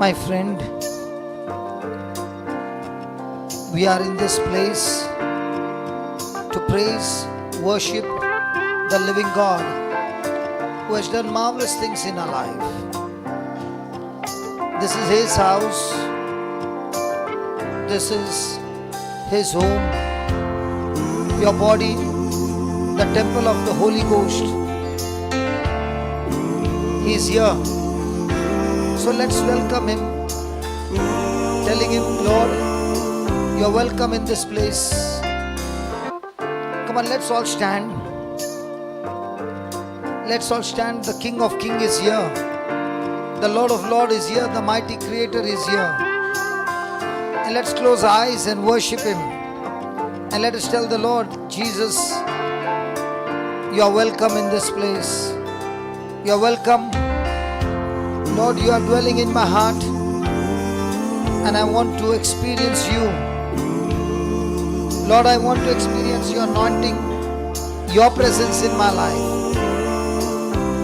My friend, we are in this place to praise, worship the living God who has done marvelous things in our life. This is His house. This is His home. Your body, the temple of the Holy Ghost. He is here. So let's welcome Him, telling Him, Lord, You're welcome in this place. Come on, let's all stand. Let's all stand. The King of Kings is here. The Lord of Lords is here. The mighty Creator is here. And let's close our eyes and worship Him. And let us tell the Lord, Jesus, You are welcome in this place. You are welcome. Lord, You are dwelling in my heart. And I want to experience You. Lord, I want to experience Your anointing, Your presence in my life.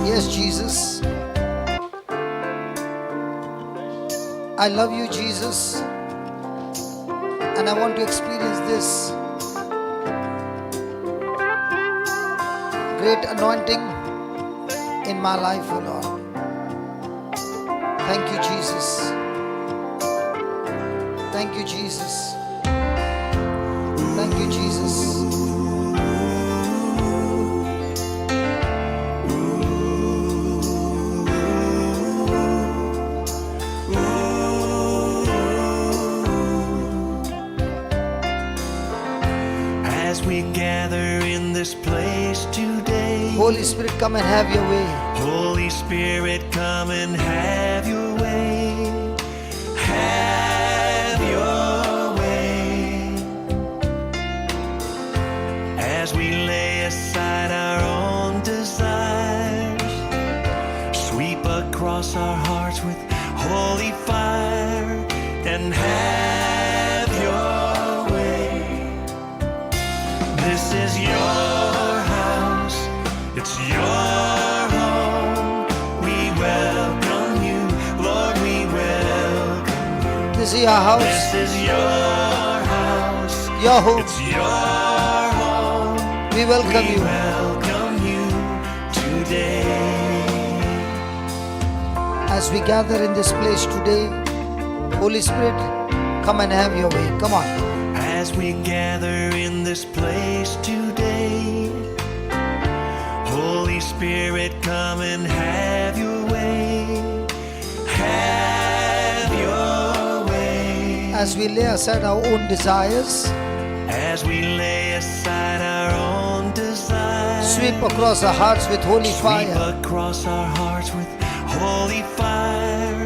Yes, Jesus. I love You, Jesus. And I want to experience this great anointing in my life, O Lord. Thank You, Jesus. Thank You, Jesus. Thank You, Jesus. As we gather in this place today, Holy Spirit, come and have Your way. Holy Spirit, come and have Your way. Have Your way. As we lay aside our own desires, sweep across our hearts with holy fire and have Your way. This is Your house, it's Your home. We welcome You, Lord, we welcome. This is Your house, This is Your house, Your home. it's Your home. We welcome We You. welcome You today. As we gather in this place today, Holy Spirit, come and have Your way. Come on. As we gather in this place today, Holy Spirit, come and have Your way. Have Your way. As we lay aside our own desires, As we lay aside our own desires, sweep across our hearts with holy fire. sweep across our hearts with holy fire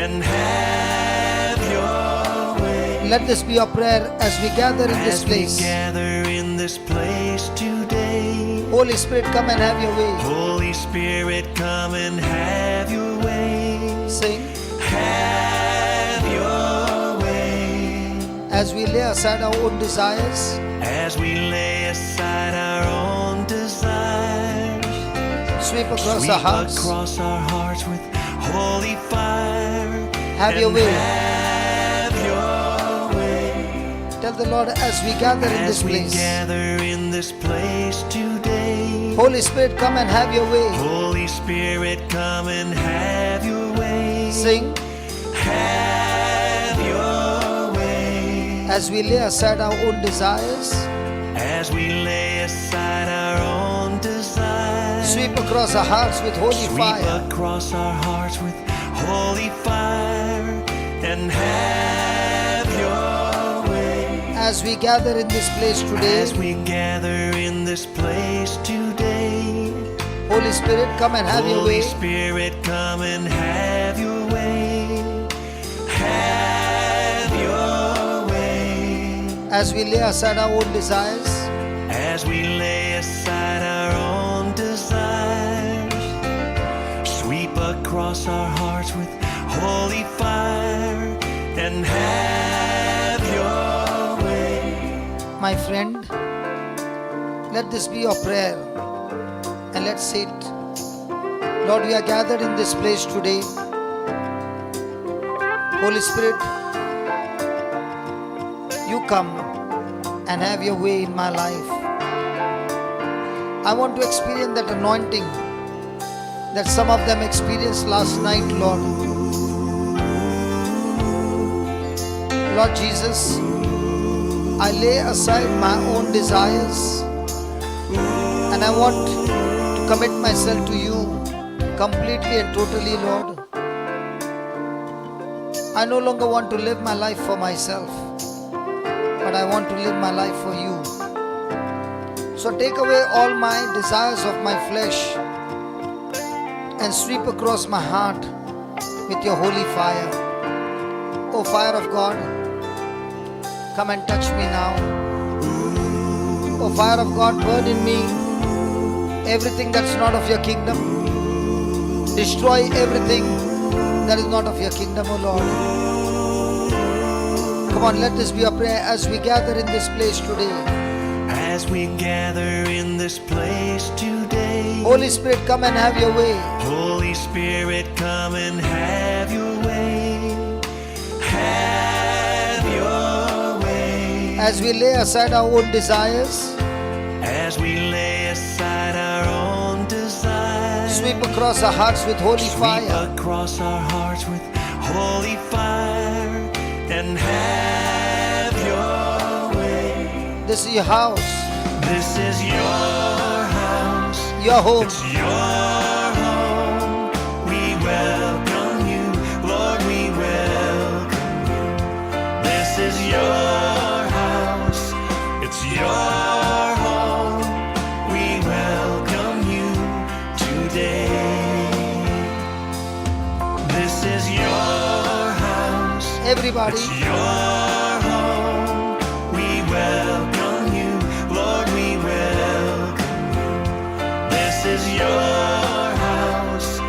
and have Your way. Let this be our prayer as we gather in this As we place. gather in this place today, Holy Spirit, come and have Your way. Holy Spirit, come and have Your way. Sing. Have Your way. As we lay aside our own desires, As we lay aside our own desires, sweep across sweep our hearts. across our hearts with holy fire. Have Your and way. Have Your way. Tell the Lord as we gather in this As we place. gather in this place today, Holy Spirit, come and have Your way. Holy Spirit, come and have Your way. Sing. Have Your way. As we lay aside our own desires, As we lay aside our own desires, sweep across our hearts with holy sweep fire. across our hearts with holy fire and have Your way. As we gather in this place today, As we gather in this place today, Holy Spirit, come and have Your Holy way. Spirit, come and have Your way. Have Your way. As we lay aside our own desires, As we lay aside our own desires, sweep across our hearts with holy fire and have Your way. my friend, let this be your prayer. And let's say it. Lord, we are gathered in this place today Holy Spirit, you come and have your way in my life. I want to experience that anointing that some of them experienced last night, Lord. Lord Jesus, I lay aside my own desires and I want to commit myself to you completely and totally, Lord. I no longer want to live my life for myself, but I want to live my life for you. So take away all my desires of my flesh and sweep across my heart with your holy fire. Oh, fire of God, come and touch me now. Oh, fire of God, burn in me everything that's not of your kingdom. Destroy everything that is not of your kingdom, oh Lord. Come on, let this be a prayer as we gather in this place today. As we gather in this place today, Holy Spirit, come and have your way. Holy Spirit, come and have your way. Have your way. As we lay aside our own desires, As we lay aside our own desires, sweep across our hearts with holy sweep fire. across our hearts with holy fire, and have your way. This is your house, This is your house, your home. it's your home. We welcome you, Lord, we welcome you. This is your house, it's your home. We welcome you today. This is your house, Everybody, it's your home. We welcome you, Lord, we welcome you. This is your house,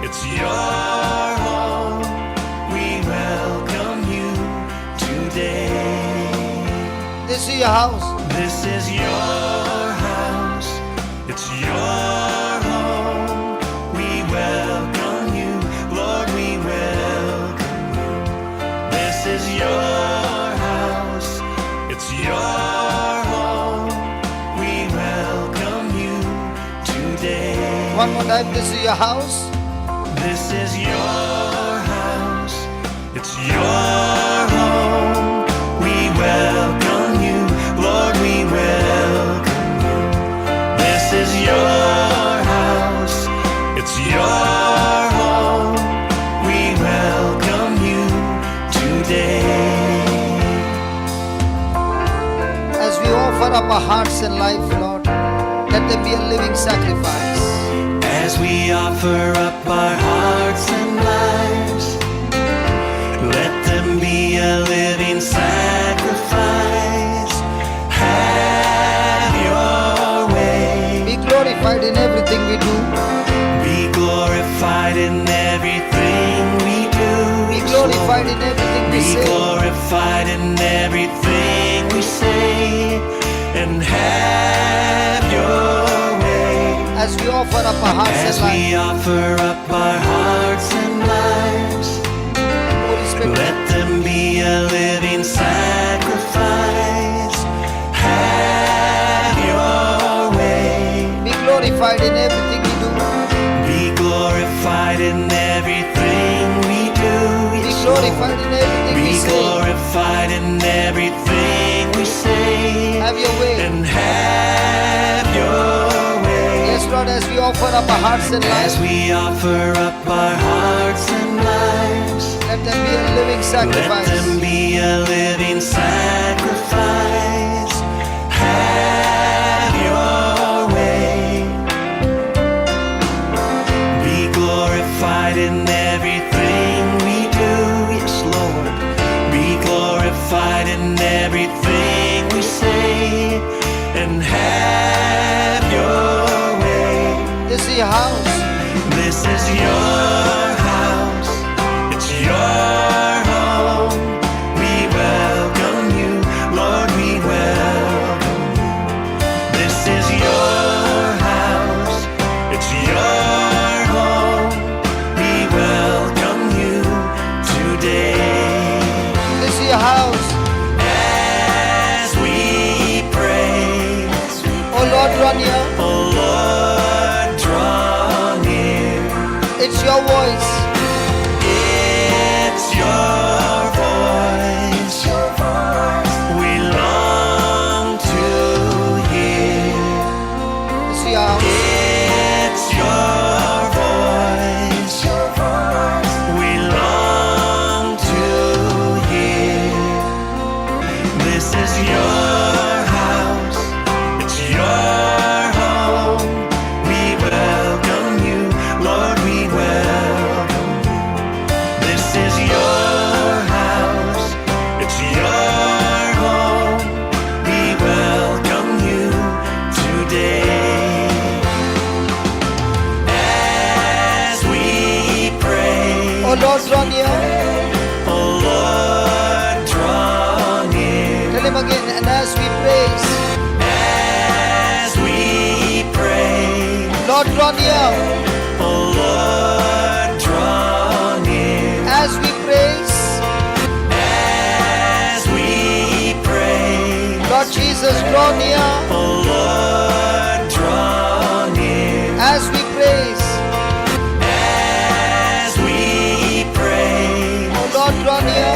it's your home. We welcome you today. this is your house. This is your house, it's your home. We welcome you, Lord, we welcome you. This is your house, it's your home. We welcome you today. One more time, this is your house. This is your house, it's your home. We welcome you, Lord, we welcome you. This is your house, it's your home. We welcome you today. As we offer up our hearts and life, Lord, let them be a living sacrifice. As we offer up our hearts and lives, let them be a living sacrifice. Have your way. Be glorified in everything we do. Be glorified in everything we do. Be glorified in everything we Be say. glorified in everything we say. And have your way. As we offer up our hearts As and we life, offer up our hearts and lives, Holy Spirit, let them be a living sacrifice. Have your way. be glorified in everything we do. Be glorified in everything we do. Be Yes, glorified in everything we Be say. glorified in everything we say. Have your way. And have your way. Yes, Lord, as we offer up our hearts and As lives, we offer up our hearts and lives, let them be a living let sacrifice. them be a living sacrifice. Have your way. Be glorified in everything we do. Yes, Lord. Be glorified in everything we say. And have your way. This is your house. This is your house, it's your home. We welcome you, Lord, we welcome you. This is your house, it's your home. We welcome you today. your house, it's your home. We welcome you, Lord, we welcome you. This is your house, it's your home. We welcome you today. As we pray, Oh Lord, draw near. oh Lord, draw near. Tell him again. And as we praise, As we pray, Lord, draw near. oh Lord, draw near. As we praise, As we pray, Lord Jesus, draw near. oh Lord, draw near. As we praise, As we pray, oh Lord, draw near.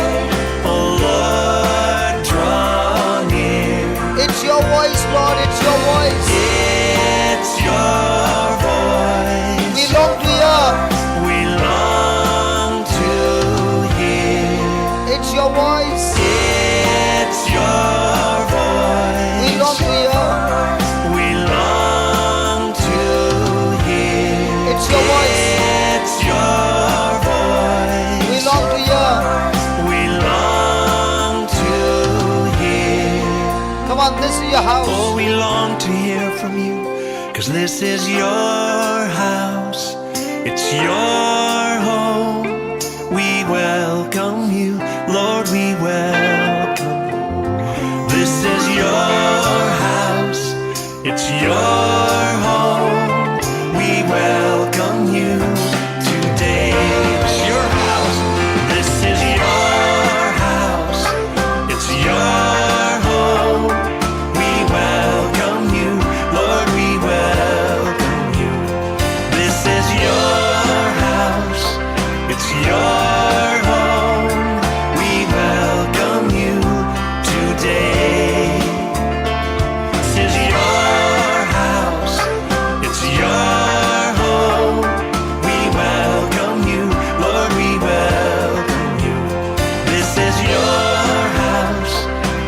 oh Lord, draw near. It's your voice, Lord, it's your voice. It's your voice. We long to hear. We long to hear. It's your voice. It's your voice. We long to hear. We long to hear. It's your voice. It's your voice. We long to hear. We long to hear. Come on, this is your house. Oh, we long to hear from you, 'cause this is your house, it's your home. We welcome you, Lord, we welcome you. This is your house, it's your home. We welcome you today. It's your house, this is your house, it's your home. We welcome you, Lord, we welcome you. This is your house, it's your home. We welcome you today. This is your house, it's your home. We welcome you, Lord, we welcome you. This is your house,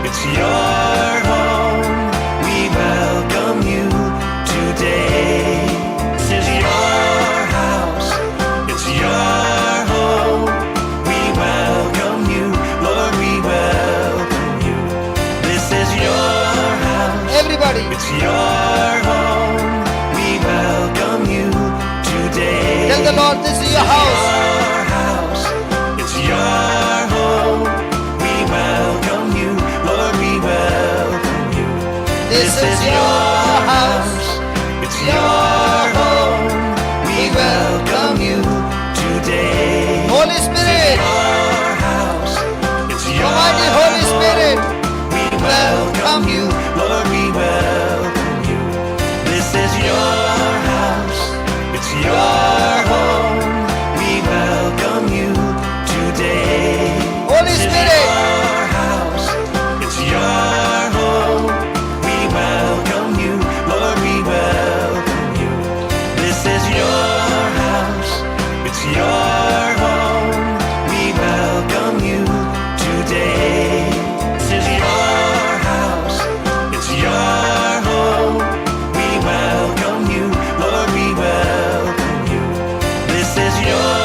it's your home. We welcome you today. This is your house, it's your home. We welcome you, Lord, we welcome you. This is your house, Everybody. it's your home. We welcome you today. Tell the Lord, this is your house. Your house, it's your home. We welcome you, Lord, we welcome you. This is your house. It's your home. We welcome you today. Holy Spirit, Your house. It's your Almighty Holy Spirit, We welcome you, Lord, we welcome you. This is your house. It's your home. We welcome you today. Holy This is Spirit. your house. It's your home. We welcome you, Lord, we welcome you. This is your house. It's your home. We welcome you today. This is your house. It's your home. We welcome you, Lord, we welcome you. This is your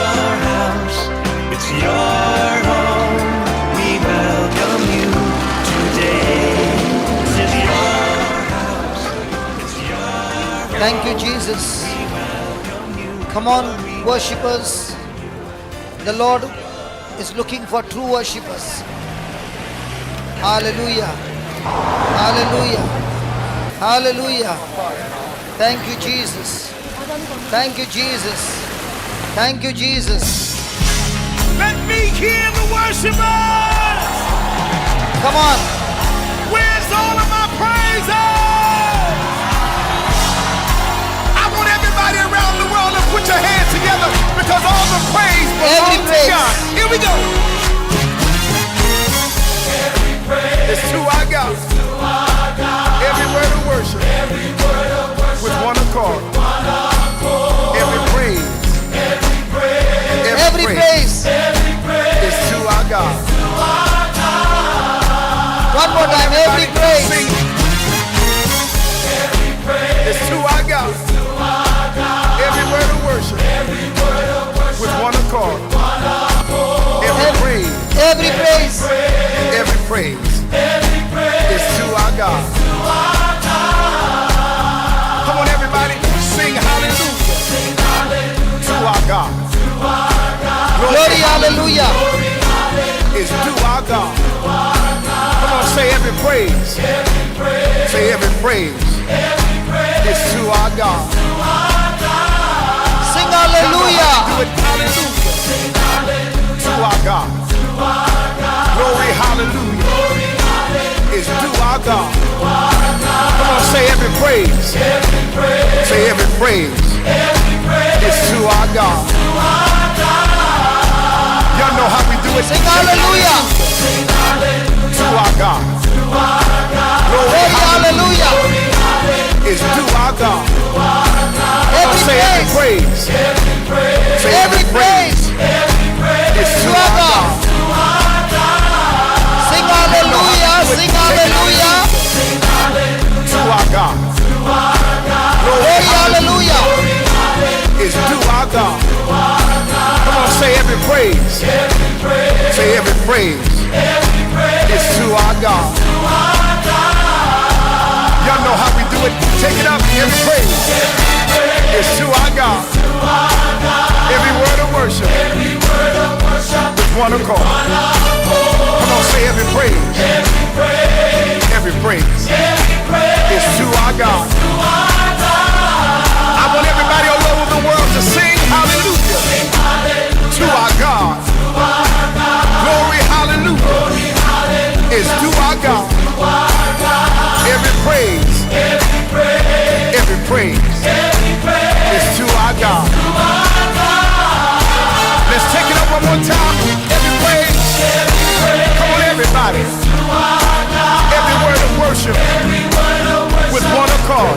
house. It's your home. We welcome you today. This is your house. It's your thank you, Jesus. Come on, worshippers. The Lord is looking for true worshippers. Hallelujah. Hallelujah. Hallelujah. Thank you, Jesus. Thank you, Jesus. Thank you, Jesus. Let me hear the worshipers. Come on. Where's all of my praises? I want everybody around the world to put your hands together because all the praise Every belongs to praise. God. Here we go. It's to our God. Every word of worship. With one accord. Every praise. Every praise. is to our God. One more time, every praise. Sing. It's to our God. Every word of worship. With one accord. Every praise. Every praise. Every praise. Is to our God. Come on, everybody. Sing hallelujah. To our God. Glory, hallelujah. Is to our God. Come on, say every praise. Say every praise. Is to our God. Sing hallelujah. Do it, hallelujah. To our God. Glory, hallelujah. Is to our God. Come on, say every praise. Say every praise. Is to our God. Y'all know how we do it. Sing hallelujah. To our God. Glory, Glory, hallelujah. is to our God. Every Say every praise. praise. Say Every praise. is to our God. Sing hallelujah. Sing hallelujah. To our God. Glory, hallelujah. Is to our God. Come on, say every praise. Say every praise. Is to our God. Y'all know how we do it. Take it up. Every praise is to our God. Every word of worship with one accord. Come on, say every praise. Every praise is to our God. I want everybody all over the world to sing hallelujah to our God. Glory, hallelujah is to our God. Every praise is to our God. Let's take it up one more time. Every praise. Come on, everybody. Every word of worship with one accord.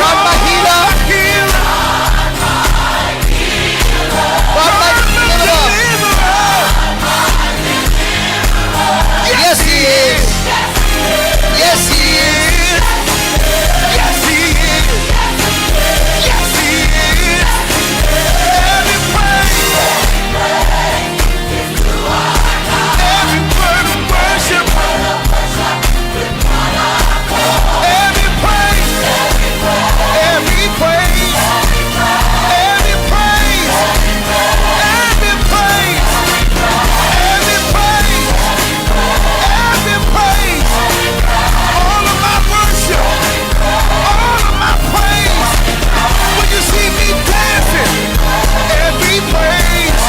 God my healer. God my deliverer. Yes, He is. Yes, He is. Yes, He is. Yes, He is. Every praise, every word of worship, every praise, every praise, every praise, every praise, every praise, every praise, all of my worship, all of my praise. When you see me dancing, every praise.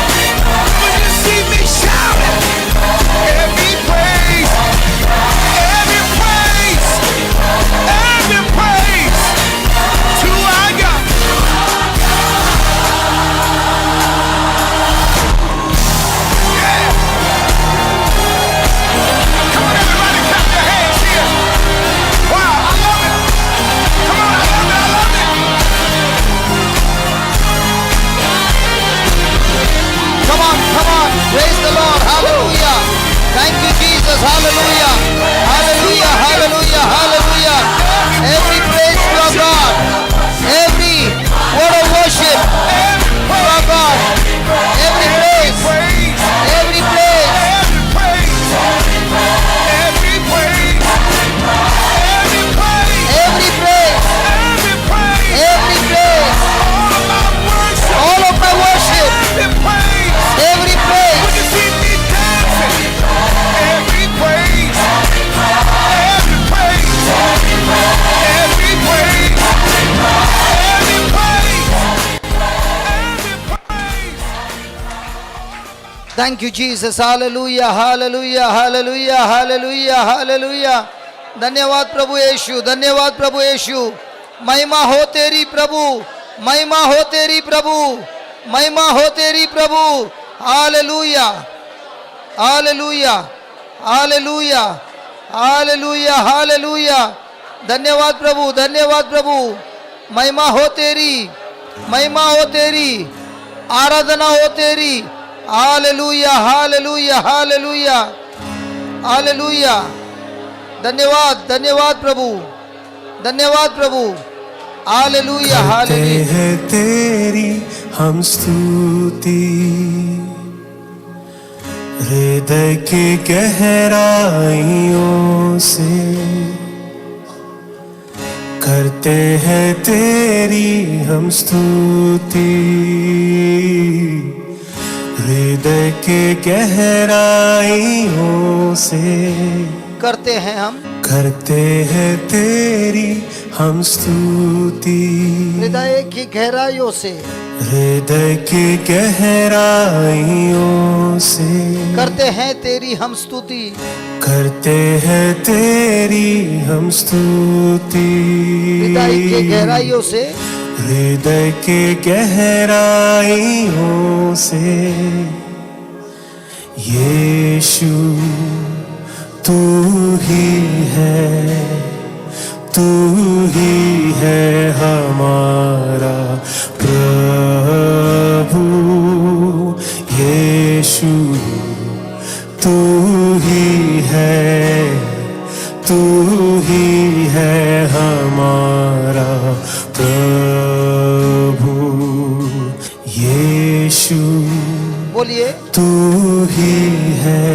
When you see me shouting, every praise, every praise, every praise to our God. Yeah. Come on, everybody, clap your hands here. Wow, I love it. Come on, I love it, I love it. Come on, come on. Praise the Lord. Hallelujah. Thank you, Jesus. Hallelujah. Hallelujah. Hallelujah. Hallelujah. Every praise to our God. Every word of worship to our God. Every praise. Praise, Every praise. every praise, every praise, every praise, Every praise. every praise, Every praise. all of my worship, All of my worship. every praise. Every praise. When you see me dancing, every praise, every praise, every praise, every praise, every praise. Thank you, Jesus. Hallelujah. Hallelujah. Hallelujah. Hallelujah. Hallelujah. धन्यवाद प्रभु यीशु. धन्यवाद प्रभु यीशु. महिमा हो तेरी प्रभु. महिमा हो तेरी प्रभु. महिमा हो तेरी प्रभु. Hallelujah. Hallelujah. Hallelujah. Hallelujah. Hallelujah. धन्यवाद प्रभु. धन्यवाद प्रभु. महिमा हो तेरी. महिमा हो तेरी. आराधना हो तेरी. हालेलुया. हालेलुया. हालेलुया. हालेलुया. धन्यवाद. धन्यवाद प्रभु. धन्यवाद प्रभु. हालेलुया. करते हालेलुया. हैं तेरी हम स्तुति, हृदय की गहराइयों से करते हैं तेरी हम स्तुति, हृदय की गहराइयों से करते हैं हम. करते हैं तेरी हम स्तुति, हृदय की गहराइयों से. हृदय की गहराइयों से करते हैं तेरी हम स्तुति. करते हैं तेरी हम स्तुति, हृदय की गहराइयों से. हृदय की गहराइयों से यीशु तू ही है, तू ही है हमारा प्रभु, यीशु तू ही है, तू ही है हमारा प्रभु, यीशु बोलिए. तू ही है,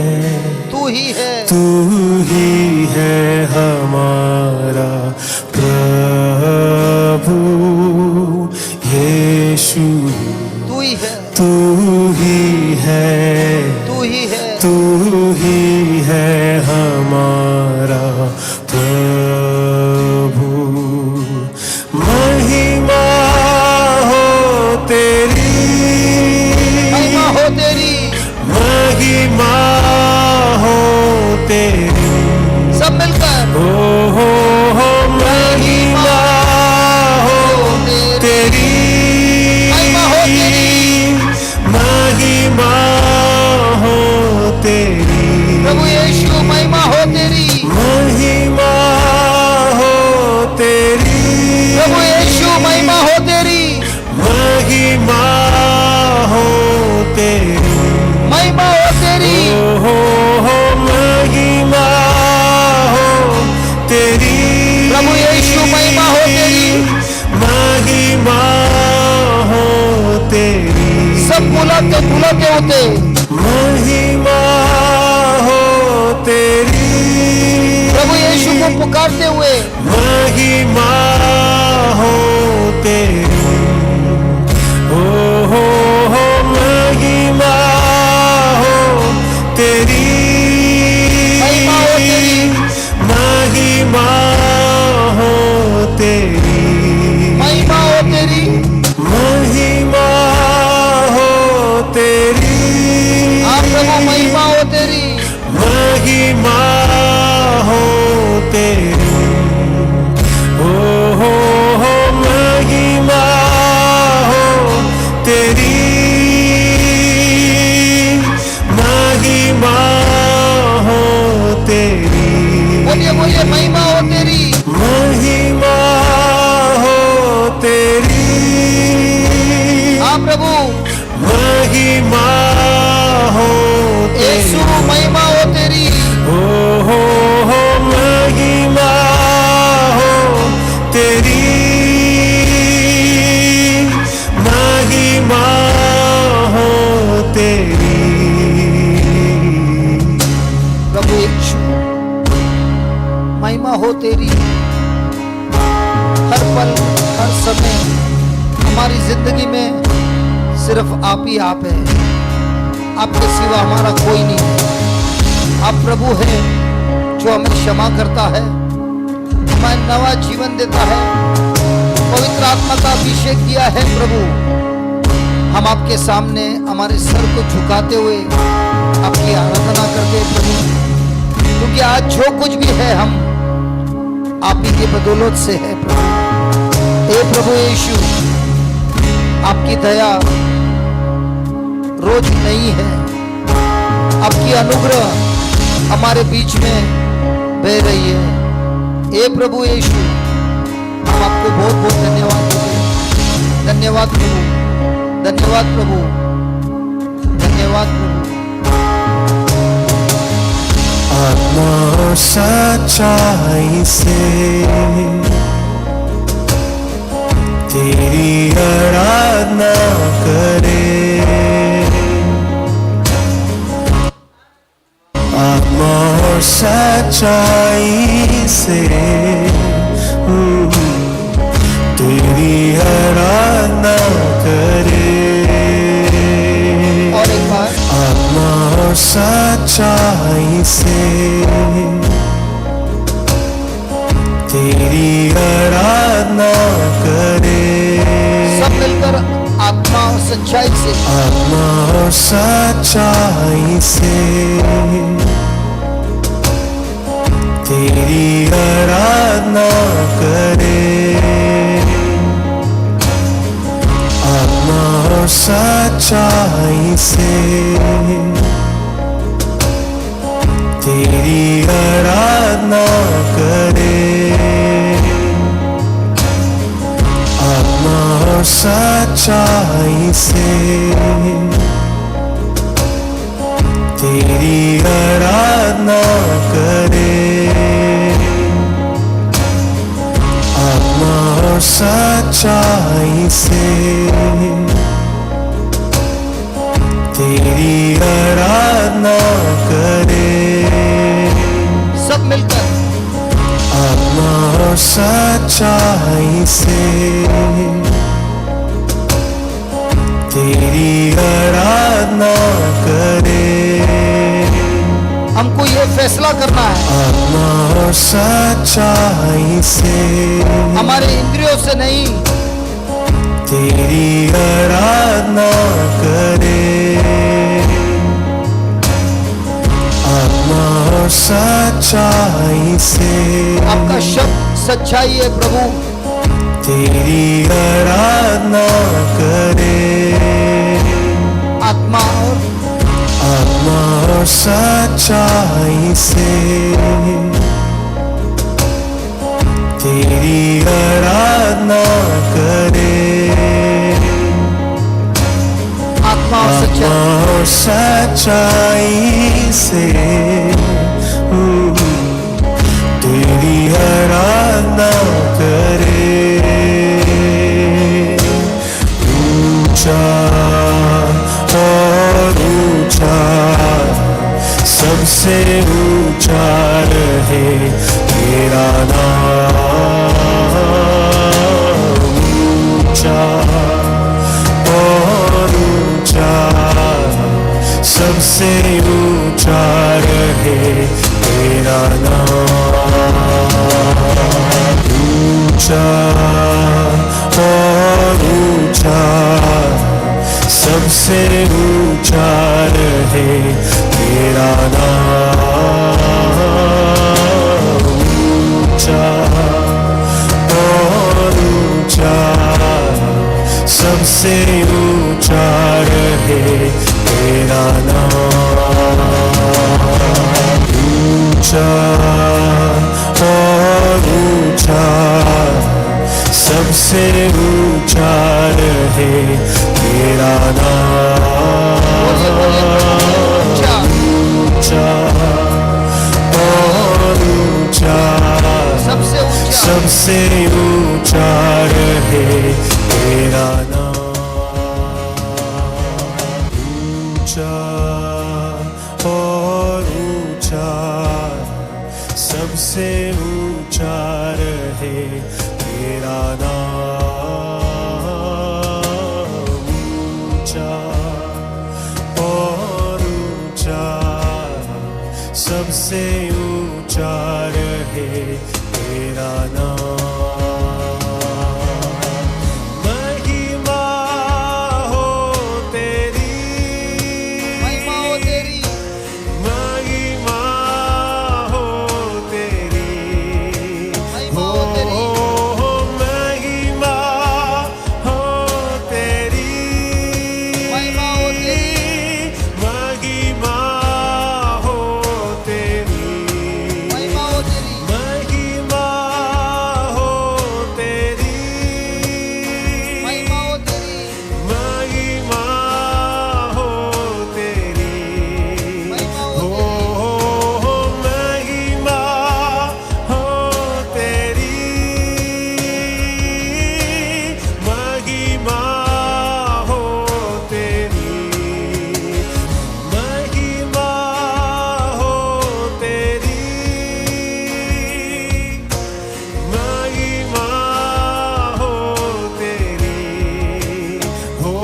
तू ही है. तू ही है हमारा प्रभु, यीशु तू ही है. तू ही है, तू ही है. तू ही है हमारा प्रभु, महिमा हो तेरी, महिमा हो तेरी. बुलाते बुलाते होते महिमा हो तेरी, प्रभु यीशु को पुकारते हुए महिमा हो तेरी, हो महिमा हो तेरी, महिमा हो तेरी, महिमा हो तेरी, महिमा हो तेरी, महिमा हो तेरी, हाँ प्रभु महिमा हो तेरी, महिमा हो तेरी, हो महिमा हो तेरी, महिमा हो तेरी, बोलिए बोलिए महिमा हो तेरी, महिमा हो तेरी, हाँ प्रभु महिमा हो यीशु तेरी, महिमा हो तेरी, हो महिमा हो तेरी, महिमा हो तेरी। प्रभु यीशु महिमा हो तेरी। हर पल हर समय हमारी जिंदगी में सिर्फ आप ही आप है, आपके सिवा हमारा कोई नहीं है। आप प्रभु हैं जो हमें क्षमा करता है, हमें नवा जीवन देता है, पवित्र आत्मा का अभिषेक दिया है। प्रभु हम आपके सामने हमारे सर को झुकाते हुए आपकी आराधना करते हैं प्रभु, क्योंकि आज जो कुछ भी है हम आप ही के बदौलत से है प्रभु। हे प्रभु यीशु, आपकी दया रोज नहीं है, आपकी अनुग्रह हमारे बीच में बह रही है। हे प्रभु यीशु, हम आपको बहुत बहुत धन्यवाद देते हैं। धन्यवाद प्रभु, धन्यवाद प्रभु, धन्यवाद प्रभु। आत्मा और सच्चाई से तेरी आराधना करे, आत्मा और सच्चाई से तेरी आराधना करे, और एक बार आत्मा और सच्चाई से तेरी आराधना करे, सब मिलकर आत्मा और सच्चाई से, आत्मा और सच्चाई से तेरी आराधना करे, आत्मा और सच्चाई से तेरी आराधना करे, आत्मा और सच्चाई से तेरी आराधना करे, आत्मा और सच्चाई से तेरी आराधना करे, सब मिलकर आत्मा और सच्चाई से तेरी आराधना करे, हमको ये फैसला करना है, आत्मा और सच्चाई से हमारे इंद्रियों से नहीं, तेरी आराधना करे, आत्मा और सच्चाई से आपका शब्द सच्चाई है प्रभु। तेरी आराधना करे, आत्मा और सच्चाई से तेरी आराधना करे, आत्मा और आत्मा सच्चाई, और सच्चाई से तेरी आराधना करे। ऊंचा सबसे ऊंचा रहे तेरा नाम, ऊंचा और ऊंचा, सबसे ऊंचा रहे तेरा नाम, ऊंचा और ऊंचा, सबसे ऊंचा रहे तेरा नाम, ऊंचा और ऊंचा, सबसे ऊंचा रहे तेरा नाम, ऊंचा और ऊंचा, सबसे ऊंचा रहे तेरा नाम, ऊंचा और ऊंचा, सबसे ऊंचा रहे तेरा नाम, ऊंचा और ऊंचा, सबसे ऊंचा रहे तेरा नाम। महिमा हो तेरी, महिमा हो तेरी, महिमा हो तेरी, महिमा हो तेरी, महिमा हो तेरी, महिमा हो तेरी, महिमा हो तेरी, महिमा हो तेरी, महिमा हो तेरी, महिमा हो तेरी, महिमा हो तेरी, महिमा हो हो महिमा हो तेरी, महिमा हो तेरी, महिमा हो तेरी, महिमा हो तेरी, हो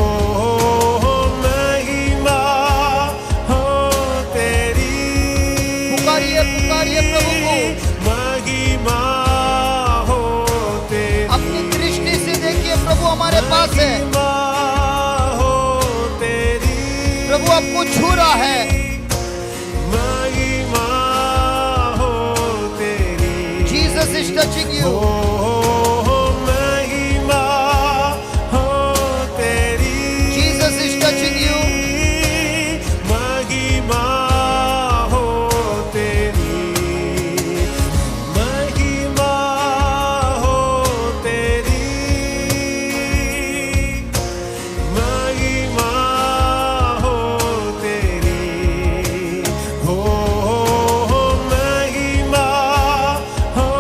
महिमा हो तेरी, पुकारिए पुकारिए प्रभु को, महिमा हो तेरी, अपनी दृष्टि से देखिए प्रभु हमारे पास है, महिमा हो तेरी, प्रभु आपको छू रहा है, महिमा हो तेरी, जीसस इज टचिंग यू, हो महिमा हो तेरी, जीसस इज टचिंग यू, महिमा हो तेरी, महिमा हो तेरी, महिमा हो तेरी, हो महिमा हो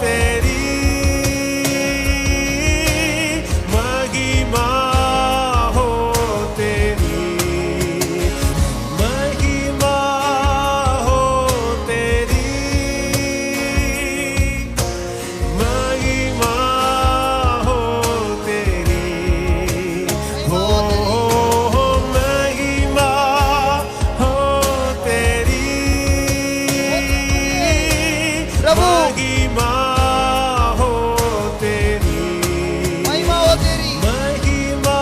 तेरी, महिमा हो तेरी, महिमा हो तेरी, महिमा हो तेरी, हो महिमा हो तेरी, प्रभु महिमा हो तेरी, महिमा हो तेरी, महिमा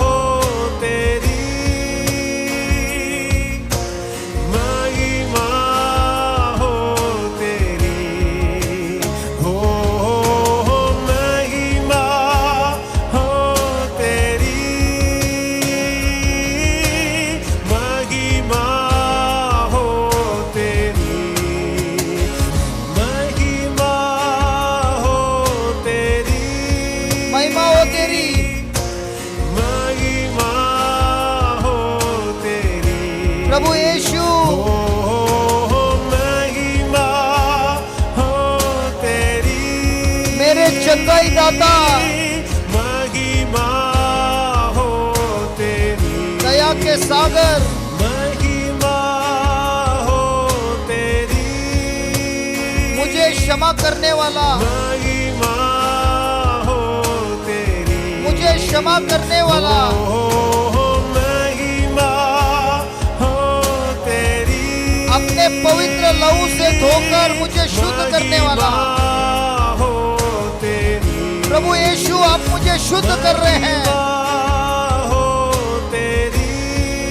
हो तेरी, महिमा हो तेरी, हो महिमा हो तेरी, महिमा हो तेरी, महिमा हो तेरी, महिमा हो तेरी, महिमा हो तेरी, प्रभु यीशु, महिमा हो तेरी, मेरे चंगाई दाता, महिमा हो तेरी, दया के सागर, महिमा हो तेरी, मुझे क्षमा करने वाला, महिमा हो तेरी, मुझे क्षमा करने वाला, महिमा होकर मुझे शुद्ध करने वाला। महिमा हो तेरी, प्रभु यीशु आप मुझे शुद्ध कर रहे हैं, महिमा हो तेरी,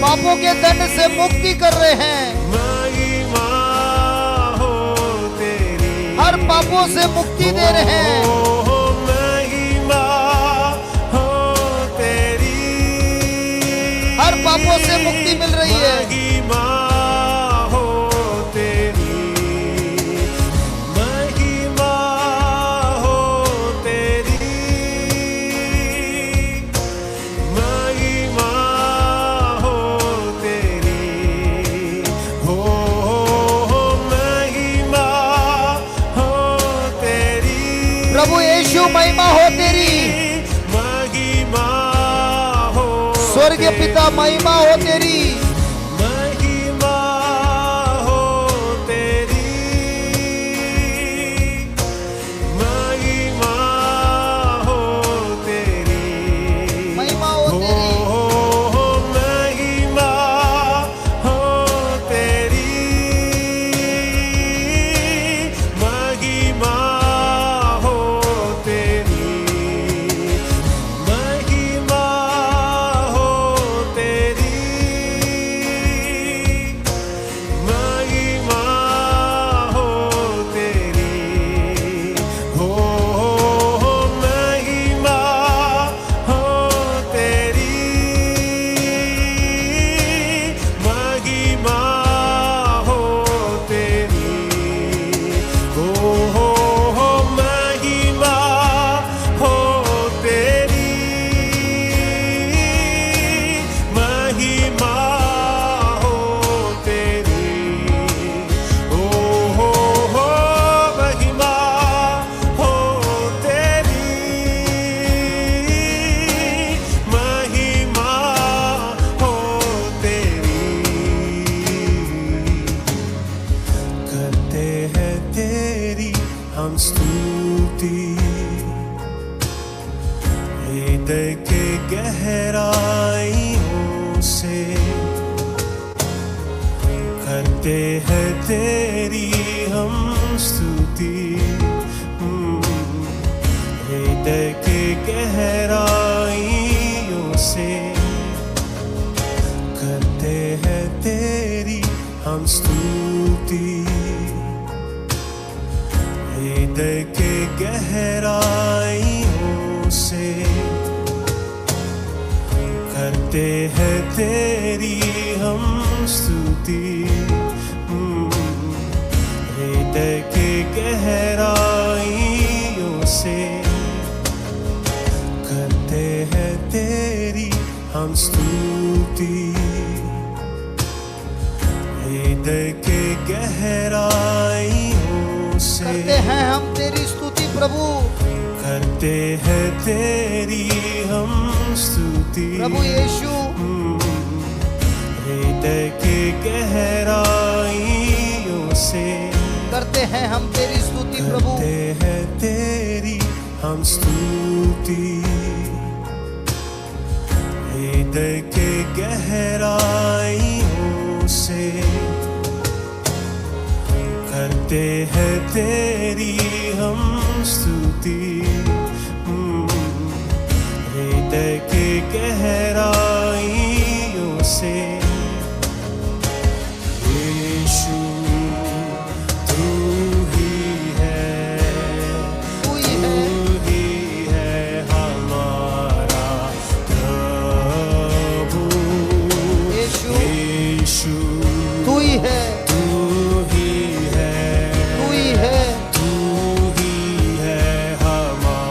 पापों के दंड से मुक्ति कर रहे हैं, महिमा हो तेरी, हर पापों से मुक्ति दे रहे हैं। ओ महिमा हो तेरी, हर पापों से मुक्ति मिल रही है। महिमा हो तेरी, महिमा हो तेरी, महिमा हो तेरी, हो महिमा हो तेरी, प्रभु यीशु महिमा हो तेरी, महिमा हो स्वर्गीय पिता महिमा हो तेरी, महिमा हो तेरी, महिमा हो तेरी, महिमा हो तेरी, हो महिमा हो तेरी, महिमा हो तेरी, महिमा हो तेरी, महिमा हो तेरी, हो महिमा हो तेरी, महिमा हो तेरी, हो महिमा हो तेरी, महिमा हो तेरी, ओ महिमा हो तेरी, महिमा हो तेरी। करते हैं तेरी हम स्तुति, हृदय के गहराइयों से करते हैं तेरी हम स्तुति, हृदय के गहराइयों से करते हैं तेरी हम स्तुति, हृदय के गहराइयों से करते हैं तेरी हम स्तुति, हृदय के गहराइयों से करते हैं तेरी हम स्तुति, हृदय के गहराइयों से करते हैं हम तेरी स्तुति प्रभु। करते हैं तेरी हम स्तुति, प्रभु यीशु हृदय के गहराइयों से करते हैं हम तेरी स्तुति प्रभु। करते हैं तेरी हम स्तुति, हृदय के गहराइयों से करते हैं तेरी हम स्तुति, हृदय के गहराइयों से। यीशु तू ही है, तू ही तू है, ही है हमारा प्रभु। यीशु यीशु तू ही है, तू ही है, तू ही है, तू ही है हमारा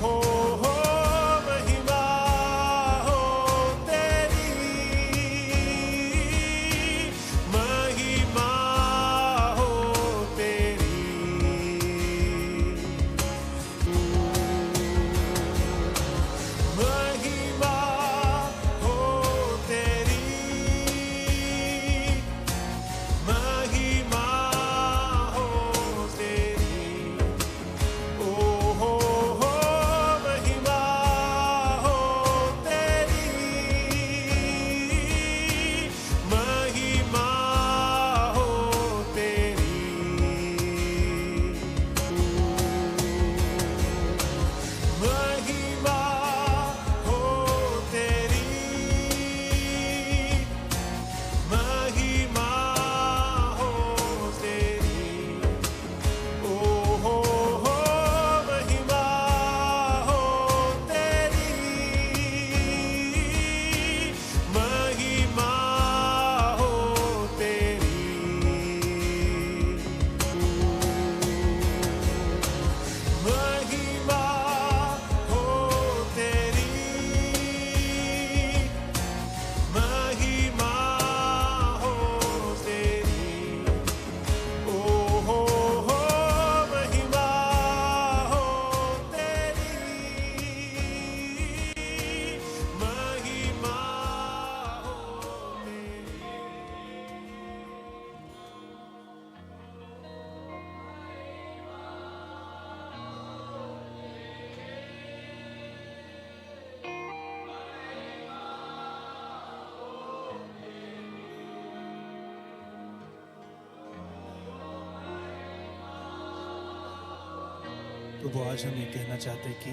प्रभु आज हम ये कहना चाहते हैं कि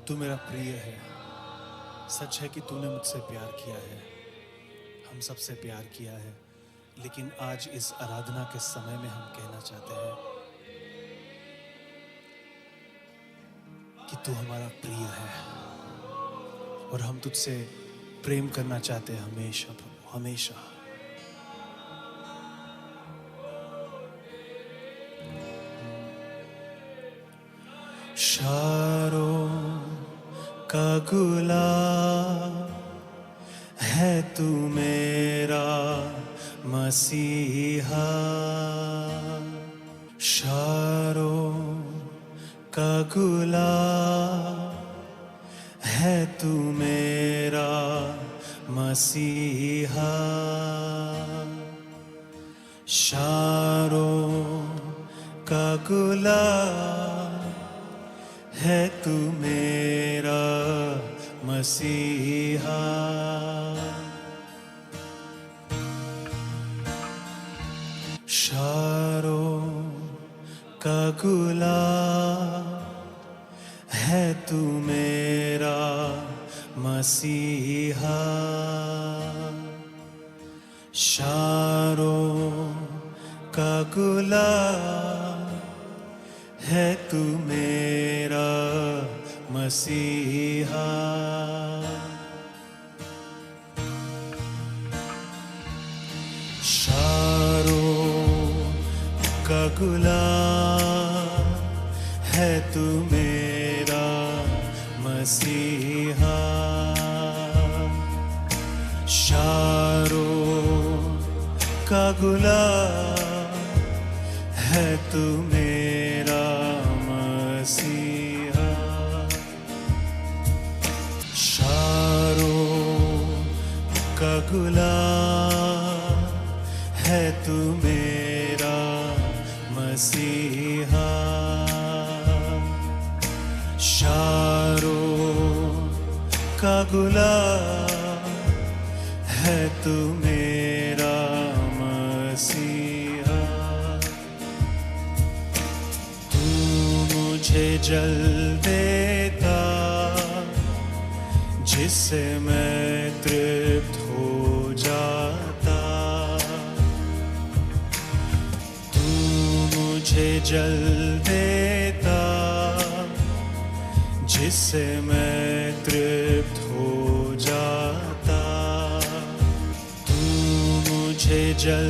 तू मेरा प्रिय है। सच है कि तूने मुझसे प्यार किया है, हम सबसे प्यार किया है, लेकिन आज इस आराधना के समय में हम कहना चाहते हैं कि तू हमारा प्रिय है और हम तुझसे प्रेम करना चाहते हैं हमेशा प्रभु, हमेशा। शारों का गुलाब है तू मेरा मसीहा। शारों का गुलाब है तू मेरा मसीहा। शारों का गुलाब है तू मेरा मसीहा। शारों का गुलाब है तू मेरा मसीहा। शारों का गुलाब है तू मेरा मसीहा। शारों का गुलाब है तू मेरा मसीहा। शारों का गुलाब है तू मेरा मसीहा। शारों का गुलाब है तू मेरा मसीहा। शारों का गुलाब है तू मेरा मसीहा। तू मुझे जल देता जिससे मैं तृप्त हो जाता। तू मुझे जल देता जिससे मैं तृप्त हो जाता। तू मुझे जल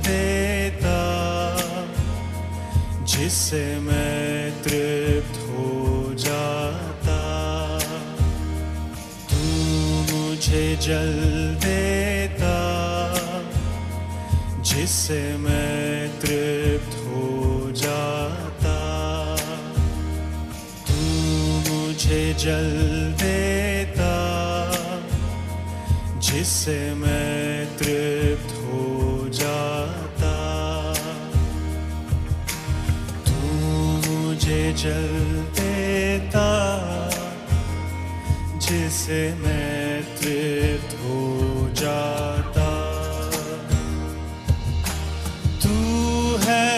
देता जिससे मैं तृप्त हो जाता। तू मुझे जल देता जिससे मैं तृप्त हो जाता। तू मुझे जल देता जिससे मैं तृप्त हो जाता। तू मुझे जल देता जिससे मैं तृप्त हो जाता। तू है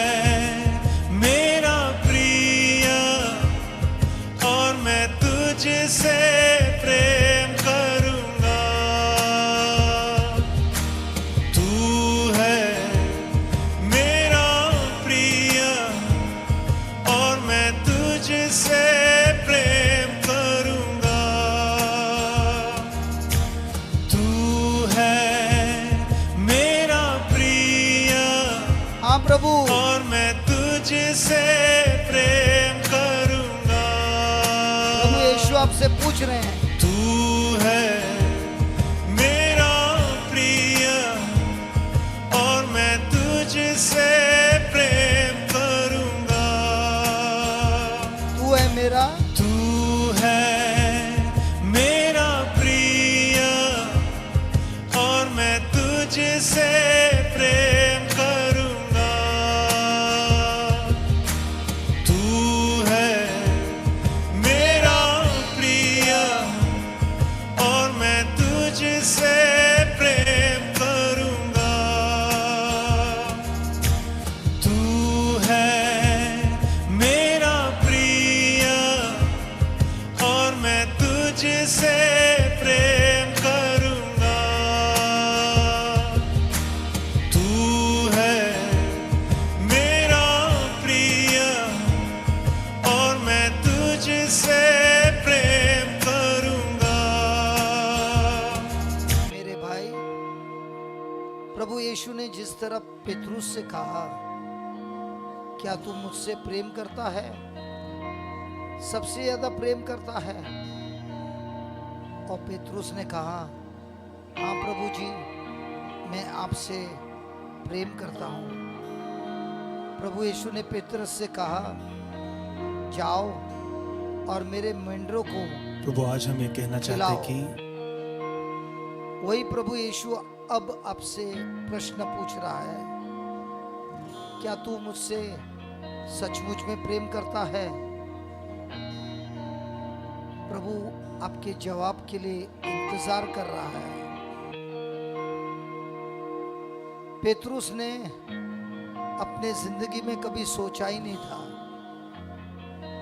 मेरा प्रिय और मैं तुझसे प्रेम करूंगा। तू है मेरा प्रिय और मैं तुझसे प्रेम करूंगा। तू है मेरा प्रिय हाँ प्रभु, और मैं तुझसे प्रेम करूंगा। प्रभु यीशु आपसे पूछ रहे हैं, तू है मेरा प्रिय और मैं तुझसे प्रेम करूंगा। तू है मेरा, तू है मेरा प्रिय और मैं तुझसे प्रेम करूंगा। तू है मेरा प्रिय और मैं तुझसे प्रेम करूंगा। तू है प्रभु यीशु ने जिस तरह पेतरुस से कहा, क्या तू मुझसे प्रेम करता है? सबसे ज्यादा प्रेम करता है। और पेतरुस ने कहा, हाँ प्रभु जी, मैं आपसे प्रेम करता हूँ। प्रभु यीशु ने पेतरुस से कहा, जाओ और मेरे मेंढरों को प्रभु आज हम ये कहना चाहते हैं कि वही प्रभु यीशु अब आपसे प्रश्न पूछ रहा है, क्या तू मुझसे सचमुच में प्रेम करता है? प्रभु आपके जवाब के लिए इंतजार कर रहा है। पेतरुस ने अपने जिंदगी में कभी सोचा ही नहीं था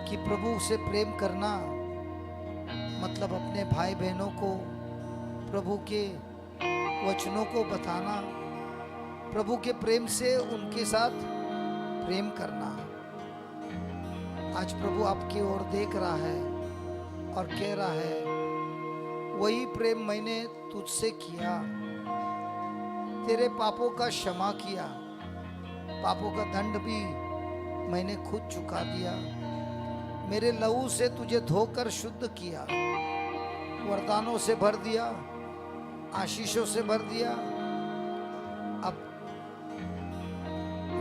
कि प्रभु से प्रेम करना मतलब अपने भाई बहनों को प्रभु के वचनों को बताना, प्रभु के प्रेम से उनके साथ प्रेम करना। आज प्रभु आपकी ओर देख रहा है और कह रहा है, वही प्रेम मैंने तुझसे किया, तेरे पापों का क्षमा किया, पापों का दंड भी मैंने खुद चुका दिया, मेरे लहू से तुझे धोकर शुद्ध किया, वरदानों से भर दिया, आशीषों से भर दिया। अब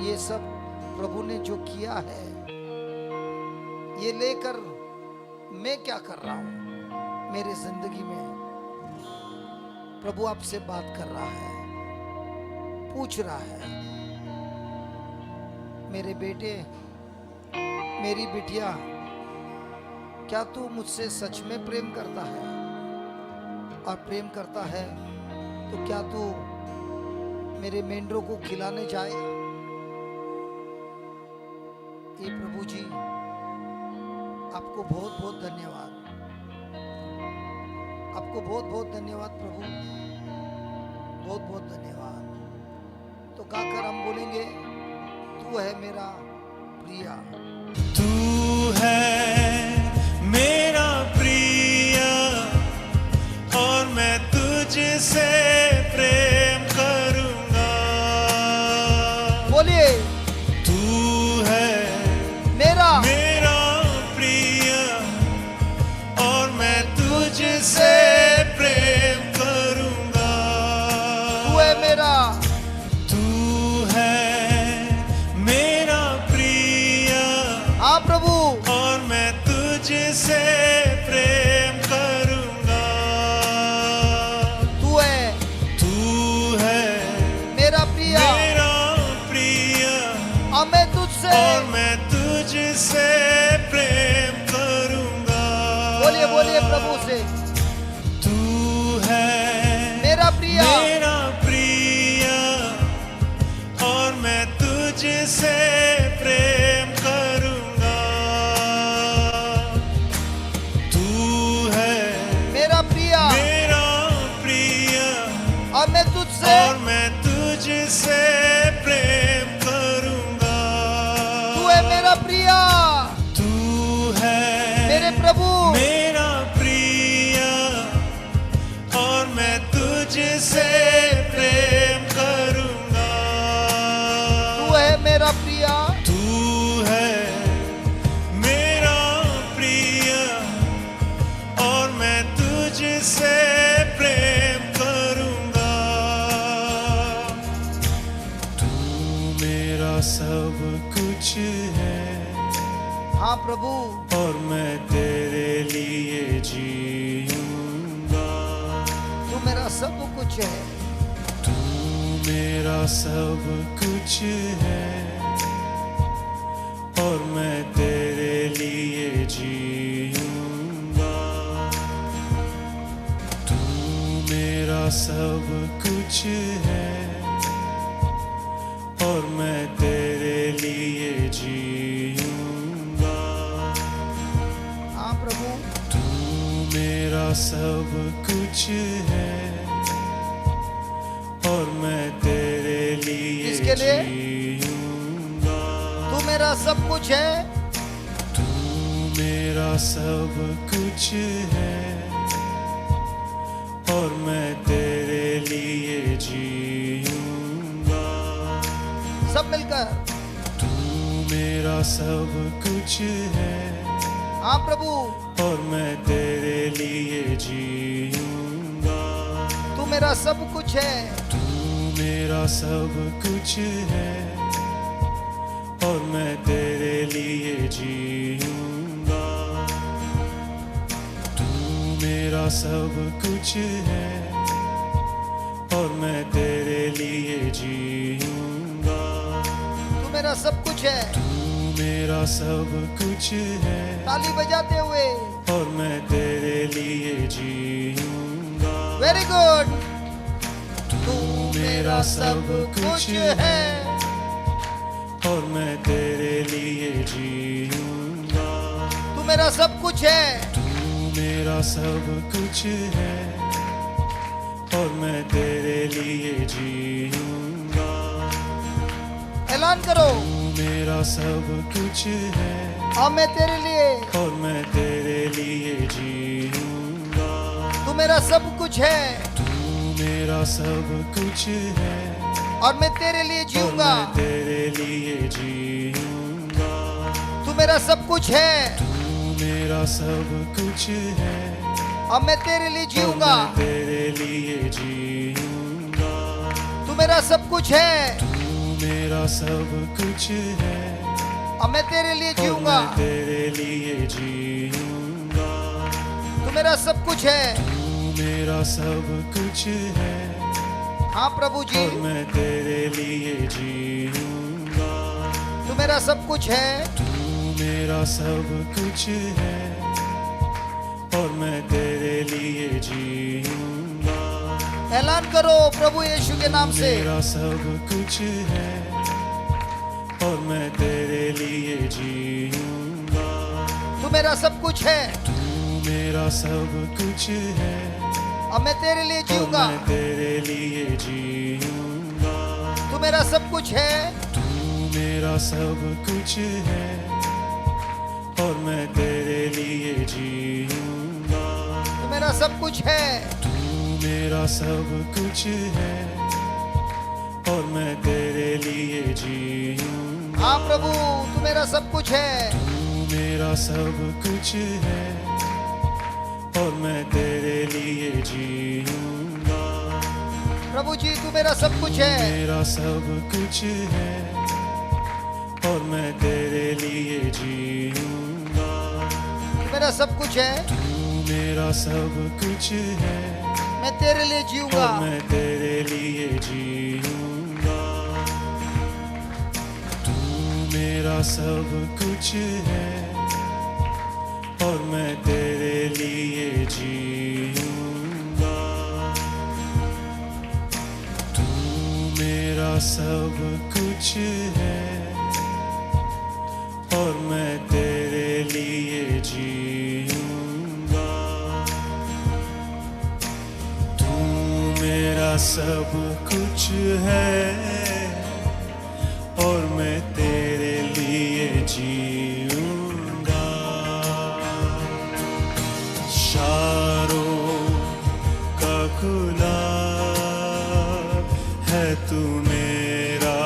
ये सब प्रभु ने जो किया है, ये लेकर मैं क्या कर रहा हूं मेरे जिंदगी में? प्रभु आपसे बात कर रहा है, पूछ रहा है, मेरे बेटे, मेरी बिटिया, क्या तू मुझसे सच में प्रेम करता है? और प्रेम करता है तो क्या तू मेरे मेंढरों को खिलाने जाएगा? ये प्रभु जी, आपको बहुत बहुत धन्यवाद, आपको बहुत बहुत धन्यवाद प्रभु, बहुत बहुत धन्यवाद। तो गाकर हम बोलेंगे, तू है मेरा प्रिया, तू है मेरा प्रिय और मैं तुझसे प्रेम करूंगा। बोलिए, तू है मेरा मेरा प्रिय और मैं तुझसे प्रेम करूंगा। तू है मेरा, तू है मेरा प्रिय हाँ प्रभु, और मैं तुझसे प्रेम करूंगा। तू है मेरा प्रिया, मेरा प्रिय और मैं तुझसे, और मैं तुझसे प्रेम करूंगा। बोलिए बोलिए प्रभु से, तू है मेरा प्रिया, मेरा प्रिय और मैं तुझसे प्रेम करूंगा। तू है मेरा प्रिया, मेरा प्रिय और मैं तुझसे, और मैं तुझसे प्रेम करूंगा। तू है मेरा प्रिया, तू है मेरे प्रभु, मेरा प्रिय और मैं तुझसे प्रेम करूंगा। तू है मेरा प्रिया, तू है मेरा प्रिय और मैं तुझसे प्रेम करूंगा। तू मेरा सब कुछ है हाँ प्रभु, और मैं तेरे लिए जीऊंगा। तू मेरा सब कुछ है, तू मेरा सब कुछ है और मैं तेरे लिए जीऊंगा। तू मेरा सब कुछ है और मैं तेरे लिए जीऊंगा। हाँ प्रभु, तू मेरा सब कुछ है और मैं तेरे लिए किसके लिए? जीऊंगा। तू मेरा सब कुछ है, तू मेरा सब कुछ है और मैं तेरे लिए जीऊंगा। सब मिलकर। तू मेरा सब कुछ है हाँ प्रभु, और मैं तेरे लिए जीऊंगा। तू मेरा सब कुछ है, तू मेरा सब कुछ है और मैं तेरे लिए जीऊंगा। तू मेरा सब कुछ है और मैं तेरे लिए जीऊंगा। तू मेरा सब कुछ है। तू मेरा सब कुछ है ताली बजाते हुए। और मैं तेरे लिए जीऊंगा। Very good. तू मेरा सब कुछ है और मैं तेरे लिए जीऊंगा। तू मेरा सब कुछ है। तू मेरा सब कुछ है और मैं तेरे लिए जीऊंगा। ऐलान करो। तू मेरा सब कुछ है हाँ मैं तेरे लिए। और मैं तेरे लिए जीऊंगा। तू मेरा सब कुछ है तू मेरा सब कुछ है और मैं तेरे लिए और जीऊंगा। मैं तेरे लिए जीऊंगा। तू मेरा सब कुछ है तू मेरा सब कुछ है और मैं तेरे लिए और जीऊंगा। मैं तेरे लिए जीऊंगा। तू मेरा सब कुछ है तू मेरा सब कुछ है और मैं तेरे लिए और जीऊंगा। मैं तेरे लिए जीऊंगा। तू मेरा सब कुछ है। तू मेरा सब कुछ है हाँ प्रभु जी, और मैं तेरे लिए जीऊंगा। तू मेरा सब कुछ है तू मेरा सब कुछ है और मैं तेरे लिए जीऊंगा। ऐलान करो प्रभु यीशु के नाम से। मेरा सब कुछ है और मैं तेरे लिए जीऊंगा। तू मेरा सब कुछ है तू मेरा सब कुछ है और मैं तेरे लिए और जीऊंगा। मैं तेरे लिए जीऊंगा। तू मेरा सब कुछ है तू मेरा सब कुछ है और मैं तेरे लिए जीऊंगा। तू मेरा सब कुछ है तू मेरा सब कुछ है और मैं तेरे लिए जीऊंगा। हाँ प्रभु, तू मेरा सब कुछ है तू मेरा सब कुछ है और मैं तेरे लिए जीऊंगा। प्रभु जी, तू मेरा सब कुछ है। मेरा सब कुछ है और मैं तेरे लिए जीऊंगा। तू मेरा सब कुछ है, तू मेरा सब कुछ है मैं तेरे लिए जीऊंगा। और मैं तेरे लिए जीऊंगा। तू मेरा सब कुछ है और मैं तेरे लिए जीऊंगा। तू मेरा सब कुछ है और मैं तेरे लिए जीऊंगा। तू मेरा सब कुछ है और मैं तेरे लिए जीऊंगा। शारों का गुलाब है तू मेरा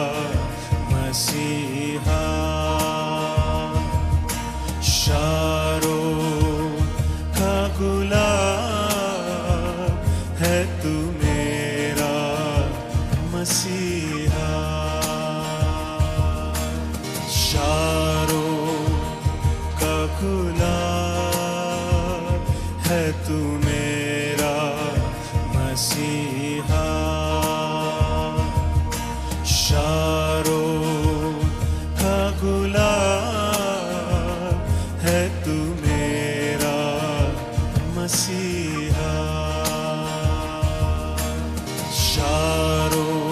मसीहा। शारों का गुलाब है तू मेरा मसीहा। शारों का गुलाब है तू मेरा मसीहा। शारों का गुलाब है तू मेरा मसीहा। शारों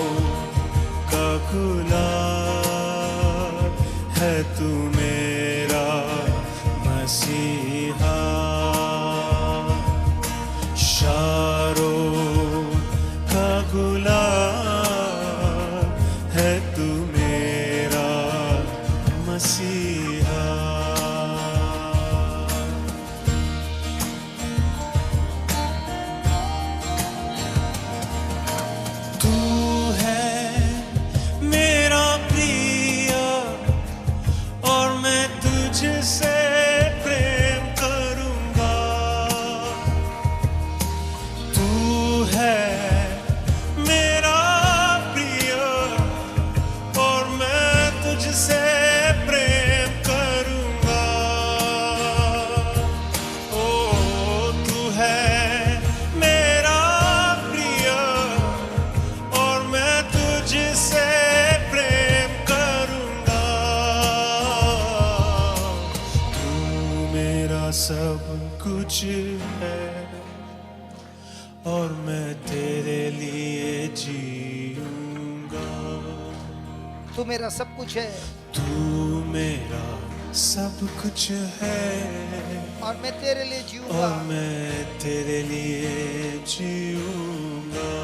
सब कुछ है और मैं तेरे लिए जीऊंगा। तू मेरा सब कुछ है तू मेरा सब कुछ है और मैं तेरे लिए जीऊंगा। और मैं तेरे लिए जीऊंगा।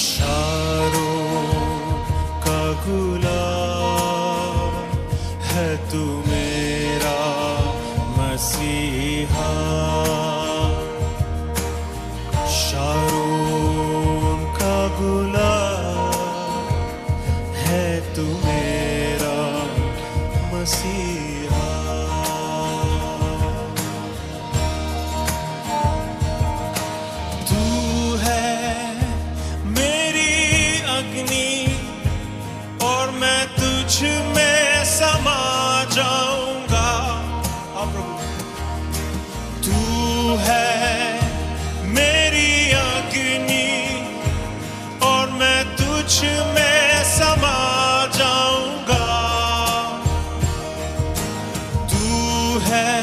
शारों का गुलाब है तू मेरा मसीहा। शारों का गुलाब है तू मेरा मसीहा। तू है मेरी अग्नि और मैं तुझ में समा जाऊंगा। हाँ प्रभु। तू है मेरी अग्नि और मैं तुझ में समा जाऊंगा। तू है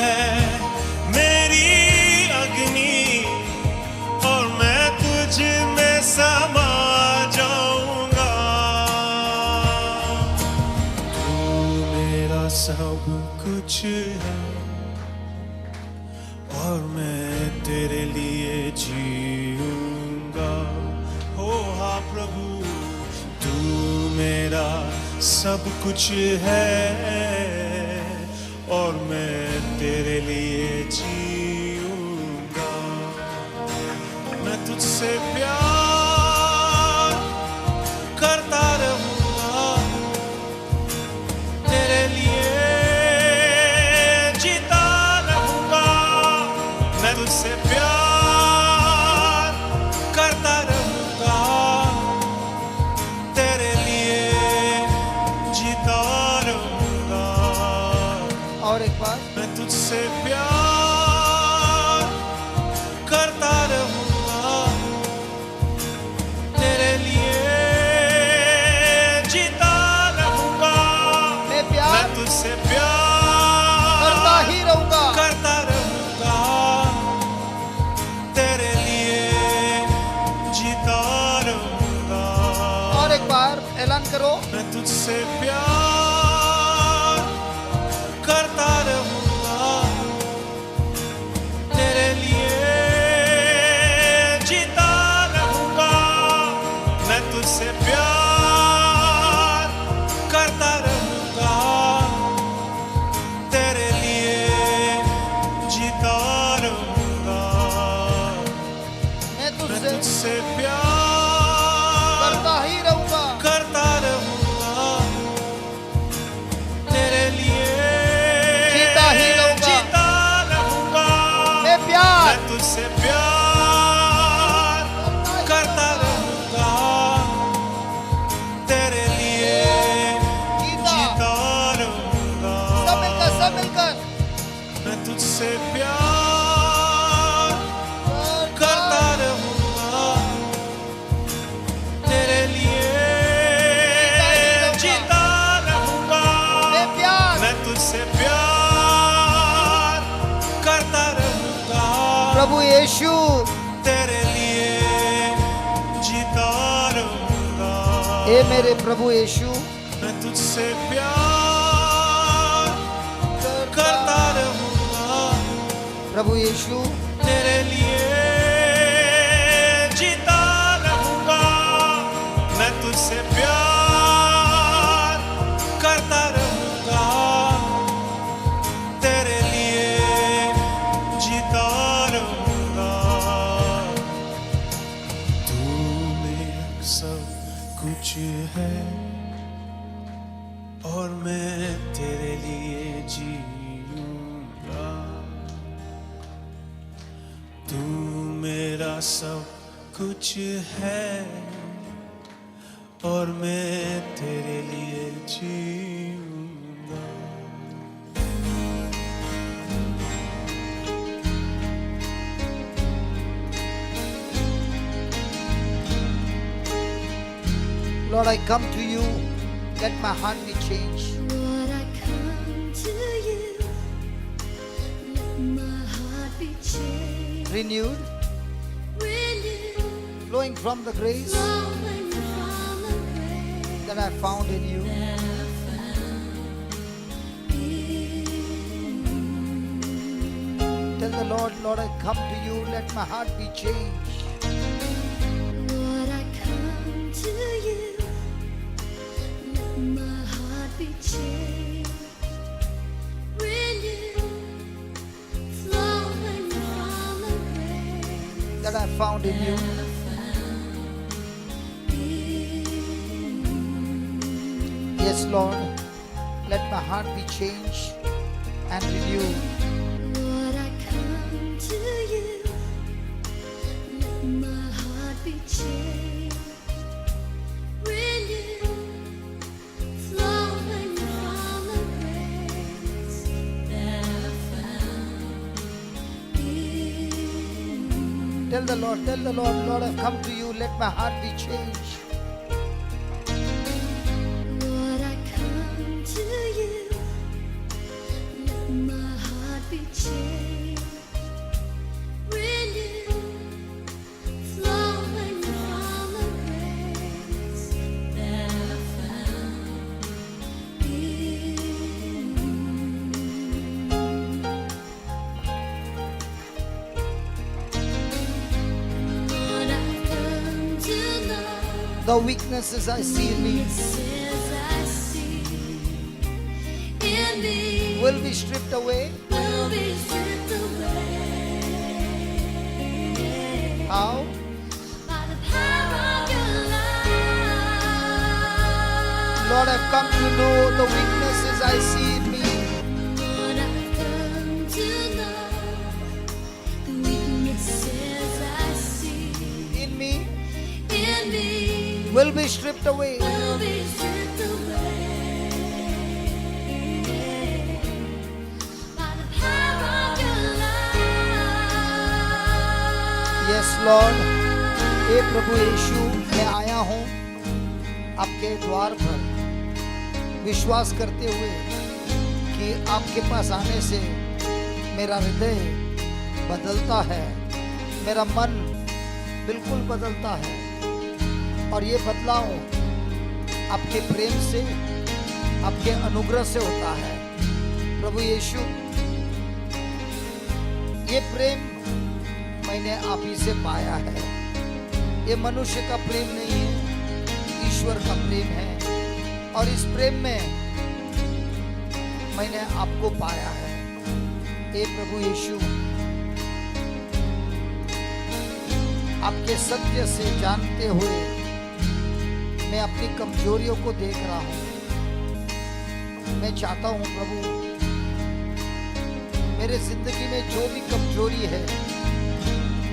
मेरी अग्नि और मैं तुझ में समा जाऊंगा। तू मेरा सब कुछ है और मैं तेरे लिए जीऊंगा। हो हाँ प्रभु। तू मेरा सब कुछ है और मैं तेरे लिए जीऊंगा। मैं तुझसे प्यार करता रहूंगा। तेरे लिए जीता रहूंगा। मैं तुझसे प्यार करता रहूंगा। तेरे लिए जीता रहूंगा। और एक बार मैं तुझसे प्यार करता रहूंगा। तेरे लिए जीता रहूंगा। मैं प्यार मैं तुझसे प्यार करता ही रहूंगा। करता रहूंगा। तेरे लिए जीता रहूंगा। और एक बार ऐलान करो। मैं तुझसे प्यार करता रहूंगा। तेरे लिए जीता रहूंगा। मैं तुझसे प्यार करता रहूंगा। तेरे लिए जीता रहूंगा। मैं मैं तुझसे तुझसे प्यार करता ही रहूंगा। करता रहूंगा। तेरे लिए जीता ही रहूंगा। जीता रहूंगा। मैं प्यार मैं तुझसे प्यार करता रहूंगा। तेरे लिए जीता। जीता रहूंगा। सब मिलकर मैं तुझसे प्यार करता रहूंगा। तेरे लिए जीता रहूंगा। मैं प्यार मैं तुझसे प्यार करता रहूंगा। प्रभु यीशु तेरे लिए जीता रहूंगा। हे मेरे प्रभु यीशु मैं तुझसे प्यार करता रहूंगा। प्रभु यीशु तेरे लिए जीता रहूंगा। मैं तुझसे प्यार करता रहूंगा। तेरे लिए जीता रहूंगा। तू मेरा सब कुछ है और मैं तेरे लिए जीऊंगा। तू मेरा सब कुछ है और मैं तेरे लिए जीऊंगा। Lord, I come to you. Let my heart be changed. Lord, I come to you. changed, renewed, renewed, flowing from the grace flowing from the grace that I found in you. that I found in you. Tell the Lord, Lord, I come to you, let my heart be changed. Lord, I come to you, let my heart be changed, renewed, flowing from the grace That I found in you. that I found in you. Yes, Lord, let my heart be changed and renewed. Lord, I come to you, let my heart be changed, renewed, flowing from the grace that I found in you. Tell the Lord, Lord, I've come to you, let my heart be changed. Lord, I come to you, let my heart be changed, renewed, flowing from the grace that I found in you. Lord, I've come to know The weaknesses I see in me weaknesses I see in me will be stripped away. will be stripped away How? by the power of your love. Lord, I've come to know the weaknesses I see in me Lord, I've come to know the weaknesses I see in me in me will be stripped away will be stripped away by the power of your love. Yes lord, हे प्रभु यीशु, मैं आया हूँ आपके द्वार पर विश्वास करते हुए कि आपके पास आने से मेरा हृदय बदलता है, मेरा मन बिल्कुल बदलता है और ये बदलाव आपके प्रेम से, आपके अनुग्रह से होता है। प्रभु यीशु, ये प्रेम मैंने आप ही से पाया है। ये मनुष्य का प्रेम नहीं है, ईश्वर का प्रेम है और इस प्रेम में मैंने आपको पाया है। हे प्रभु यीशु, आपके सत्य से जानते हुए मैं अपनी कमजोरियों को देख रहा हूँ। मैं चाहता हूँ प्रभु, मेरे जिंदगी में जो भी कमजोरी है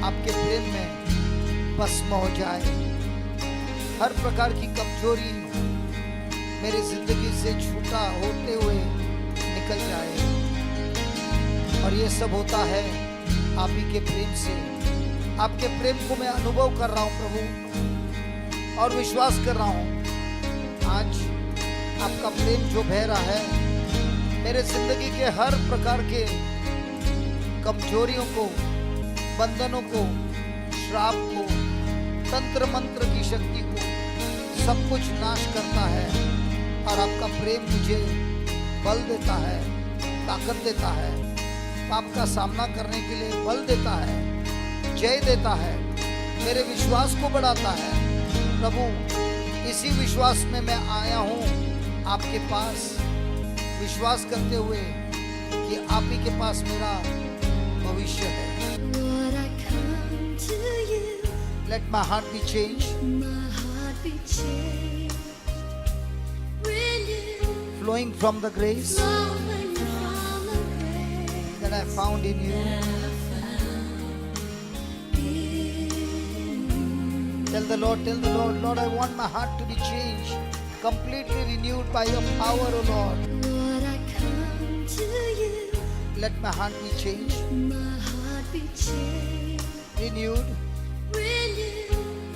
आपके प्रेम में भस्म हो जाए। हर प्रकार की कमजोरी मेरी जिंदगी से छूटा होते हुए निकल जाए और ये सब होता है आप ही के प्रेम से। आपके प्रेम को मैं अनुभव कर रहा हूँ प्रभु और विश्वास कर रहा हूँ आज आपका प्रेम जो बह रहा है मेरे जिंदगी के हर प्रकार के कमजोरियों को, बंधनों को, श्राप को, तंत्र मंत्र की शक्ति को सब कुछ नाश करता है और आपका प्रेम मुझे बल देता है, ताकत देता है, पाप का सामना करने के लिए बल देता है, जय देता है, मेरे विश्वास को बढ़ाता है। प्रभु, इसी विश्वास में मैं आया हूँ आपके पास, विश्वास करते हुए कि आप ही के पास मेरा भविष्य है। Lord, I come to you, Let my heart be changed, my heart be changed, renewed, flowing from the grace flowing from the grace that I found in you. that I found in you. Tell the Lord, Lord, I want my heart to be changed, completely renewed by your power, O Lord. Lord, I come to you, Let my heart be changed, my heart be changed, renewed, renewed,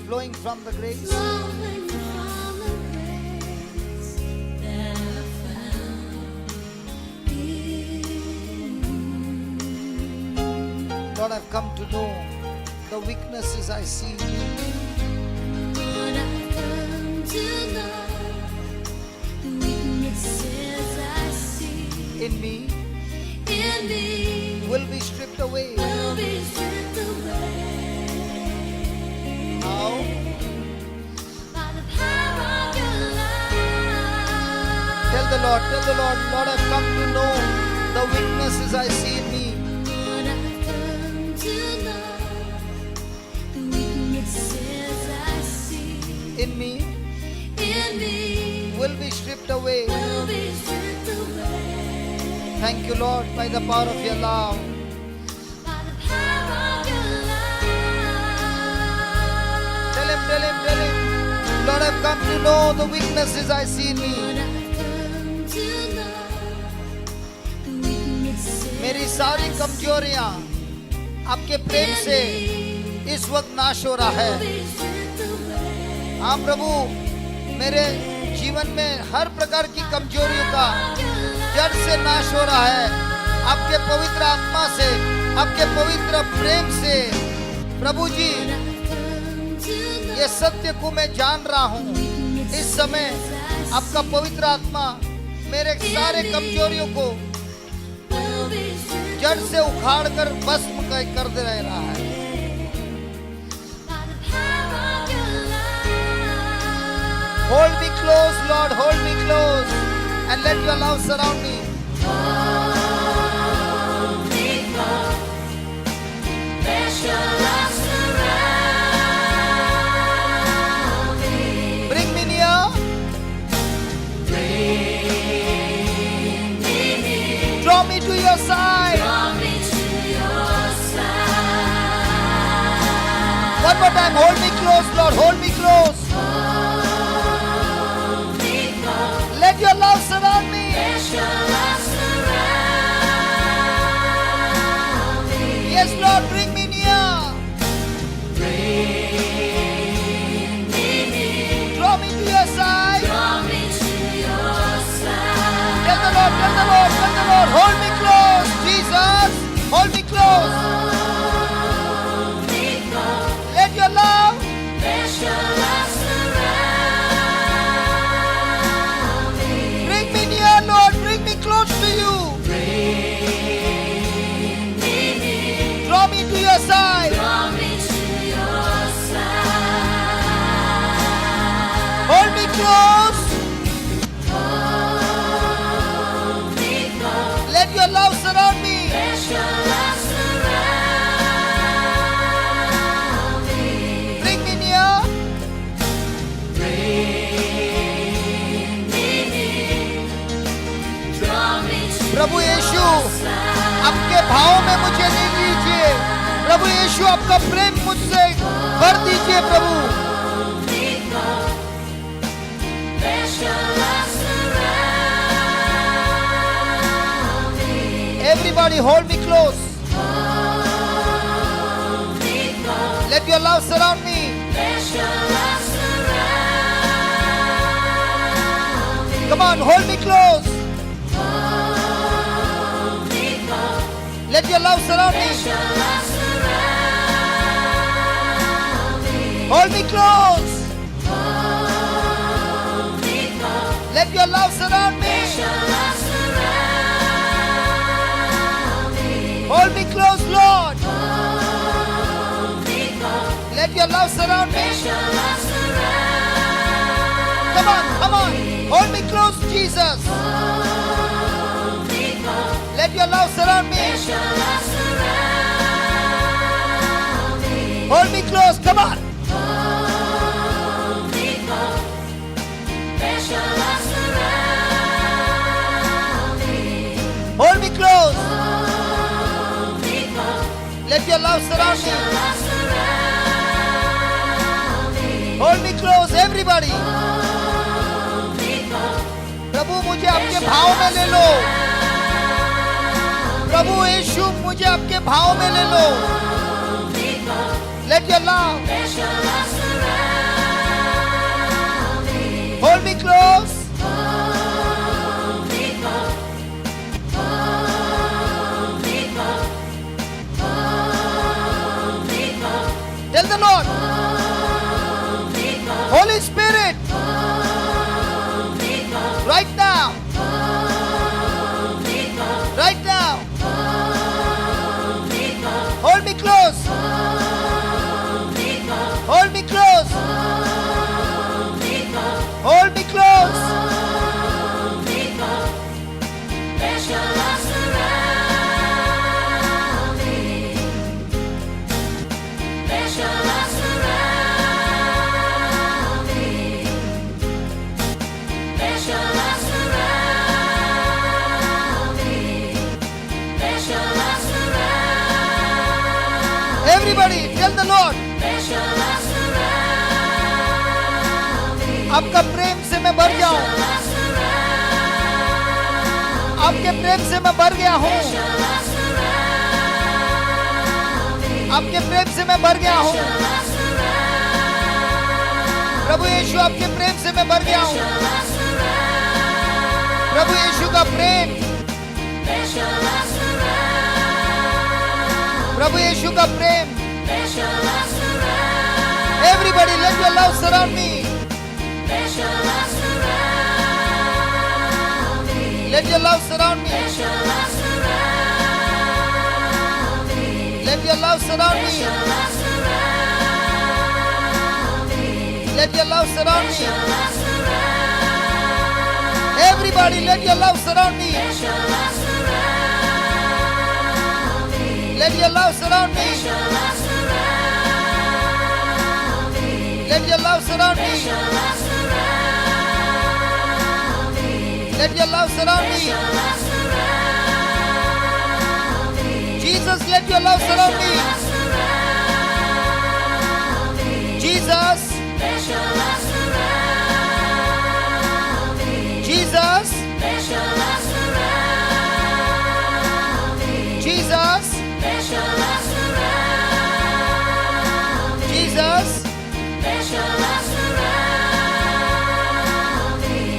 flowing from the grace flowing from the grace that I found in you. Lord, Lord, I've come to know the weaknesses I see in you. Lord, I've come to know the weaknesses I see In me in me will be stripped away. will be stripped away How? by the power of your love. Tell the Lord, Lord, I've come to know the weaknesses I see in me. Lord, I've come to know the weaknesses I see In me in me will be stripped away. will be stripped away Thank you, Lord, by the power of your love. by the power of your love. Tell him, Lord, I've come to know the weaknesses I see in Lord, me. I've come to know the weaknesses मेरी सारी कमजोरियां आपके प्रेम से इस वक्त नाश हो रहा है. will be stripped away हाँ प्रभु, मेरे जीवन में हर प्रकार की कमजोरियों का जड़ से नाश हो रहा है. आपके पवित्र आत्मा से, आपके पवित्र प्रेम से. प्रभु जी, ये सत्य को मैं जान रहा हूँ. इस समय आपका पवित्र आत्मा मेरे सारे कमजोरियों को will be stripped जड़ से उखाड़ कर भस्म कर दे रहा है. by the power of your love. Hold me close, Lord, hold me close, and let your love surround me. Hold me close, let your love surround me. Bring me near, draw me to your side. Draw me to your side. One more time, hold me close, Lord, hold me close. Hold me close, Let your love surround me. let your love surround me. Yes, Lord, bring me near. Draw me to your side. Draw me to your side. Tell the Lord, hold me close, Jesus, hold me close. Hold me close, Let your love, let your love surround me. bring me near, Lord, bring me close to you. Draw me to your side. Draw me to your side. Hold me close. Hold me close, Let your love surround me. let your love surround me. Bring me near. Draw me to Prabhu Yeshu, your side. आपके भाव में मुझे ले लीजिए. प्रभु यीशु, आपका प्रेम मुझसे भर दीजिए प्रभु. Hold me close, let your love surround me. Everybody hold me close. Hold me close, Let your love surround me. let your love surround me. Come on, hold me close. Hold me close, Let your love surround me. let your love surround me. Hold me close. Hold me close, Let your love surround me. let your love surround me. Hold me close, Lord. Hold me close, Let your love surround me. let your love surround Come on, come on. Hold me close, Jesus. Hold me close, Let your love surround me. let your love surround me. Hold me close. Come on. Hold me close, let your love surround me. Hold me close. Hold me close, Let your love surround let me. your love surround me. Hold me close, everybody. Hold me close, प्रभु मुझे आपके भाव में ले लो. प्रभु यीशु मुझे आपके भाव में ले लो. hold me close, Let your love let your love surround me. hold me close. Hold me close, hold me close, hold आपका प्रेम से मैं भर जाऊं, आपके प्रेम से मैं भर गया हूं, आपके प्रेम से मैं भर गया हूं। प्रभु यीशु आपके प्रेम से मैं भर गया हूं। प्रभु यीशु का प्रेम, प्रभु यीशु का प्रेम। Everybody, let your love surround me. Let your love surround me. Let your love surround me. Let your love surround me. Everybody, let your love surround me. Let your love surround me. Let your love surround me. Let your love surround me. Jesus, let your love surround me. Jesus. Jesus. Jesus. Jesus.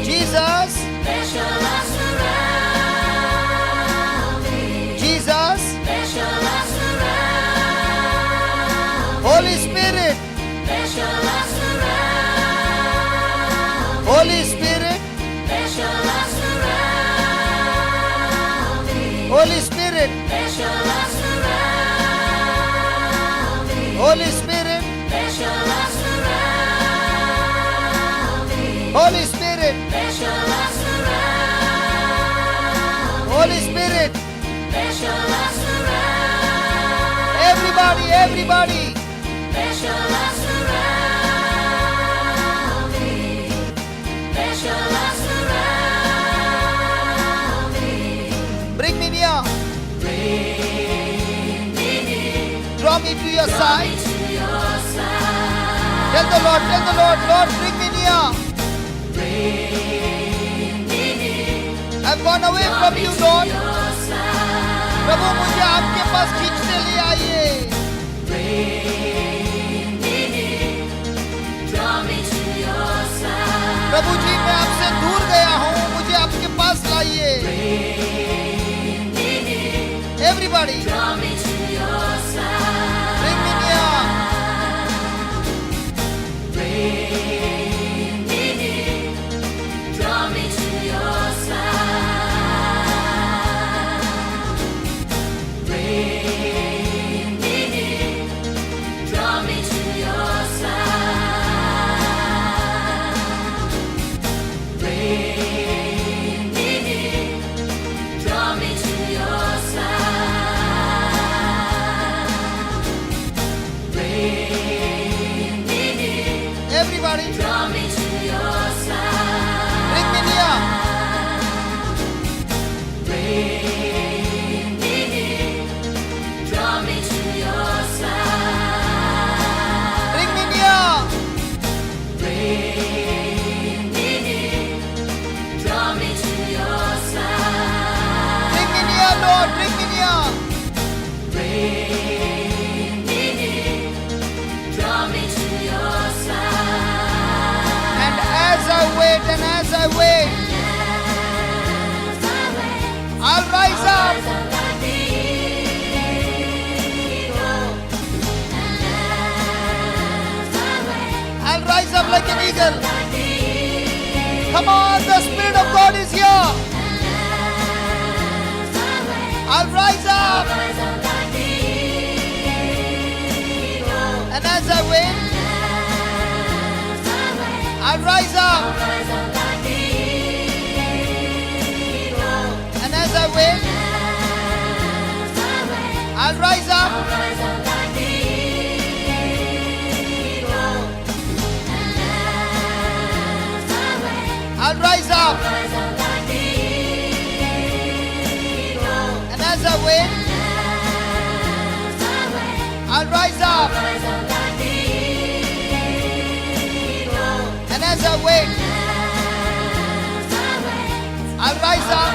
Jesus. Jesus. Holy Spirit. Holy Spirit. Holy Spirit. Holy Spirit. Holy Spirit. Holy Spirit. Everybody, everybody. Bring me near. Draw me to your side. Tell the Lord, Lord, bring me near. I've gone away from you, Lord. प्रभु मुझे आपके पास खींचते ले आइए। प्रभु जी, मैं आपसे दूर गया हूँ, मुझे आपके पास लाइए। Everybody, bring me near. Everybody, draw me to your side. Bring me near. Bring me near. Draw me to your side. Bring me near. Bring me near. Draw me to your side. Bring me near, Lord. Bring me near. Bring me near. Draw me to your side. And as I wait, I'll rise up. I'll rise up like an eagle. Come on, the Spirit of God is here. I'll rise up. And as I wait, I'll rise up. And as I wait, I'll rise up. I'll rise up. And as I wait, I'll rise up. And as as I wait, I'll rise up.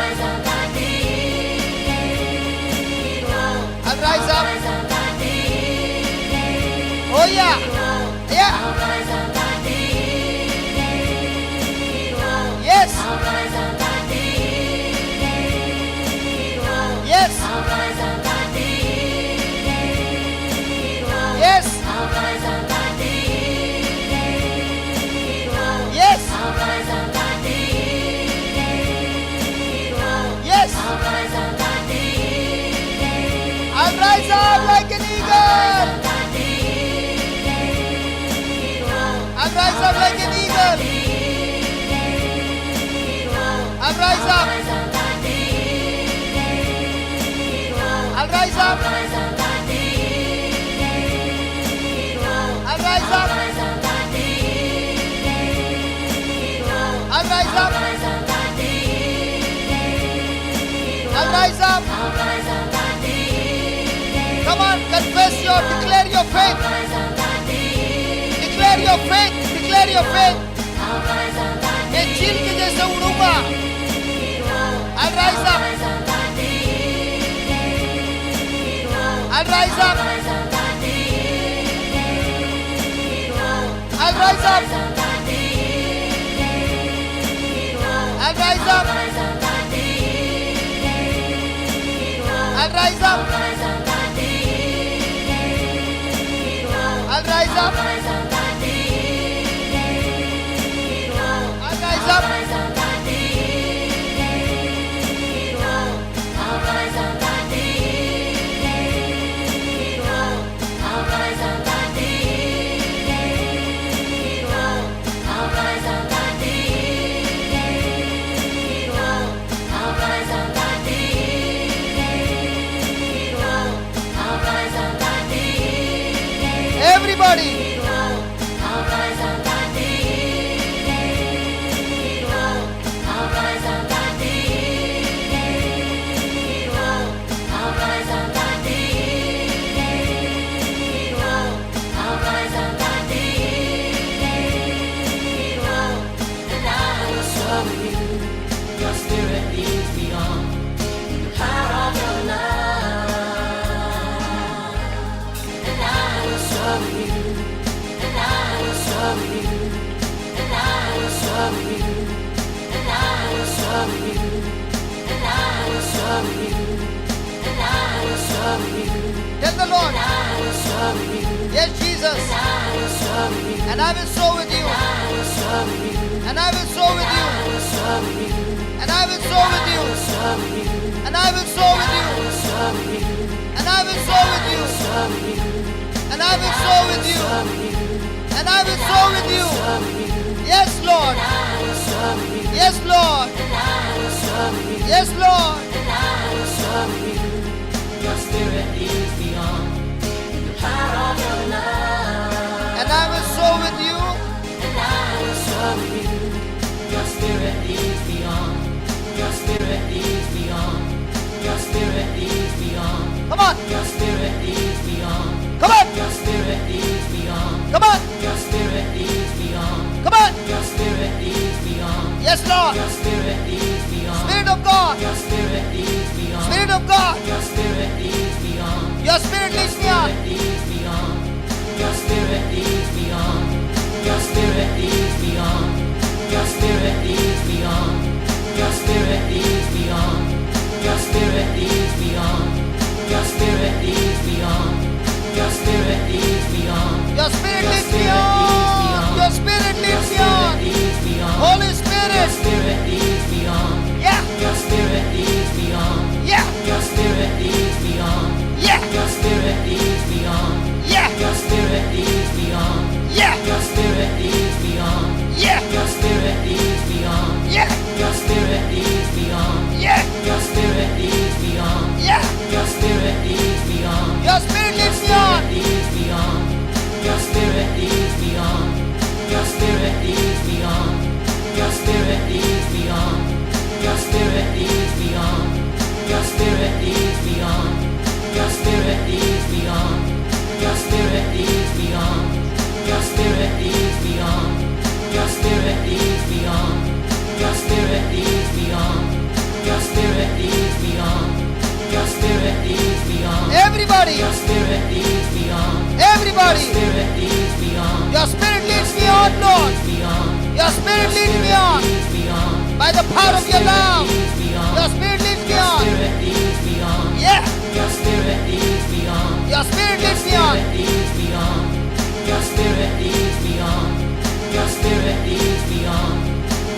I'll rise up. Oh yeah. Yeah. Yes. Yes. Yes. Yes. Yes. I'll rise up like an eagle. I'll rise up like an eagle. I'll rise up. I'll rise up. I'll rise up. I'll rise up. I'll rise up. Come on, confess declare your faith. Declare your faith. Declare your faith. मैं चील के जैसे उड़ूंगा. I'll rise up. I'll rise up. I'll rise up. I'll rise up. I'll rise up. I'll rise up. I'll rise up. Everybody. Your spirit leads me on. The power of your love. And I will serve you. And I will serve you. And I will serve you. And I will serve you. And I will serve you. And I will serve you. Tell the Lord. And I will serve you. Yes, Jesus. And I will serve you. And I will sow with you. I will serve you. And I will sow with I you. will serve you. And I will sow with you. Serve you. And I will sow with you. Serve you. And I will sow with you. Serve you. And I will sow with you. Serve you. And I will sow with you. Serve you. Yes, Lord. I will serve you. Yes, Lord. And I will serve you. Yes, Lord. And I will serve you. Your spirit leads me on. The power of your love. And I will sow with you. And I will serve you. Your spirit leads me on. Your spirit leads me on. Your spirit leads me on. Come on. Your spirit leads me on. Come on. Your spirit leads me on. Come on. Your spirit leads me on. Come on. Your spirit leads me on. Yes, Lord. Your spirit leads me on. Spirit of God. Your spirit leads me on. Spirit of God. Your spirit leads me on. Your spirit leads me on. Leads me on. Your spirit leads me on. Your spirit leads me on. Your spirit leads me on. Your spirit leads me on. Your spirit leads me on. Your spirit leads me on. Your spirit leads me on. Your spirit leads me on. Your spirit leads me on. Holy Spirit. Your spirit leads me on. Yeah. Your spirit leads me on. Yeah. Your spirit leads me on. Yeah. Your spirit leads me on. Yeah. Your spirit leads me on. Yeah. Your spirit leads me on. Yeah. Everybody. Spirit leads me on. Your Spirit leads me on, Lord. Your Spirit leads me on. By the power of your love. Your Spirit leads me on. Spirit leads me on. Yeah. Your Spirit leads me on. Your Spirit leads me on. Leads me on. Your Spirit leads me on. Your Spirit leads me on.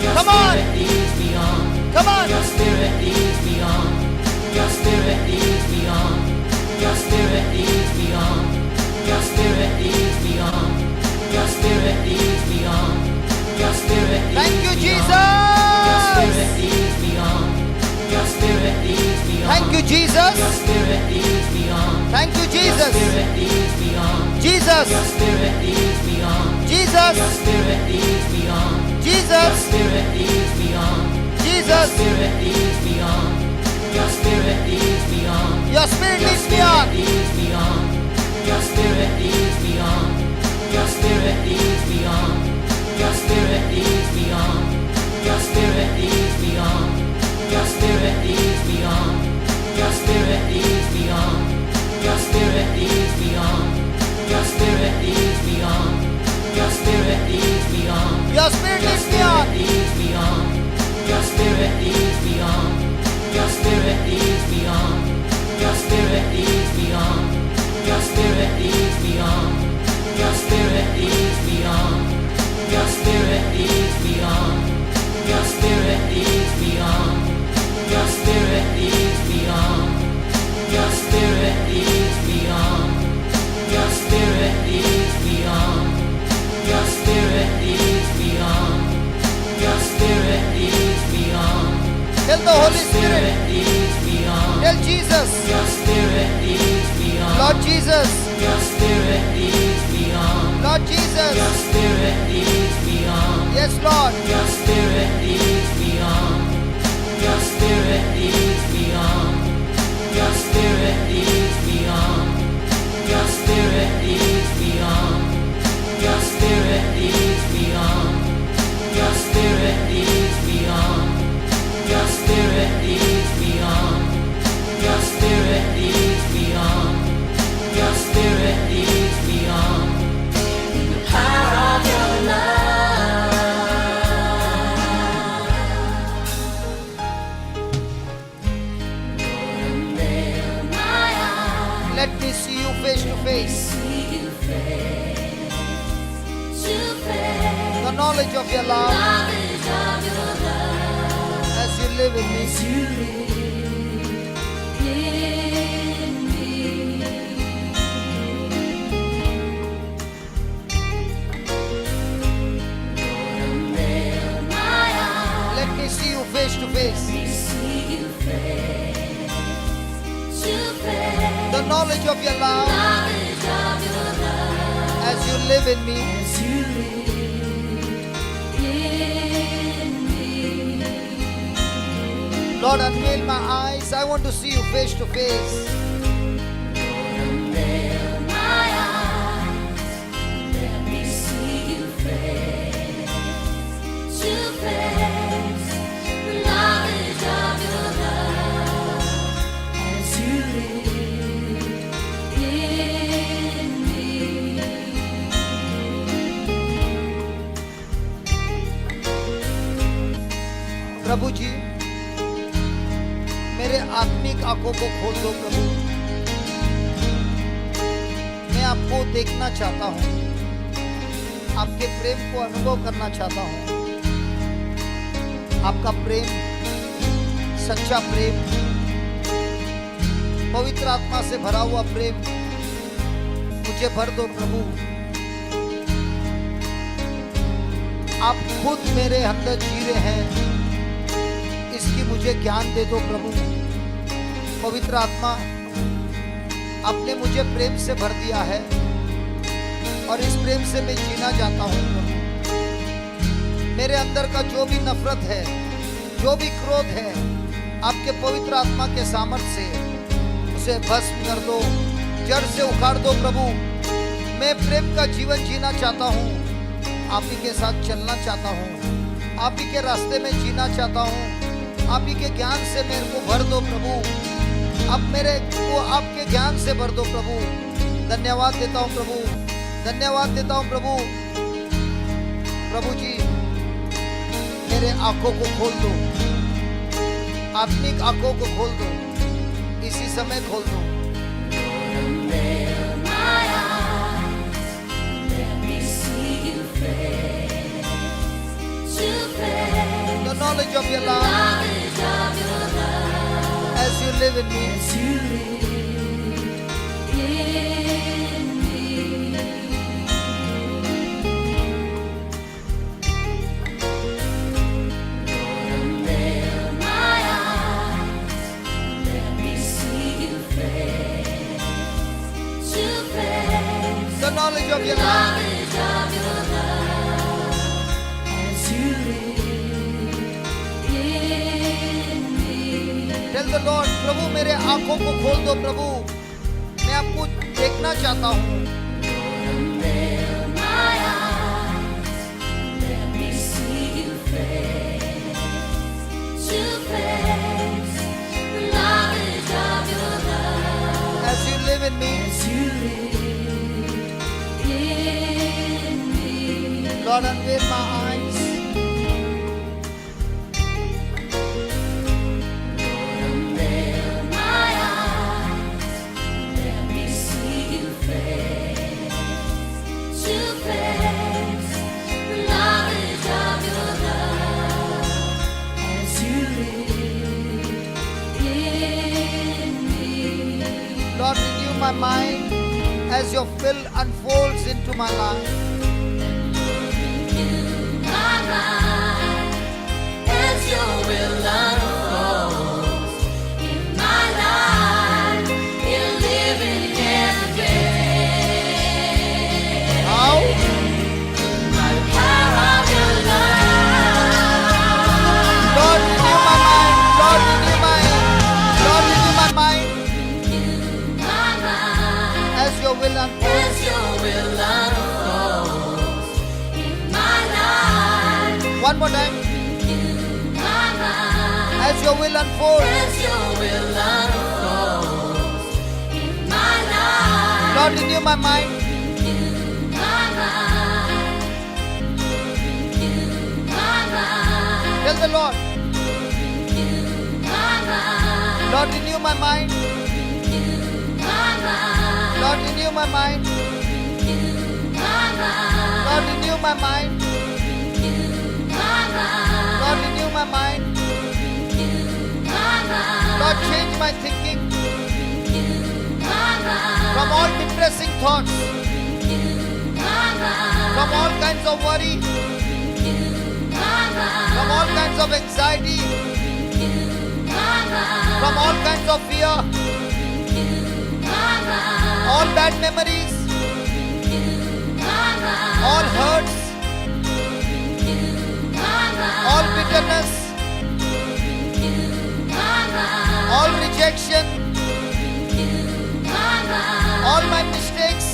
Your Come on. Spirit leads me on. Come on. Your Spirit leads me on. Your Spirit leads me on. Your Spirit leads me on. Your Spirit leads me on. Your Spirit leads me on. Your Spirit leads me on. Thank you, Your Jesus. Spirit leads me on. Your Spirit leads me on. Thank you, Jesus. Your Spirit leads me on. Thank you, Jesus. Spirit leads me on. Jesus. Your Spirit leads me on. Jesus. Your Spirit leads me on. Jesus. Spirit leads me on. Jesus. Spirit leads me on. Your Spirit leads me on. Your Spirit leads me on. Leads me on. Your Spirit leads me on. Your Spirit leads me on. Your Spirit leads me on. Your Spirit leads me on. Your Spirit leads me on. Your Spirit leads me on. Your Spirit leads me on. Your Spirit leads me on. Your Spirit leads me on. Your Spirit leads me on. Leads me on. Your Spirit leads me on. Your Spirit leads me on. Your Spirit leads me on. Your Spirit leads me on. Your Spirit leads me on. Your Spirit leads me on. Your Spirit leads me on. Your Spirit leads me on. Your Spirit leads me on. Your Spirit leads me on. Your Spirit leads me on. Your Spirit leads me on. Tell the Holy Spirit. Leads me on. Tell Jesus. Your Spirit leads me on. Lord Jesus. Your Spirit leads me on. Lord Your Jesus. Spirit leads me on. Yes, Lord. Your Spirit leads me on. Your Spirit leads me on. Your Spirit leads me on. Your Spirit leads me on. Your Spirit leads me on. Your Spirit leads me on. Your Spirit leads me on. Your Spirit leads me on. Your Spirit leads me on. The power of your love. My eyes Let me see you face to face. see you face to face. The knowledge of your love Knowledge of your love as you live in me. as you live in me. Lord, unveil my eyes. Let me see you face to face. See you face to face. The knowledge of your love Knowledge of your love as you live in me. as you live in me. Lord, unveil my eyes. I want to see you face to face. Unveil my eyes. Let me see you face to face. The knowledge of your love as you live in me. प्रभु जी, मेरे आत्मिक आंखों को खोल दो प्रभु। मैं आपको देखना चाहता हूँ, आपके प्रेम को अनुभव करना चाहता हूँ। आपका प्रेम, सच्चा प्रेम, पवित्र आत्मा से भरा हुआ प्रेम मुझे भर दो प्रभु। आप खुद मेरे अंदर जी रहे हैं, इसकी मुझे ज्ञान दे दो प्रभु। पवित्र आत्मा, आपने मुझे प्रेम से भर दिया है और इस प्रेम से मैं जीना चाहता हूँ प्रभु। मेरे अंदर का जो भी नफरत है, जो भी क्रोध है, आपके पवित्र आत्मा के सामर्थ्य से उसे भस्म कर दो, जड़ से उखाड़ दो प्रभु। मैं प्रेम का जीवन जीना चाहता हूँ, आप ही के साथ चलना चाहता हूँ, आप ही के रास्ते में जीना चाहता हूँ। आप ही के ज्ञान से मेरे को भर दो प्रभु। आप मेरे को आपके ज्ञान से भर दो प्रभु। धन्यवाद देता हूँ प्रभु। धन्यवाद देता हूं प्रभु। प्रभु जी मेरे आंखों को खोल दो, आत्मिक आंखों को खोल दो, इसी समय खोल दो। My eyes, let me see you face to face. The knowledge of your love Knowledge of your love as you live in me. as you live in me. Lord, unveil my eyes, let me see you face to face. The knowledge of your love Knowledge of your love as you live in me. Tell the Lord, प्रभु मेरे आंखों को खोल दो प्रभु, मैं आपको देखना चाहता हूँ। Unveil my eyes, let me see you face to face. The knowledge of your love As you live in me, as you live in me. Lord, unveil my eyes. Unveil my eyes, let me see you face to face. The knowledge of your love as you live in me. Lord, renew my mind as your will unfolds into my life. My mind as your will unfolds in my life, in living every day. How? By the power of your love. Lord, renew my mind. Lord, renew my mind My mind as your will unfolds. as your will unfolds in my life. One more time. My mind As your will unfolds. as your will unfolds in my life. Lord, renew my mind My mind, my mind, Tell the Lord, my mind, Lord, renew my mind. my mind, Lord, renew my mind. my mind, Lord, renew my mind. my mind, Lord, renew my mind. my mind, Lord, change my thinking my mind, from all depressing thoughts, my mind, from all kinds of worry, my mind, from all kinds of anxiety, my mind, from all kinds of fear, my mind, all bad memories, my mind, all hurts, my mind, all bitterness, my mind, all rejection, my mind, all my mistakes,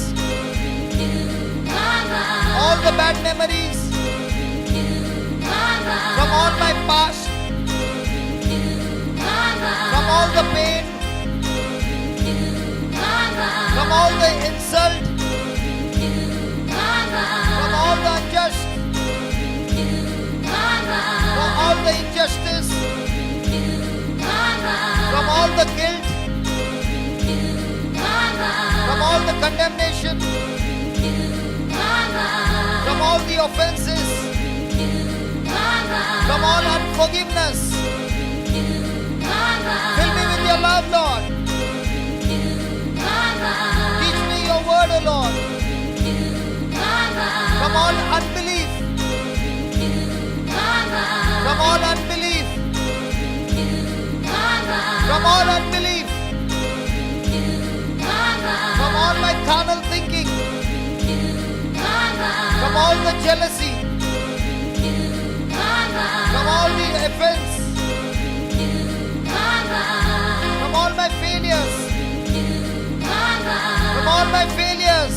my mind, all the bad memories, my mind, from all my past, my mind, from all the pain, my mind, from all the insult, my mind, from all the unjust, my mind, from all the injustice, my mind, from all the guilt, my mind, from all the condemnation, my mind, from all the offenses, my mind, from all unforgiveness. my mind, Fill me with your love, Lord. my mind, Teach me your word, O Lord. my mind, From all unbelief, my mind, from all unbelief, my mind, from all unbelief, my mind, from all my carnal thinking, my mind, from all the jealousy, my mind, from all the offense, my mind, from all my failures, my mind, from all my failures,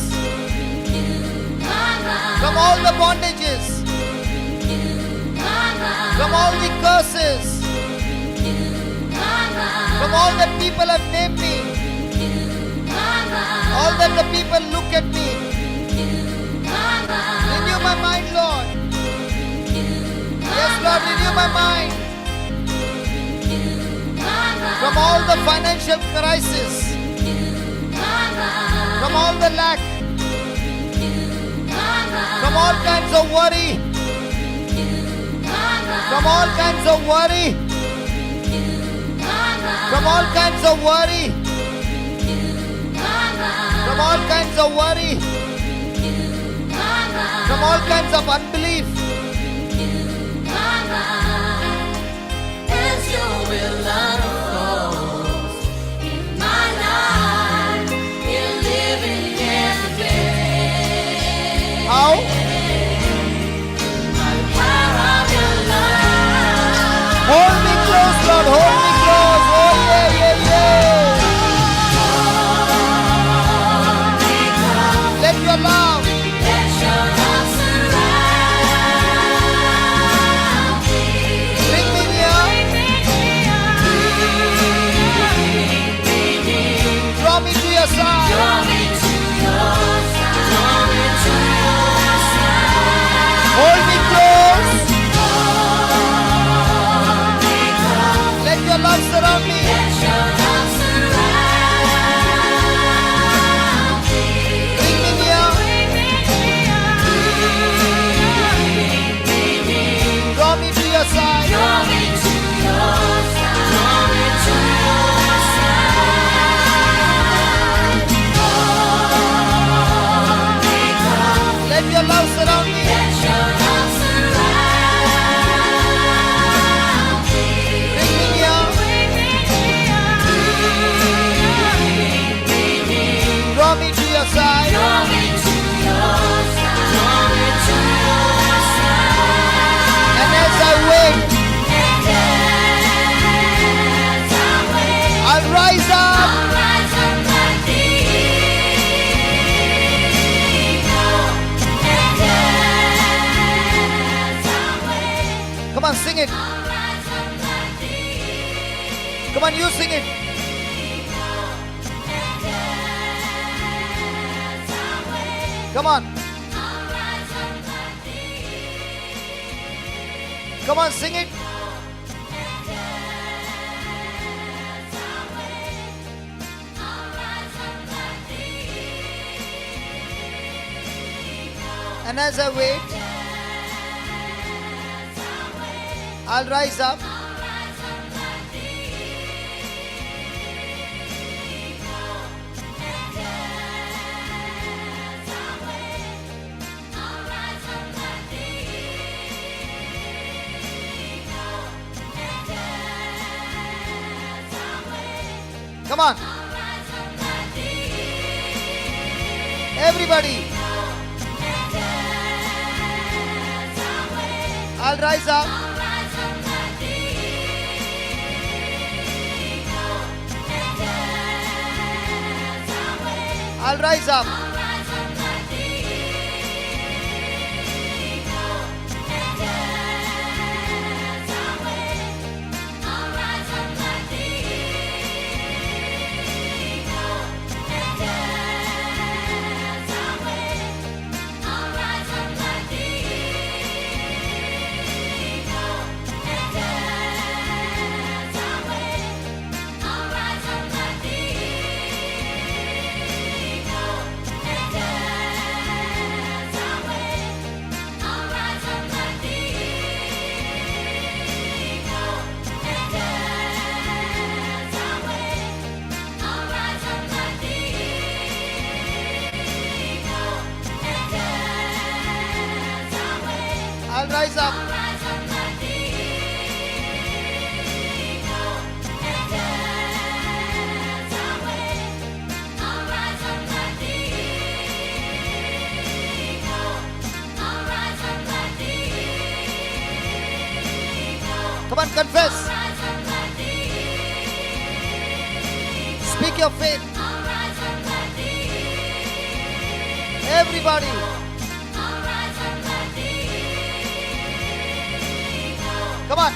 my mind, from all the bondages, my mind, from all the curses, my mind, from all that people have named me, my mind, all that the people look at me, my mind, Lord. Yes, Lord, renew my mind from all the financial crisis, from all the lack, from all kinds of worry, from all kinds of worry, from all kinds of worry, from all kinds of worry, from all kinds of unbelief. As your will unfolds in my life, in living every day. How? By the power of your love. Hold me close, Lord, hold me close. Oh, yeah, yeah, yeah. Let your love Let your love surround me. bring me near, draw me to your side. Draw me to your side. Draw me to your side. Hold me close. Let your love surround me. Let your love surround me. Bring me near, draw me to your side. Draw me to your side. Draw me to your side. Let your love surround me. Let your love surround me. Bring me near, draw me to your side. Draw me to your side. Draw me to your side. And as I wait, And as I wait, I'll rise up. I'll rise up like the eagle. And as I wait, Come on, sing it. I'll rise up like the eagle. Come on, you sing it. Come on. Come on, sing it. And as I wait, I'll rise up. Come on. Everybody. I'll rise up. I'll rise up. I'll rise up. Come on, confess. Speak your faith. Everybody. Come on.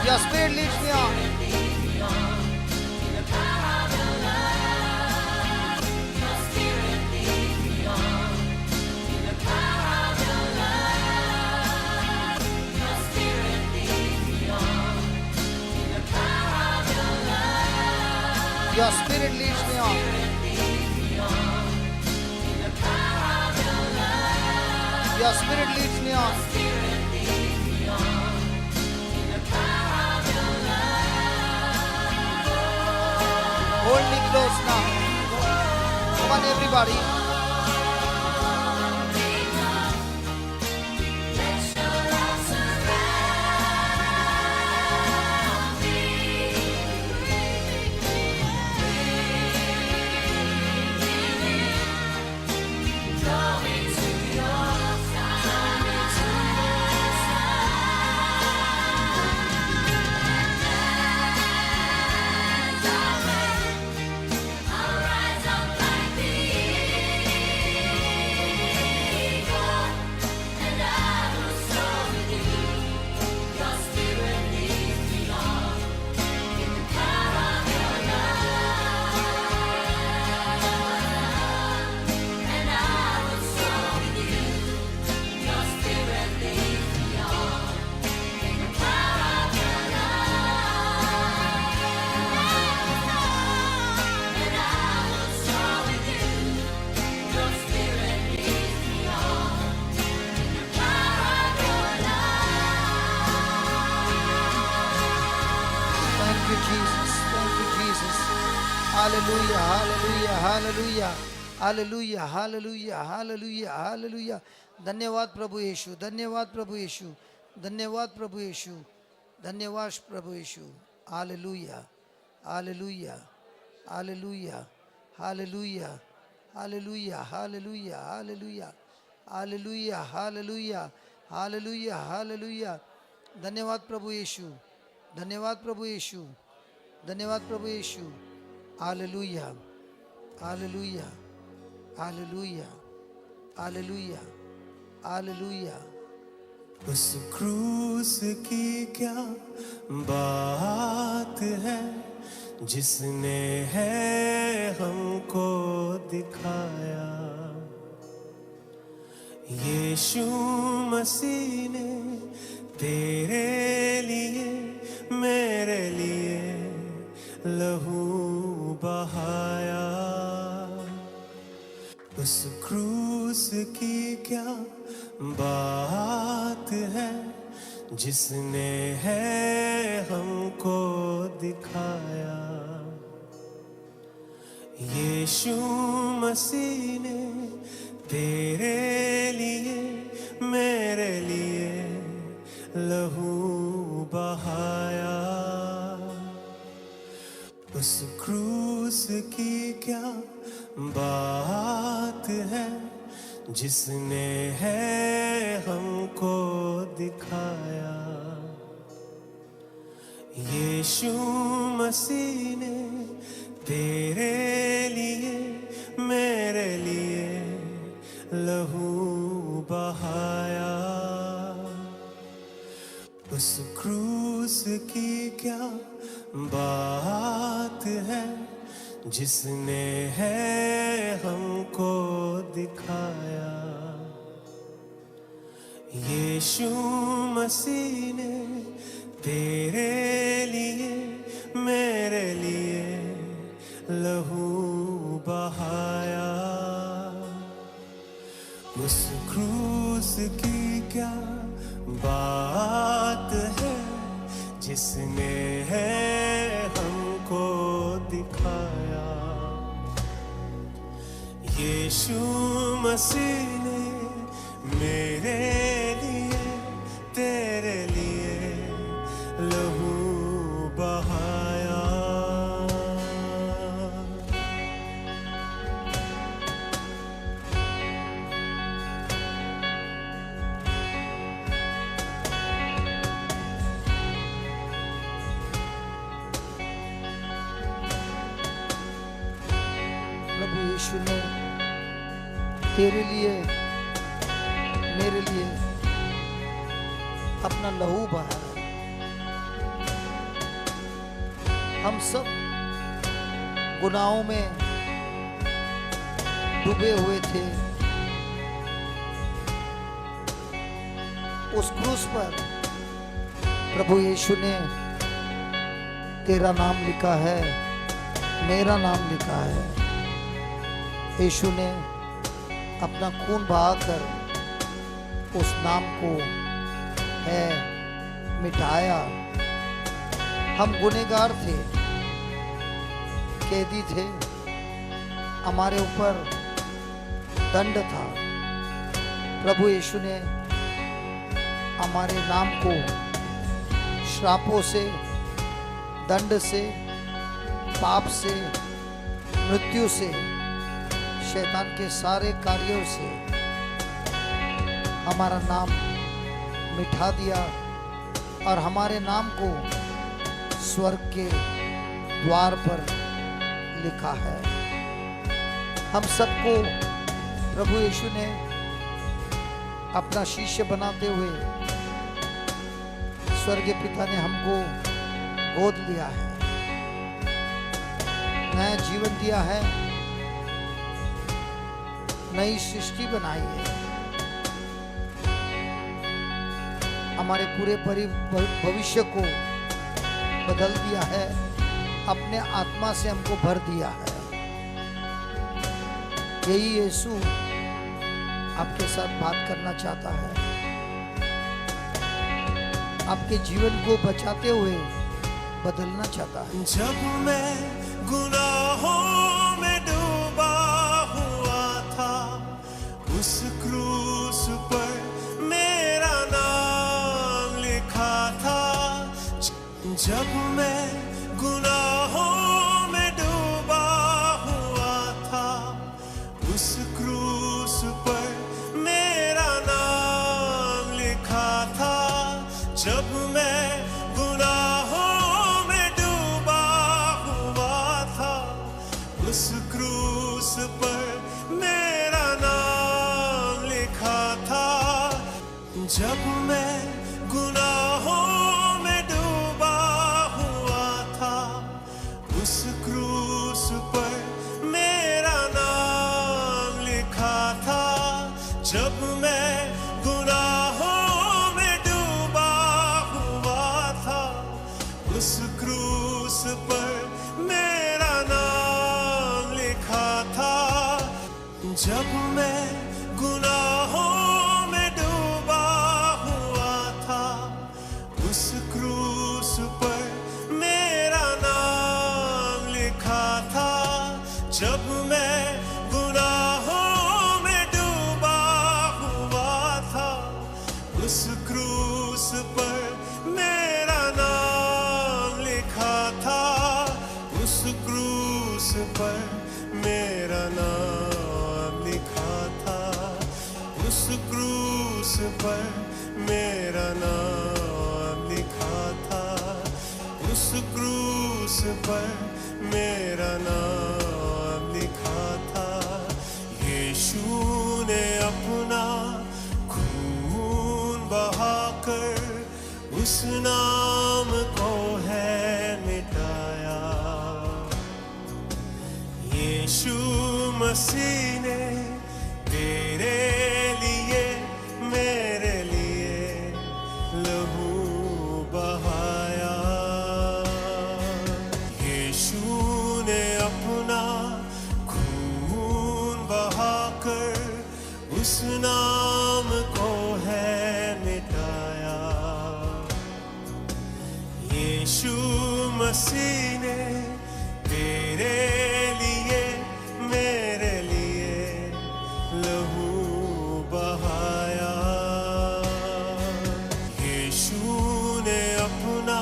Your spirit leads me on. Your spirit leads me on. Your spirit leads me on. Hold me close now. Come on, everybody. Thank you, Jesus. Thank you, Jesus. Hallelujah, hallelujah, hallelujah. Hallelujah, hallelujah, hallelujah, hallelujah. धन्यवाद प्रभु यीशु, धन्यवाद प्रभु यीशु, धन्यवाद प्रभु यीशु, धन्यवाद प्रभु यीशु. Hallelujah, hallelujah, hallelujah, hallelujah, hallelujah, hallelujah, hallelujah, hallelujah, hallelujah, hallelujah, hallelujah. धन्यवाद प्रभु यीशु, धन्यवाद प्रभु यीशु, धन्यवाद प्रभु यीशु. Hallelujah, hallelujah, hallelujah, hallelujah, hallelujah. उस क्रूस की क्या बात है जिसने है हमको दिखाया. यीशु मसीह ने तेरे लिए मेरे लिए लहू बहाया. उस क्रूस की क्या बात है जिसने है हमको दिखाया. यीशु मसीह ने तेरे लिए मेरे लिए लहू बहाया. उस क्रूस की क्या बात है जिसने है हमको दिखाया. यीशु मसीह ने तेरे लिए मेरे लिए लहू बहाया. उस क्रूस की क्या बात है जिसने है हमको दिखाया. यीशु मसीह ने तेरे लिए मेरे लिए लहू बहाया. उस क्रूस की क्या बात है जिसने है हमको दिखाया. यीशु मसीह ने मेरे लिए तेरे लिए लहू बहाया. प्रभु यीशु ने तेरे लिए मेरे लिए अपना लहू बहाया. हम सब गुनाहों में डूबे हुए थे। उस क्रूस पर प्रभु यीशु ने तेरा नाम लिखा है, मेरा नाम लिखा है। यीशु ने अपना खून बहाकर उस नाम को है मिटाया। हम गुनहगार थे, कैदी थे, हमारे ऊपर दंड था। प्रभु यीशु ने हमारे नाम को श्रापों से, दंड से, पाप से, मृत्यु से, शैतान के सारे कार्यों से हमारा नाम मिटा दिया और हमारे नाम को स्वर्ग के द्वार पर लिखा है। हम सबको प्रभु यीशु ने अपना शिष्य बनाते हुए स्वर्गीय पिता ने हमको गोद लिया है, नया जीवन दिया है, नई सृष्टि बनाई है। हमारे पूरे भविष्य को बदल दिया है, अपने आत्मा से हमको भर दिया है। यही यीशु आपके साथ बात करना चाहता है, आपके जीवन को बचाते हुए बदलना चाहता है। जब मैं गुनाहों में डूबा हुआ था, उस क्रूस पर मेरा नाम लिखा था। जब मैं गुनाहों में डूबा हुआ था, उस क्रूस पर मेरा नाम लिखा था। जब मैं गुनाहों में डूबा हुआ था, उस क्रूस पर मेरा नाम लिखा था। जब मैं गुनाहों में डूबा हुआ था, उस क्रूस पर मेरा नाम लिखा था। जब मैं गुनाहों में डूबा हुआ था, उस क्रूस पर मेरा नाम लिखा था। जब मैं गुनाहों में डूबा हुआ था, उस क्रूस पर मेरा नाम लिखा था। जब मैं गुनाहों में डूबा हुआ था, उस क्रूस पर मेरा नाम लिखा था। उस क्रूस पर मेरा नाम लिखा था। उस क्रूस पर मेरा नाम लिखा था। उस क्रूस पर मेरा नाम लिखा था। यीशु ने अपना खून बहाकर उस नाम को है मिटाया। यीशु मसीह ने तेरे लिए, मेरे लिए लहू बहाया। यीशु ने अपना खून बहाकर उस नाम को है मिटाया। यीशु मसीह ने तेरे लिए, मेरे लिए लहू बहाया। यीशु ने अपना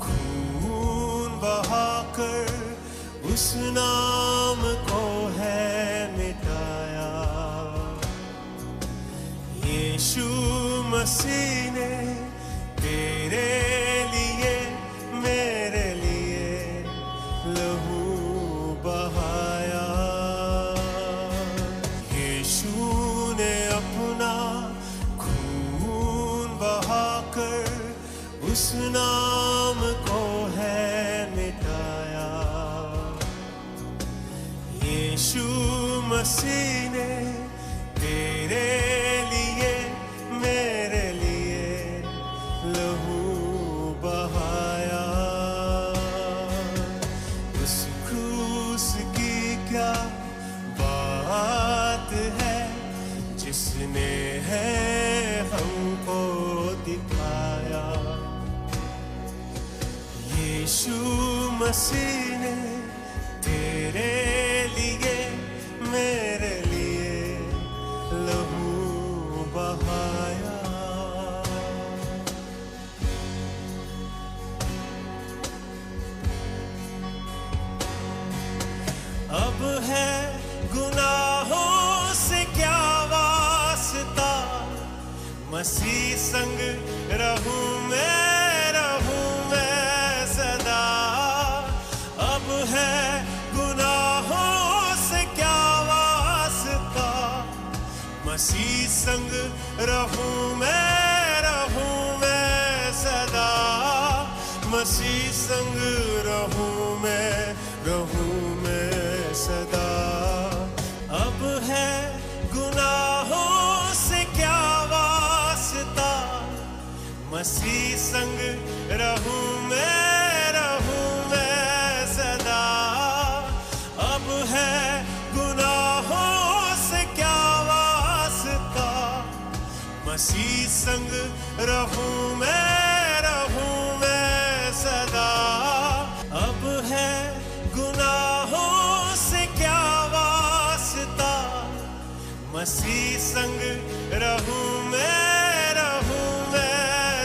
खून बहाकर उस नाम को है मिटाया। यीशु मसीह ने तेरे लिए, मेरे लिए लहू बहाया। यीशु ने अपना खून बहाकर उस नाम को है मिटाया। यीशु मसीह ने तेरे लिए मेरे लिए लहू बहाया। उस क्रूस की क्या बात है जिसने है हमको दिखाया। यीशु मसीह ने तेरे लिए मेरे लिए लहू बहाया। अब है गुनाहों से क्या वास्ता, मसीह संग रहूं मैं सदा। अब है गुनाहों से क्या वास्ता, मसीह संग रहूं मैं सदा। मसीह संग रहूं मैं सदा। अब है गुनाहों से क्या वास्ता, मसीह संग रहूं मैं सदा। अब है गुनाहों से क्या वास्ता, मसीह संग रहूं मैं सदा। अब है गुनाहों से क्या वास्ता, मसीह संग रहूं मैं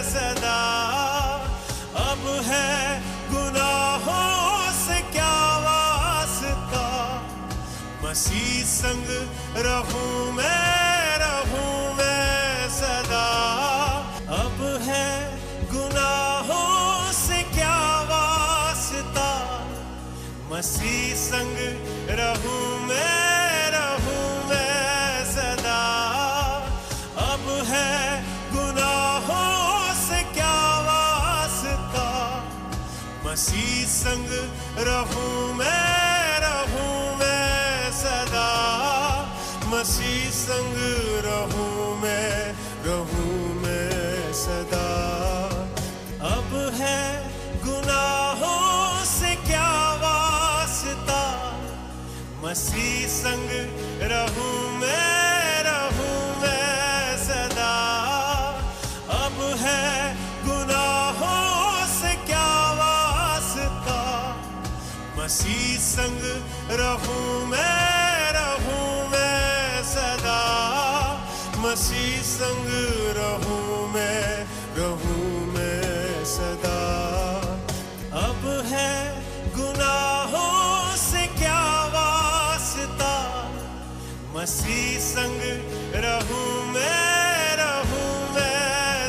सदा। अब है गुनाहों से क्या वास्ता, मसीह संग रहूं मैं सदा। अब है गुनाहों से क्या वास्ता, मसीह संग रहूं मैं सदा। अब है गुनाहों से क्या वास्ता, मसीह संग रहूं मैं सदा। मसीह संग रहूं मैं सदा। अब है गुनाहों से क्या वास्ता, मसीह संग रहूं मैं सदा। अब है गुनाहों से क्या वास्ता, मसीह संग रहूं मैं सदा। मसीह संग रहूं मैं सदा। अब है गुनाहों से क्या वास्ता, मसीह संग रहूं मैं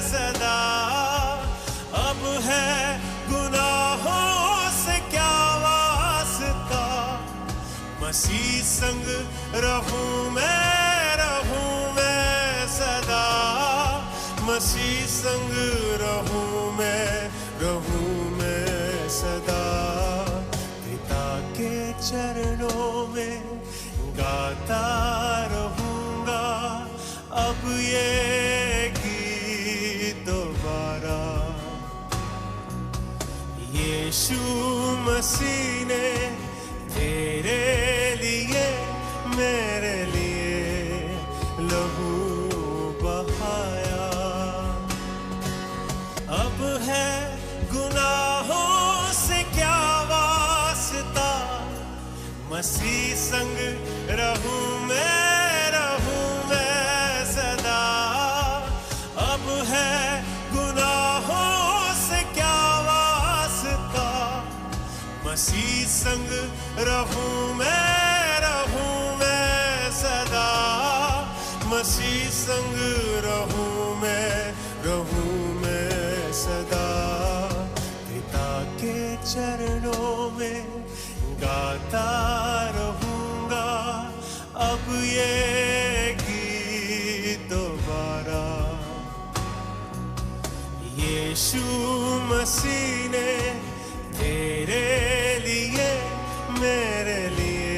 सदा। अब है गुनाहों से क्या वास्ता, मसीह संग रहूं मैं सदा। मसीह संग रहूं मैं सदा। पिता के चरणों में गाता रहूंगा अब ये गीत दोबारा। यीशु मसीह ने तेरे लिए मेरे लिए लहू बहाया। अब है गुनाहों से क्या वास्ता, मसीह संग रहूं मैं सदा। अब है गुनाहों से क्या वास्ता, मसीह संग रहूं मैं सदा। मसीह संग रहूं मैं सदा। पिता के चरणों में गाता रहूंगा अब ये गीत दोबारा। यीशु मसीह ने तेरे लिए मेरे लिए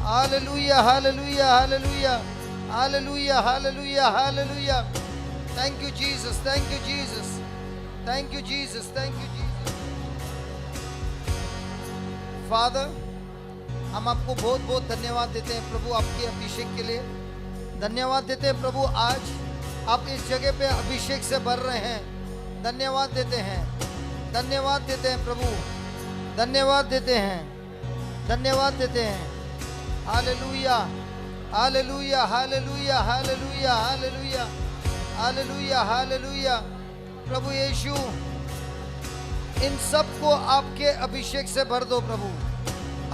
Hallelujah, hallelujah, hallelujah, hallelujah, hallelujah, hallelujah. Thank you, Jesus. Thank you, Jesus. Thank you, Jesus. Thank you, Jesus. Father, हम आपको बहुत बहुत धन्यवाद देते हैं प्रभु आपके अभिषेक के लिए। धन्यवाद देते हैं प्रभु, आज आप इस जगह पे अभिषेक से भर रहे हैं। धन्यवाद देते हैं, धन्यवाद देते हैं प्रभु, धन्यवाद देते हैं, धन्यवाद देते हैं। Hallelujah, hallelujah, hallelujah, hallelujah, hallelujah, hallelujah, hallelujah. प्रभु यीशु, इन सबको आपके अभिषेक से भर दो प्रभु,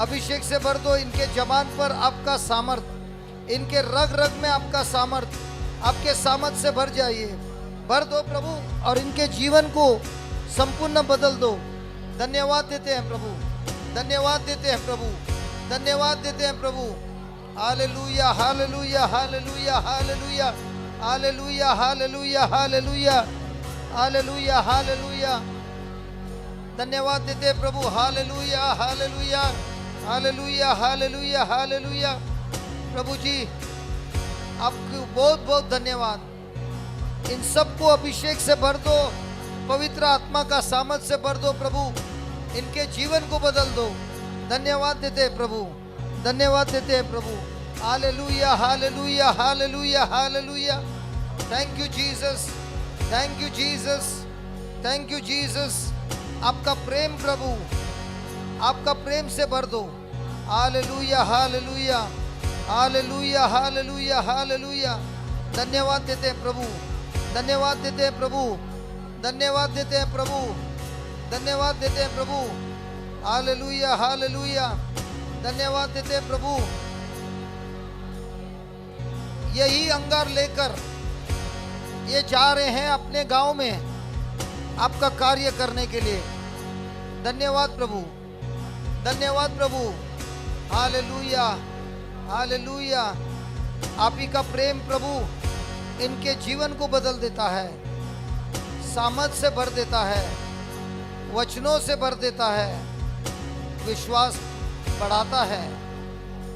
अभिषेक से भर दो। इनके जबान पर आपका सामर्थ, इनके रग रग में आपका सामर्थ, आपके सामर्थ से भर जाइए, भर दो प्रभु, और इनके जीवन को संपूर्ण बदल दो। धन्यवाद देते हैं प्रभु, धन्यवाद देते हैं प्रभु, धन्यवाद देते हैं प्रभु। Hallelujah, hallelujah, hallelujah, hallelujah, hallelujah, hallelujah, hallelujah, hallelujah, hallelujah. धन्यवाद देते हैं प्रभु। Hallelujah, hallelujah, hallelujah, hallelujah, hallelujah. प्रभु जी, आपको बहुत बहुत धन्यवाद। इन सबको अभिषेक से भर दो, पवित्र आत्मा का सामर्थ से भर दो प्रभु, इनके जीवन को बदल दो। धन्यवाद देते हैं प्रभु, धन्यवाद देते हैं प्रभु। Hallelujah, hallelujah, hallelujah, hallelujah. Thank you Jesus, thank you Jesus, thank you Jesus. आपका प्रेम प्रभु, आपका प्रेम से भर दो। Hallelujah, hallelujah, hallelujah, hallelujah, hallelujah. धन्यवाद देते हैं प्रभु, धन्यवाद देते हैं प्रभु, धन्यवाद देते हैं प्रभु, धन्यवाद देते हैं प्रभु। हालेलुया, हालेलुया, धन्यवाद देते हैं प्रभु। यही अंगार लेकर ये जा रहे हैं अपने गांव में आपका कार्य करने के लिए। धन्यवाद प्रभु, धन्यवाद प्रभु। Hallelujah, hallelujah. आप ही का प्रेम प्रभु इनके जीवन को बदल देता है, सामर्थ से भर देता है, वचनों से भर देता है, विश्वास बढ़ाता है।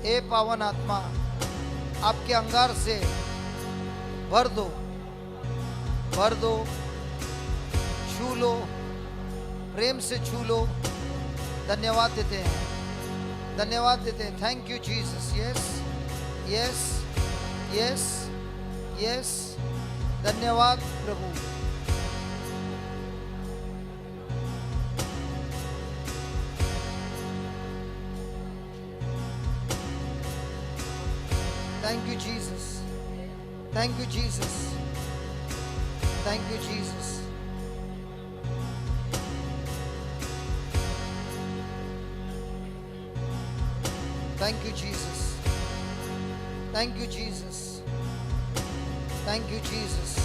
हे पावन आत्मा, आपके अंगार से भर दो, भर दो, छू लो, प्रेम से छू लो। धन्यवाद देते हैं, धन्यवाद देते हैं। Thank you Jesus. Yes, yes, yes, yes. धन्यवाद प्रभु। Thank you, Jesus. Thank you, Jesus. Thank you, Jesus. Thank you, Jesus. Thank you, Jesus. Thank you, Jesus.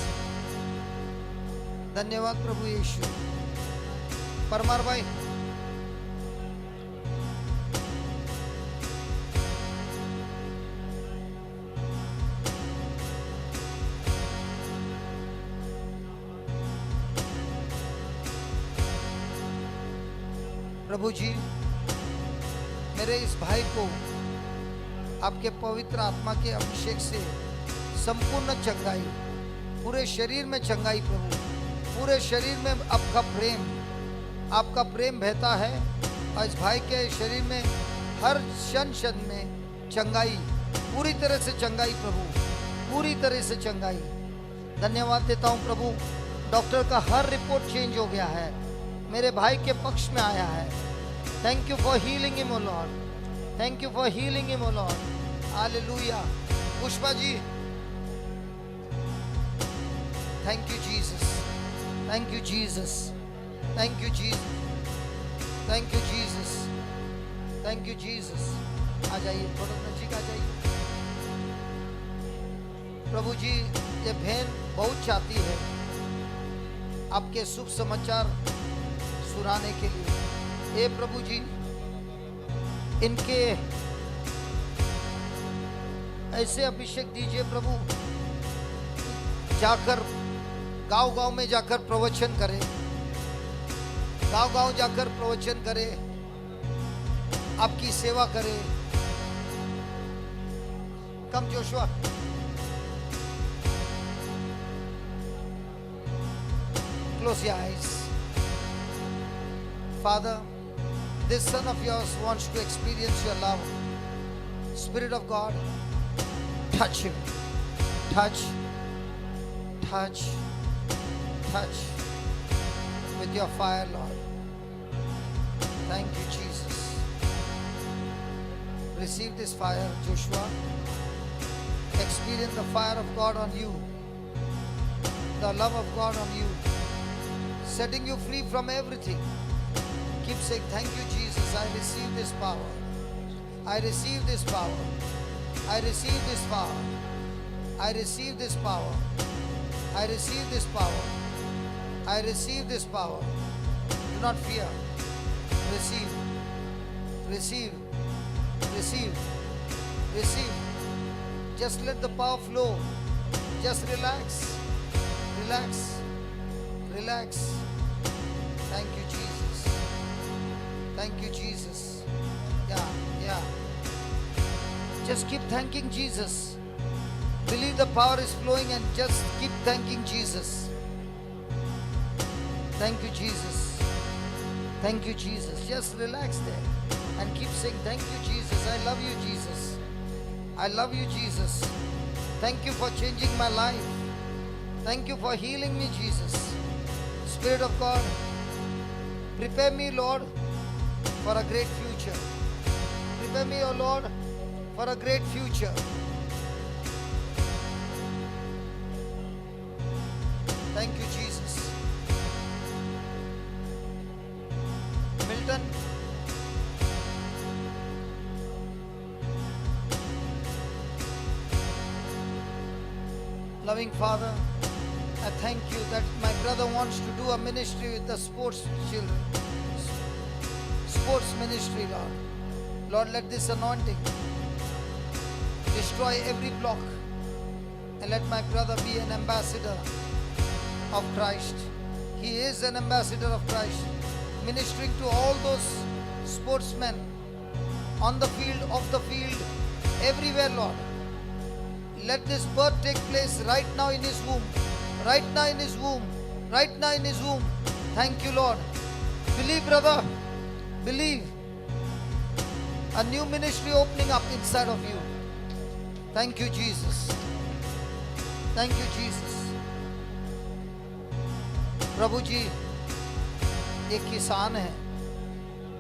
धन्यवाद प्रभु यीशु। परमार भाई, प्रभु जी, मेरे इस भाई को आपके पवित्र आत्मा के अभिषेक से संपूर्ण चंगाई, पूरे शरीर में चंगाई प्रभु, पूरे शरीर में आपका प्रेम बहता है। और इस भाई के शरीर में हर क्षण क्षण में चंगाई, पूरी तरह से चंगाई प्रभु, पूरी तरह से चंगाई। धन्यवाद देता हूँ प्रभु। डॉक्टर का हर रिपोर्ट चेंज हो गया है, मेरे भाई के पक्ष में आया है। Thank you for healing him oh lord, thank you for healing him oh lord. Hallelujah. Pushpa ji, thank you Jesus, thank you Jesus, thank you Jesus, thank you Jesus, thank you Jesus. आ जाइए, थोड़ा नजीक आ जाइए। प्रभु जी, ये बहन बहुत चाहती है आपके शुभ समाचार सुनाने के लिए। हे प्रभु जी, इनके ऐसे अभिषेक दीजिए प्रभु, जाकर गांव-गांव में जाकर प्रवचन करें, गांव-गांव जाकर प्रवचन करें, आपकी सेवा करें। Come, Joshua. Close your eyes. Father, this son of yours wants to experience your love. Spirit of God, touch him. Touch, touch, touch with your fire, Lord. Thank you, Jesus. Receive this fire, Joshua. Experience the fire of God on you, the love of God on you, setting you free from everything. Keep saying, thank you, Jesus. I receive this power. I receive this power. I receive this power. I receive this power. I receive this power. I receive this power. Do not fear. Receive. Receive. Receive. Receive. Just let the power flow. Just relax. Relax. Relax. Thank you, Jesus. Thank you, Jesus. Yeah, yeah. Just keep thanking Jesus. Believe the power is flowing and just keep thanking Jesus. Thank you, Jesus. Thank you, Jesus. Just relax there and keep saying, thank you, Jesus. I love you, Jesus. I love you, Jesus. Thank you for changing my life. Thank you for healing me, Jesus. Spirit of God, prepare me, Lord, for a great future. Prepare me, O Lord, for a great future. Thank you, Jesus. Milton. Loving Father, I thank you that my brother wants to do a ministry with the sports children. Sports ministry, Lord. Lord, let this anointing destroy every block and let my brother be an ambassador of Christ. He is an ambassador of Christ, ministering to all those sportsmen on the field, off the field, everywhere, Lord. Let this birth take place right now in his womb. Right now in his womb. Right now in his womb. Thank you, Lord. Believe, brother. Believe. A new ministry opening up inside of you. Thank you, Jesus. Thank you, Jesus. प्रभु जी, एक किसान है,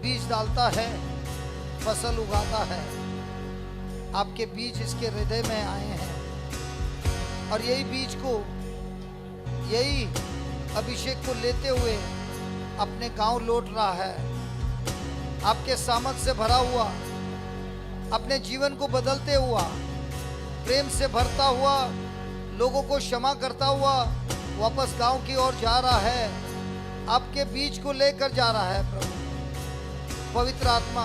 बीज डालता है, फसल उगाता है। आपके बीज इसके हृदय में आए हैं और यही बीज को, यही अभिषेक को लेते हुए अपने गांव लौट रहा है। आपके सामर्थ से भरा हुआ, अपने जीवन को बदलते हुआ, प्रेम से भरता हुआ, लोगों को क्षमा करता हुआ वापस गांव की ओर जा रहा है। आपके बीज को लेकर जा रहा है। प्रभु पवित्र आत्मा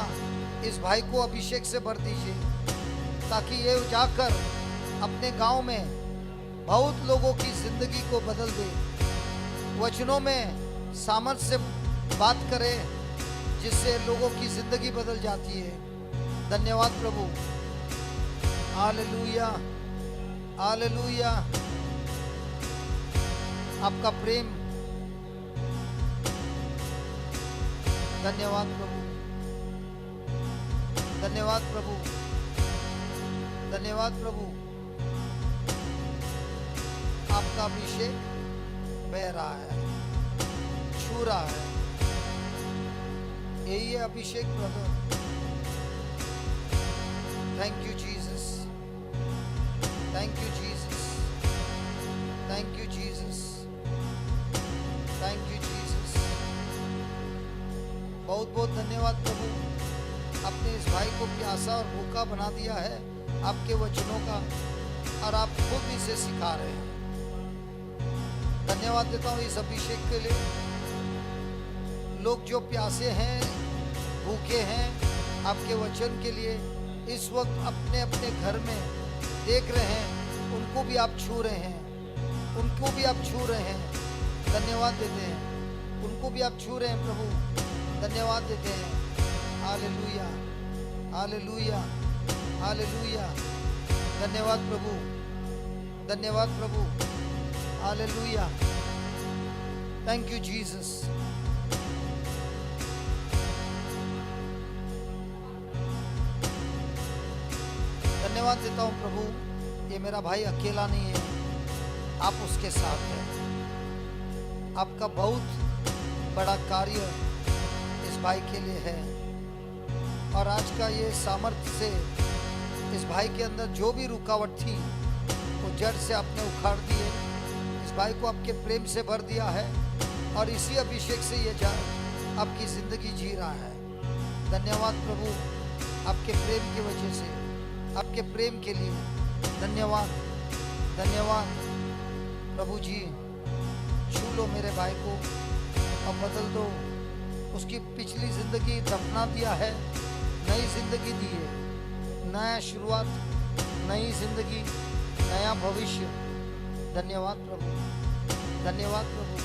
इस भाई को अभिषेक से भर दीजिए ताकि ये जाकर अपने गांव में बहुत लोगों की जिंदगी को बदल दे। वचनों में सामर्थ्य से बात करे जिससे लोगों की जिंदगी बदल जाती है। धन्यवाद प्रभु। Hallelujah, hallelujah. आपका प्रेम, धन्यवाद प्रभु, धन्यवाद प्रभु, धन्यवाद प्रभु। आपका अभिषेक बह रहा है, छू रहा है। यही है Abhishek brother. Thank you Jesus, thank you Jesus, thank you Jesus, thank you Jesus. बहुत बहुत धन्यवाद प्रभु। आपने इस भाई को प्यासा और भूखा बना दिया है आपके वचनों का, और आप खुद इसे सिखा रहे हैं। धन्यवाद देता हूँ इस अभिषेक के लिए। लोग जो प्यासे हैं, भूखे हैं आपके वचन के लिए, इस वक्त अपने अपने घर में देख रहे हैं, उनको भी आप छू रहे हैं, उनको भी आप छू रहे हैं। धन्यवाद देते हैं, उनको भी आप छू रहे हैं प्रभु। धन्यवाद देते हैं। Hallelujah, hallelujah, hallelujah. धन्यवाद प्रभु, धन्यवाद प्रभु। Hallelujah, thank you Jesus. धन्यवाद देता हूं प्रभु, ये मेरा भाई अकेला नहीं है, आप उसके साथ हैं। आपका बहुत बड़ा कार्य इस भाई के लिए है, और आज का ये सामर्थ्य से इस भाई के अंदर जो भी रुकावट थी वो जड़ से आपने उखाड़ दिए। इस भाई को आपके प्रेम से भर दिया है, और इसी अभिषेक से ये जान आपकी जिंदगी जी रहा है। धन्यवाद प्रभु, आपके प्रेम की वजह से, आपके प्रेम के लिए धन्यवाद, धन्यवाद प्रभु जी। छू लो मेरे भाई को और बदल दो। उसकी पिछली जिंदगी दफना दिया है, नई जिंदगी दी है, नया शुरुआत, नई जिंदगी, नया भविष्य। धन्यवाद प्रभु, धन्यवाद प्रभु।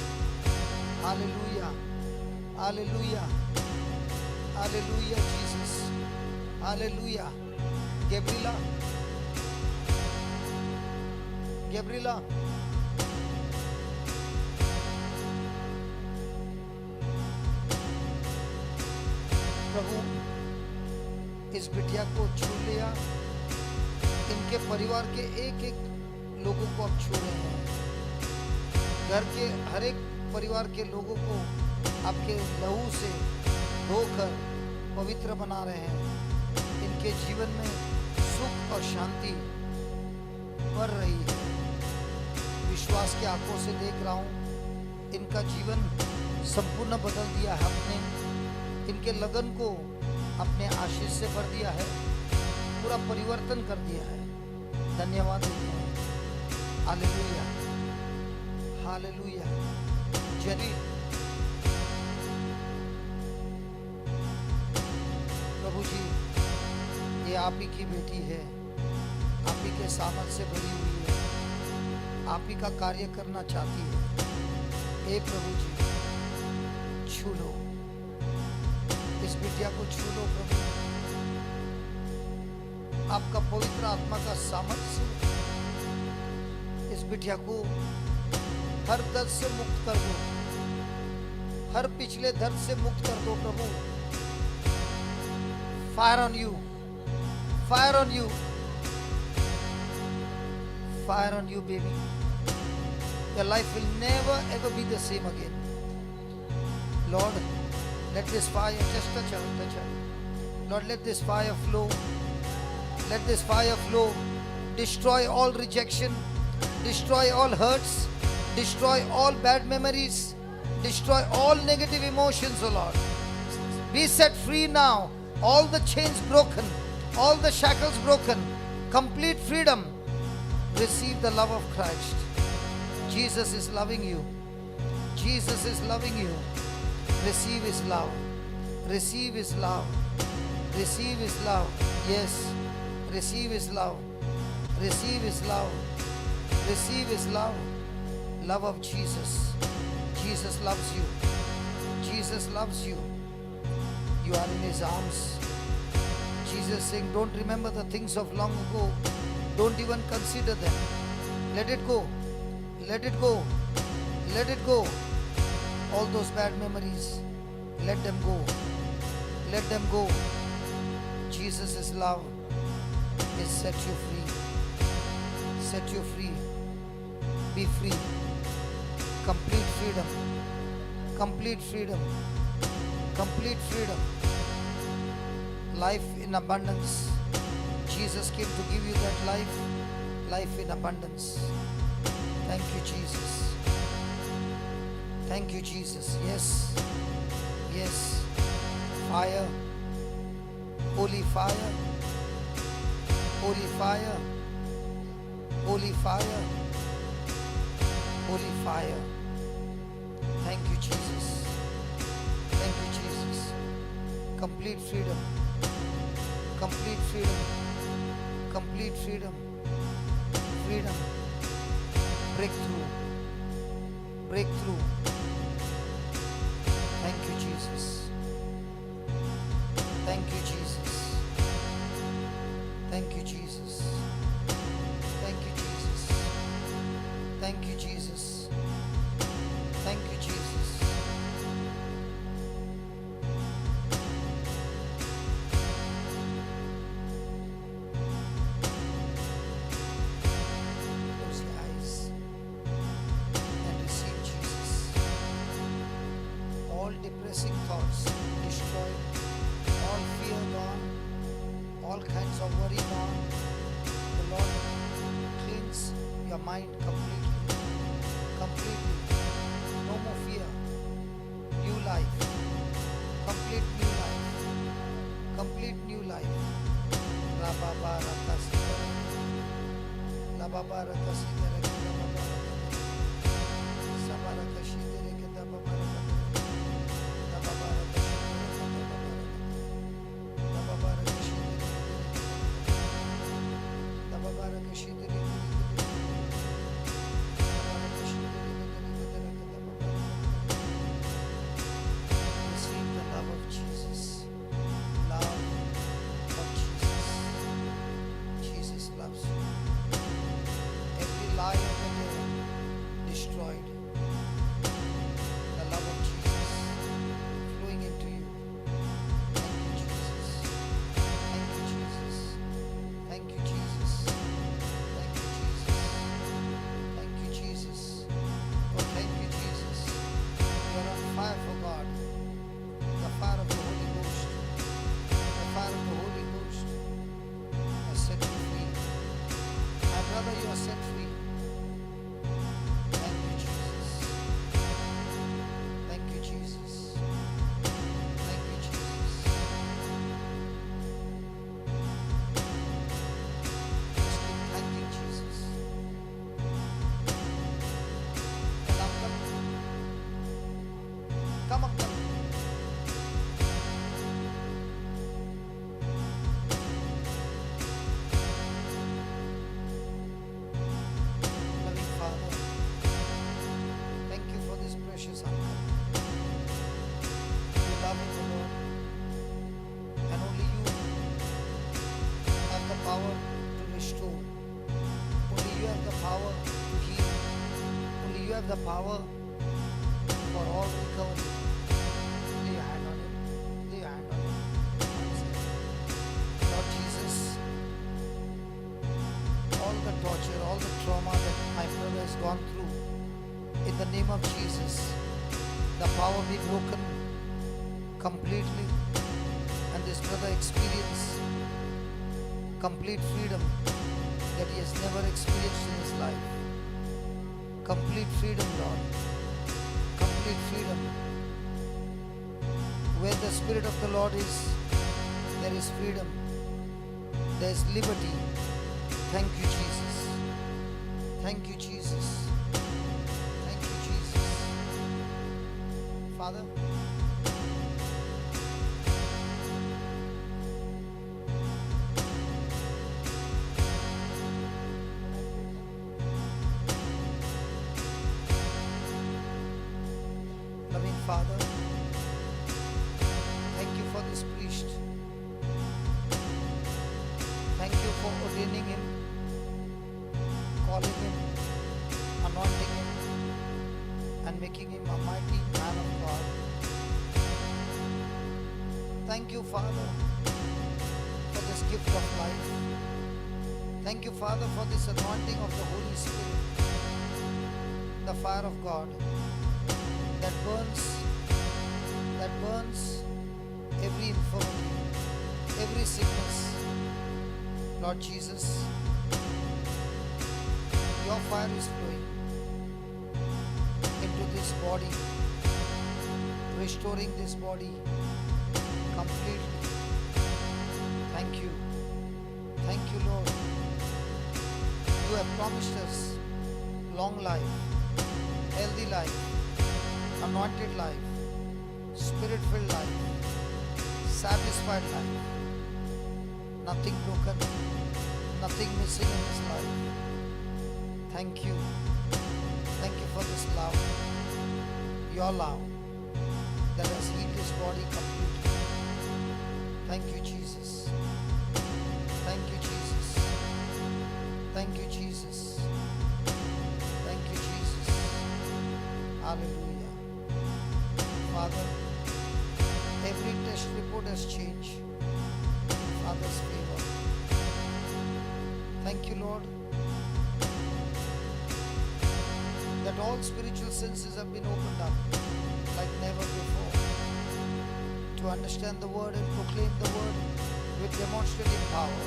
Hallelujah, hallelujah, hallelujah Jesus, hallelujah. Gabriela, Gabriela, प्रभु इस बिटिया को छू लिया, इनके परिवार के एक एक लोगों को आप छू रहे हैं। घर के हर एक परिवार के लोगों को आपके लहू से धोकर पवित्र बना रहे हैं। इनके जीवन में सुख और शांति बढ़ रही है। विश्वास की आंखों से देख रहा हूं, इनका जीवन संपूर्ण बदल दिया है आपने। इनके लगन को अपने आशीष से भर दिया है, पूरा परिवर्तन कर दिया है। धन्यवाद देते हैं। Hallelujah, hallelujah. जरी प्रभु जी, ये आप ही की बेटी है, आप ही के सामर्थ से भरी हुई है, आप ही का कार्य करना चाहती है। हे प्रभु जी, छू लो इस बिटिया को, छू लो प्रभु। आपका पवित्र आत्मा का सामर्थ्य इस बिटिया को हर दर्द से मुक्त कर दो, हर पिछले दर्द से मुक्त कर दो प्रभु। Fire on you, fire on you, fire on you baby. Your life will never ever be the same again. Lord, let this fire just touch her, touch her. Lord, let this fire flow. Let this fire flow. Destroy all rejection. Destroy all hurts. Destroy all bad memories. Destroy all negative emotions, O Lord. Be set free now. All the chains broken. All the shackles broken. Complete freedom. Receive the love of Christ. Jesus is loving you. Jesus is loving you. Receive His love. Receive His love. Receive His love. Yes. Receive His love. Receive His love. Receive His love. Love of Jesus. Jesus loves you. Jesus loves you. You are in His arms. Jesus saying, don't remember the things of long ago. Don't even consider them. Let it go. Let it go. Let it go. All those bad memories, let them go. Let them go. Jesus' love is set you free. Set you free. Be free. Complete freedom. Complete freedom. Complete freedom. Life in abundance. Jesus came to give you that life. Life in abundance. Thank you, Jesus. Thank you, Jesus. Yes. Yes. Fire. Holy fire. Holy fire. Holy fire. Holy fire. Thank you, Jesus. Thank you, Jesus. Complete freedom. Complete freedom. Complete freedom. Freedom. Breakthrough. Breakthrough. Thank you, Jesus. Thank you, Jesus. Thank you, Jesus. mind completely. Completely. No more fear. New life. Complete new life. Complete new life. Rababa Rakasidara. Lababa Rakasidara. Sabara Kashidere Kedababa Rakadere. Lababa Rakashidere. Lababa Rakashidere. Lababa Rakashidere. Receive the love of Jesus. Love of Jesus. Jesus loves you. Every lie of the devil destroyed. The love of Jesus flowing into you. Thank you, Jesus. Thank you, Jesus. Thank you, Jesus. Thank you, Jesus. Thank you, Jesus. Oh, thank you, Jesus. You are on fire for God. The fire of the Holy Ghost. The fire of the Holy Ghost has set you free. My brother, you are set free. Thank you, Jesus. Thank you, Jesus. Thank you, Jesus. Just keep thanking Jesus. And uncle, come uncle. Loving Father, thank you for this precious uncle. You love him, O Lord, and only you have the power to restore. Only you have the power to heal. Only you have the power for all recovery. Lay your hand on him. Lay your hand on him. Lord Jesus, all the torture, all the trauma that my brother has gone through, in the name of Jesus, the power be broken completely, and this brother experience complete freedom that he has never experienced in his life. Complete freedom, Lord. Complete freedom. Where the Spirit of the Lord is, there is freedom. There is liberty. Thank you, Jesus. Thank you, Jesus. Thank you, Jesus. Father, loving Father, thank you for this priest. Thank you for ordaining him, calling him, anointing him, and making him a mighty man of God. Thank you, Father, for this gift of life. Thank you, Father, for this anointing of the Holy Spirit, the fire of God that burns every infirmity, every sickness. Lord Jesus, your fire is flowing into this body, restoring this body completely. Thank you. Thank you, Lord. You have promised us long life, healthy life, anointed life, spirit-filled life, satisfied life. Nothing broken, nothing missing in his life. Thank you. Thank you for this love, your love that has healed his body completely. Thank you, Jesus. Thank you, Jesus. Thank you, Jesus. Thank you, Jesus. Hallelujah. Father, every test report has changed in Father's favor. Thank you, Lord, that all spiritual senses have been opened up like never before to understand the word and proclaim the word with demonstrative power.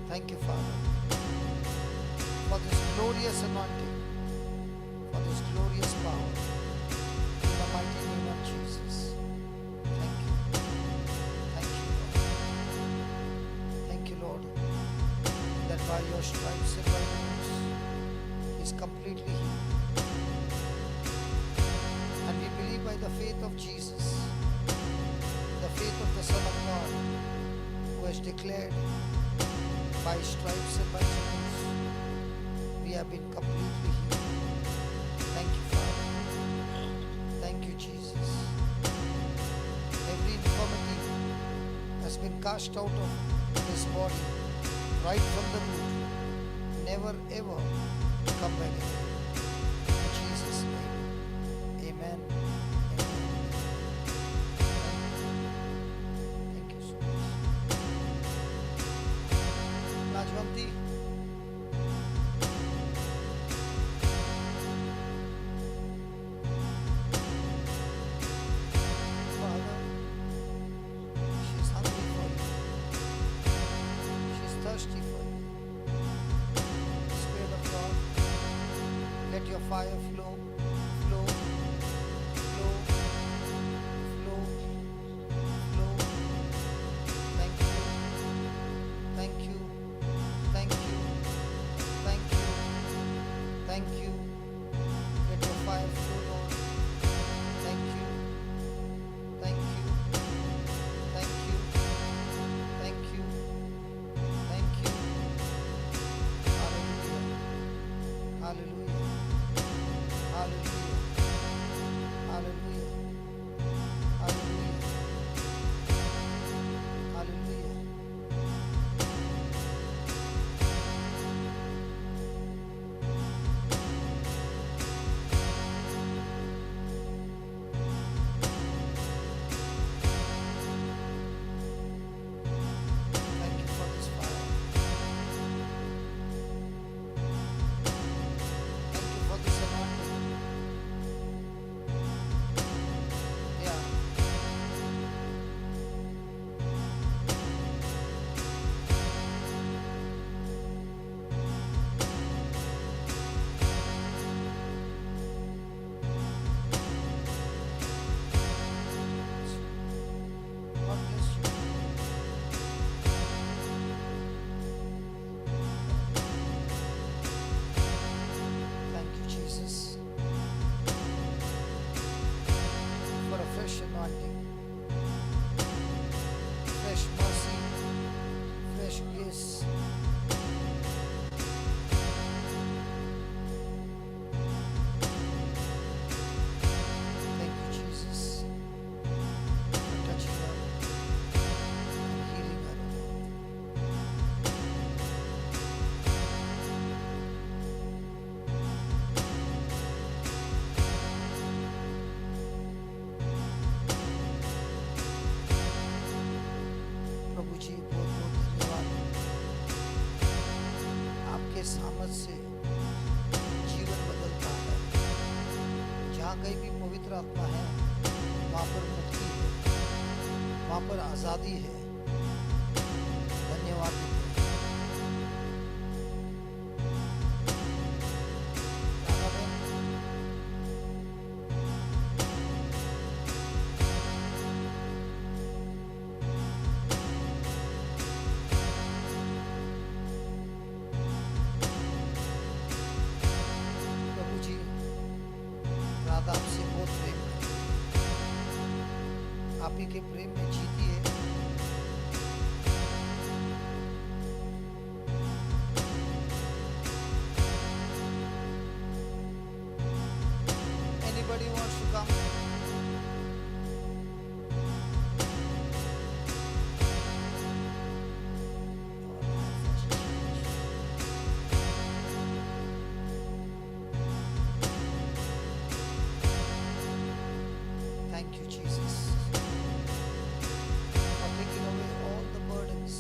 Thank you, Father, for this glorious anointing, for this glorious power. In the mighty name of Jesus. Thank you. Thank you, Lord. Thank you, Lord, that by your stripes and by your wounds, he is completely healed. And we believe by the faith of Jesus, the faith of the Son of God, who has declared, by stripes and by wounds, we have been completely healed. Thank you, Father. Thank you, Jesus. Every infirmity has been cast out of this body right from the root. Never ever come back again. In Jesus' name. Amen. Thank you so much. Rajvanti. Father, she's hungry for you. She's thirsty for you. Spirit of God, let your fire flow, flow, flow, flow, flow. Thank you, thank you, thank you, thank you, thank you. Let your fire flow, Lord. Thank you, thank you, thank you, thank you, thank you. Hallelujah, hallelujah, hallelujah, hallelujah, hallelujah, hallelujah. Thank you for this fire. Thank you for this anointing. Yeah. God bless you. Thank you, Jesus, for a fresh anointing, fresh mercy, fresh grace. Thank you, Jesus, for touching her and healing her, O Lord. प्रभु जी बहुत बहुत धन्यवाद। आपके सामर्थ से जीवन बदलता है। जहाँ कहीं भी पवित्र आत्मा है, वहाँ पर मुक्ति है, वहाँ पर आजादी है। धन्यवाद देते हैं। राधा बहन, प्रभु जी, राधा आपसे बहुत प्रेम करती है। आप ही के प्रेम में जीती है। Anybody wants to come? Thank you, Jesus, for taking away all the burdens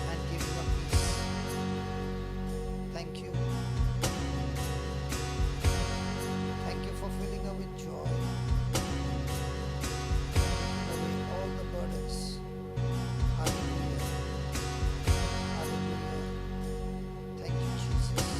and giving us peace. Thank you. Thank you for filling us with joy, taking away all the burdens. Hallelujah. Hallelujah. Thank you, Jesus.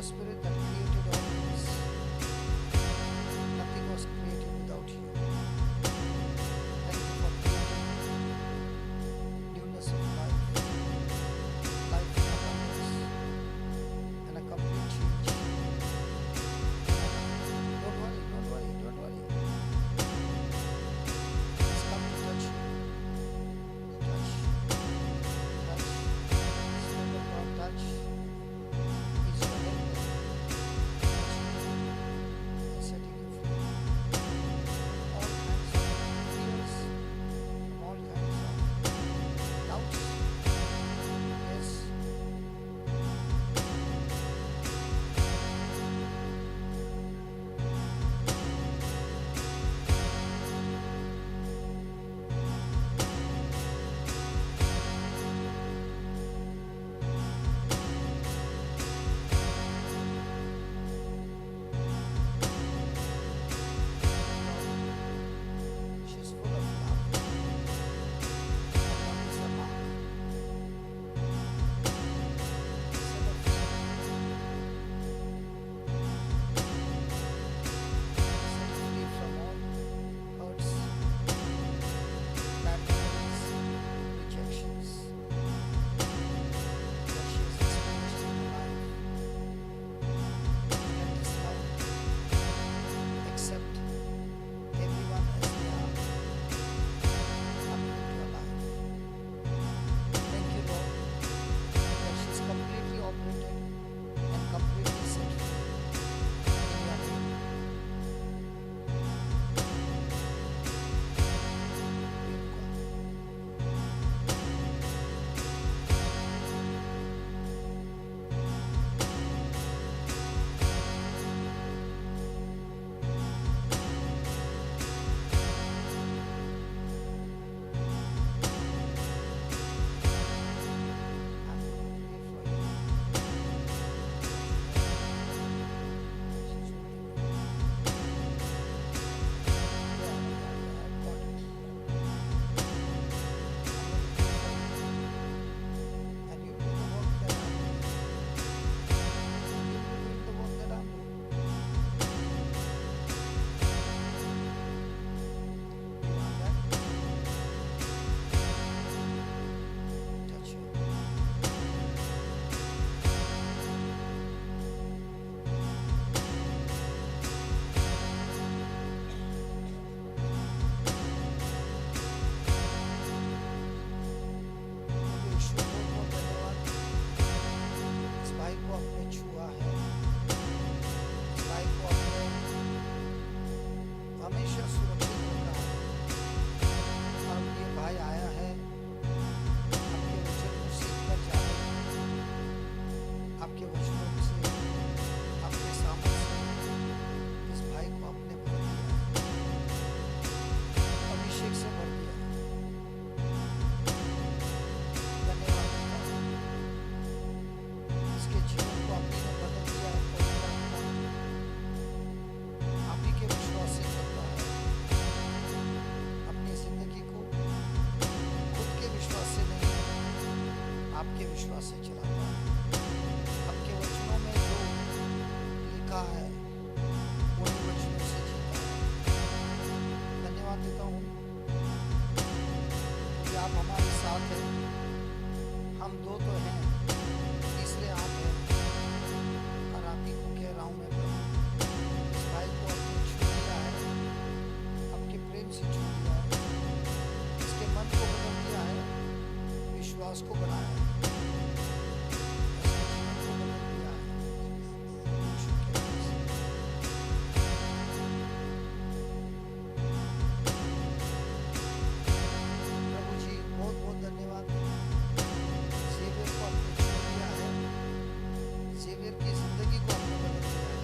the Spirit that created all things. Nothing was created without you. Thank you for creating newness of life, life in abundance, and a complete change. Don't worry, don't worry, don't worry. It's come to touch you. Touch, touch, Spirit of God, touch. He's your helper. And setting you free from all kinds of fears, from all kinds of doubts. Yes. She's full of love. And love is a mark. Set her free. Set her free from all hurts, bad memories, rejections that she has experienced in her life. Let this love accept everyone as they are coming into her life. Thank you, Lord, that she's completely operated and completely set free in your name. I'm going to pray for you. She's holding you. Yeah, I've got it. I'm going to pray for you. And you do the work that I'm doing. You will be doing the work that I'm doing. You want that? Touch you. यीशु बहुत बहुत धन्यवाद इस भाई को आपने छुआ है इस भाई को आपने हमेशा सुरक्षित रखा है और ये भाई आया है आपके वचन को सीख कर जाने आपके वचनों से आपके सामर्थ्य से इस भाई को आपने भर दिया है अभिषेक से भर दिया है धन्यवाद देता हूं। इसके जीवन को आप ही ने बदल दिया है पवित्र आत्मा आप ही के विश्वास से चलता है अपनी जिंदगी को खुद के विश्वास से नहीं आपके विश्वास से चलाता है आपके वचनों में जो लिखा है उन्हीं वचनों से जीता है धन्यवाद देता हूँ कि आप हमारे साथ हैं हम दो तो हैं तीसरे आप हैं और आप ही को कह रहा हूँ मैं प्रभु इस भाई को आपने छू लिया है आपके प्रेम से छू लिया है इसके मन को बदल दिया है विश्वास को बढ़ाया है इसके जीवन को बदल दिया है यीशु के नाम से। प्रभु जी बहुत बहुत धन्यवाद ज़ेवियर को आपने छू लिया है ज़ेवियर की जिंदगी को आपने बदल दिया है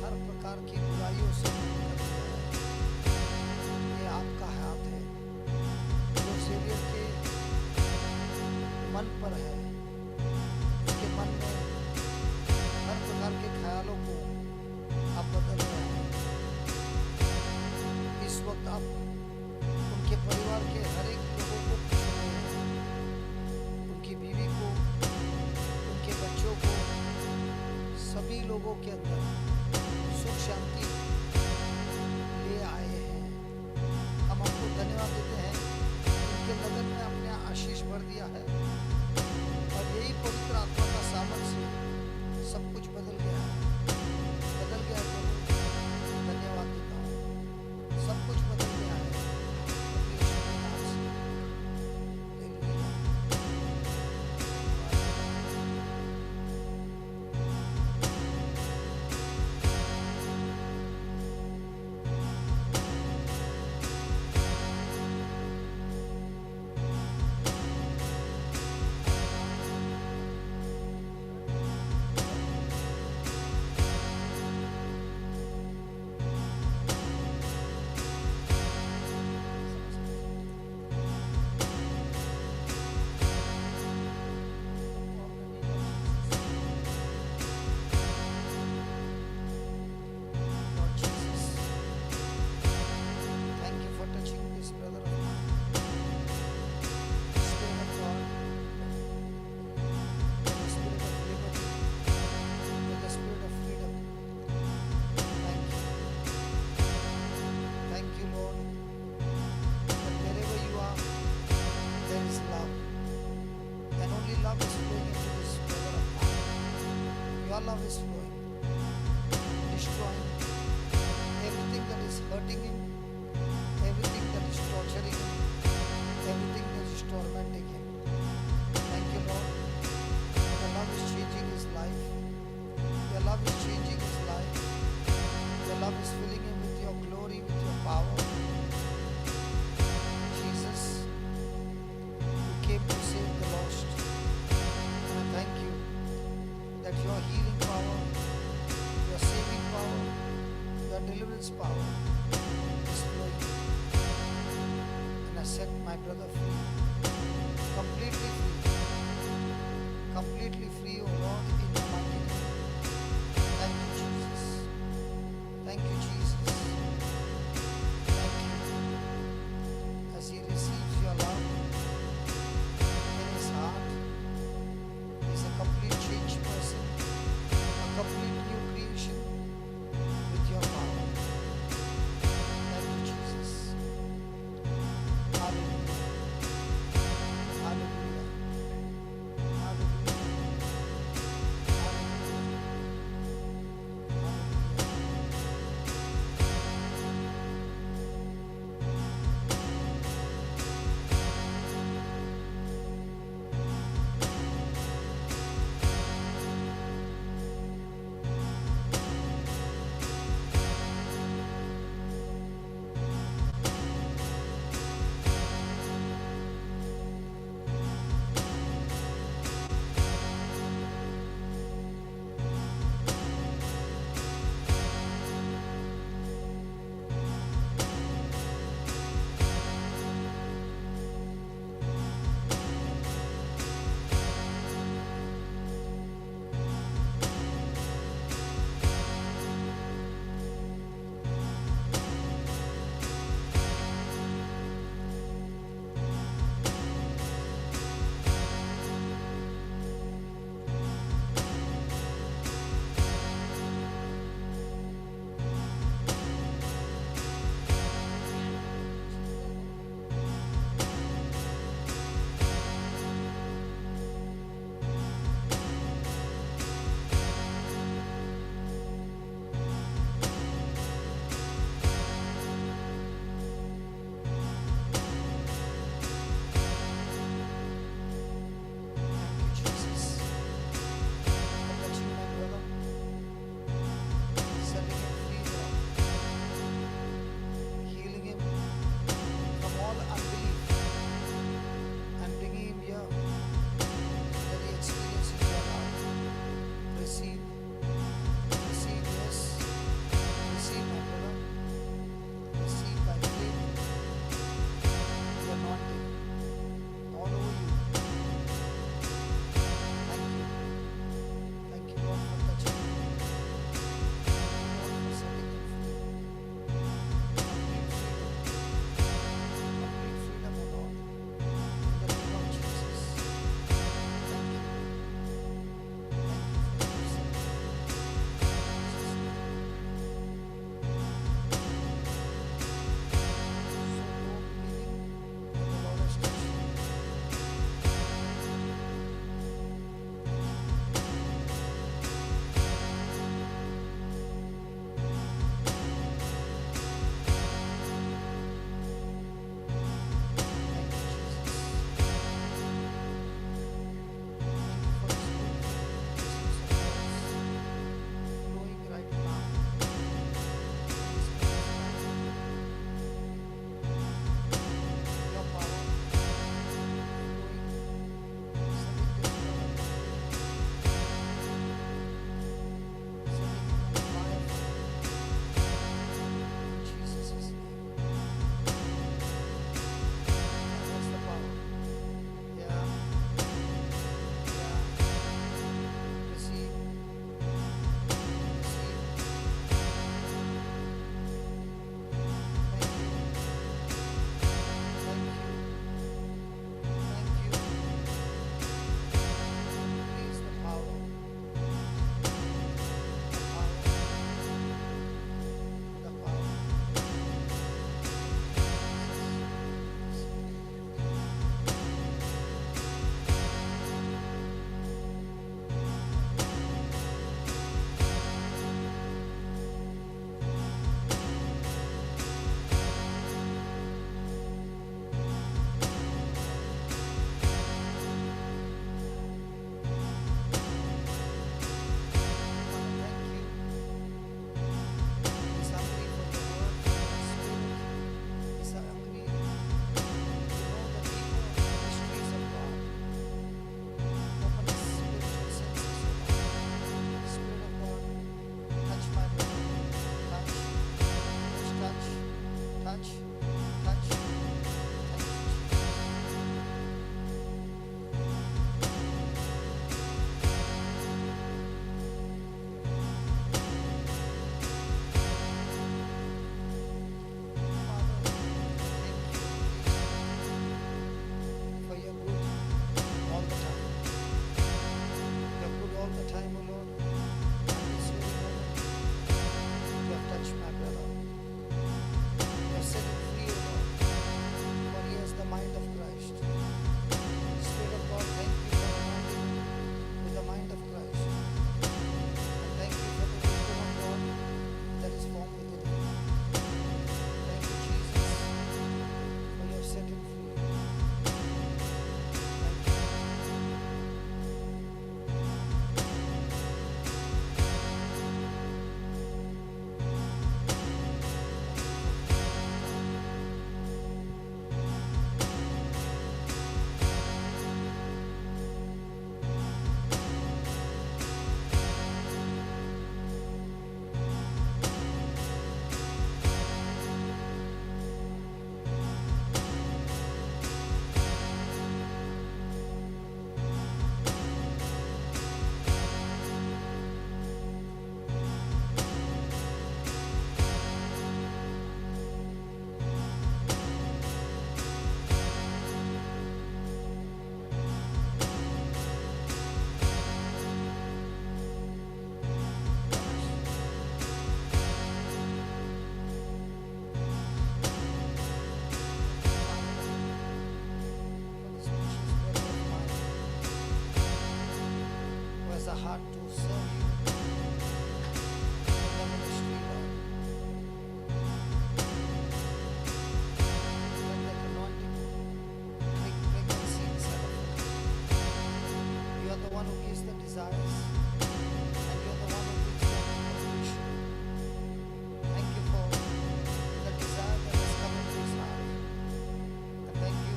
हर प्रकार की बुराइयों से मुक्त कर दिया है ये आपका हाथ है जो ज़ेवियर के मन पर है उसके मन में हर प्रकार के ख्यालों को आप बदल रहे हैं इस वक्त आप उनके परिवार के हर एक लोगों को छू रहे हैं उनकी बीवी को उनके बच्चों को लोगों के अंदर सुख शांति ले आए हैं। हम आपको धन्यवाद देते हैं, उनके बदन में अपने आशीष भर दिया है और यही पवित्र आत्मा का सामर्थ्य से सब कुछ बदल गया है। बदल गया है प्रभु, धन्यवाद देता हूँ। सब कुछ बदल गया है अपने यीशु के नाम से। Hallelujah. Lord Jesus, thank you for touching this brother of mine. Spirit of God, the spirit of liberty, with the spirit of freedom. Thank you. Thank you, Lord, that wherever you are, there is love. And only love is flowing into this brother of mine. Your love is flowing, destroying everything that is hurting him, everything that is torturing him, everything that is tormenting him. Thank you, Lord. Your love is changing his life. Your love is changing his life. Your love is filling him with your glory, with your power. Jesus, you came to save the lost. And I thank you that your healing power, your saving power, your deliverance power is flowing. And I set my brother free, completely free, completely free, O Lord, in the mighty name. Thank you, Jesus. Thank you, Jesus. Thank you. As he receives your love in his heart, he is a complete changed person, a complete new creation with your power. Thank you, Jesus. Hallelujah. Hallelujah. Hallelujah. the heart to serve you in the ministry, Lord. Let that anointing bring pregnancy inside of us. You are the one who gives the desires, and you are the one who gives the completion. Thank you for the desire that has come into his heart. And thank you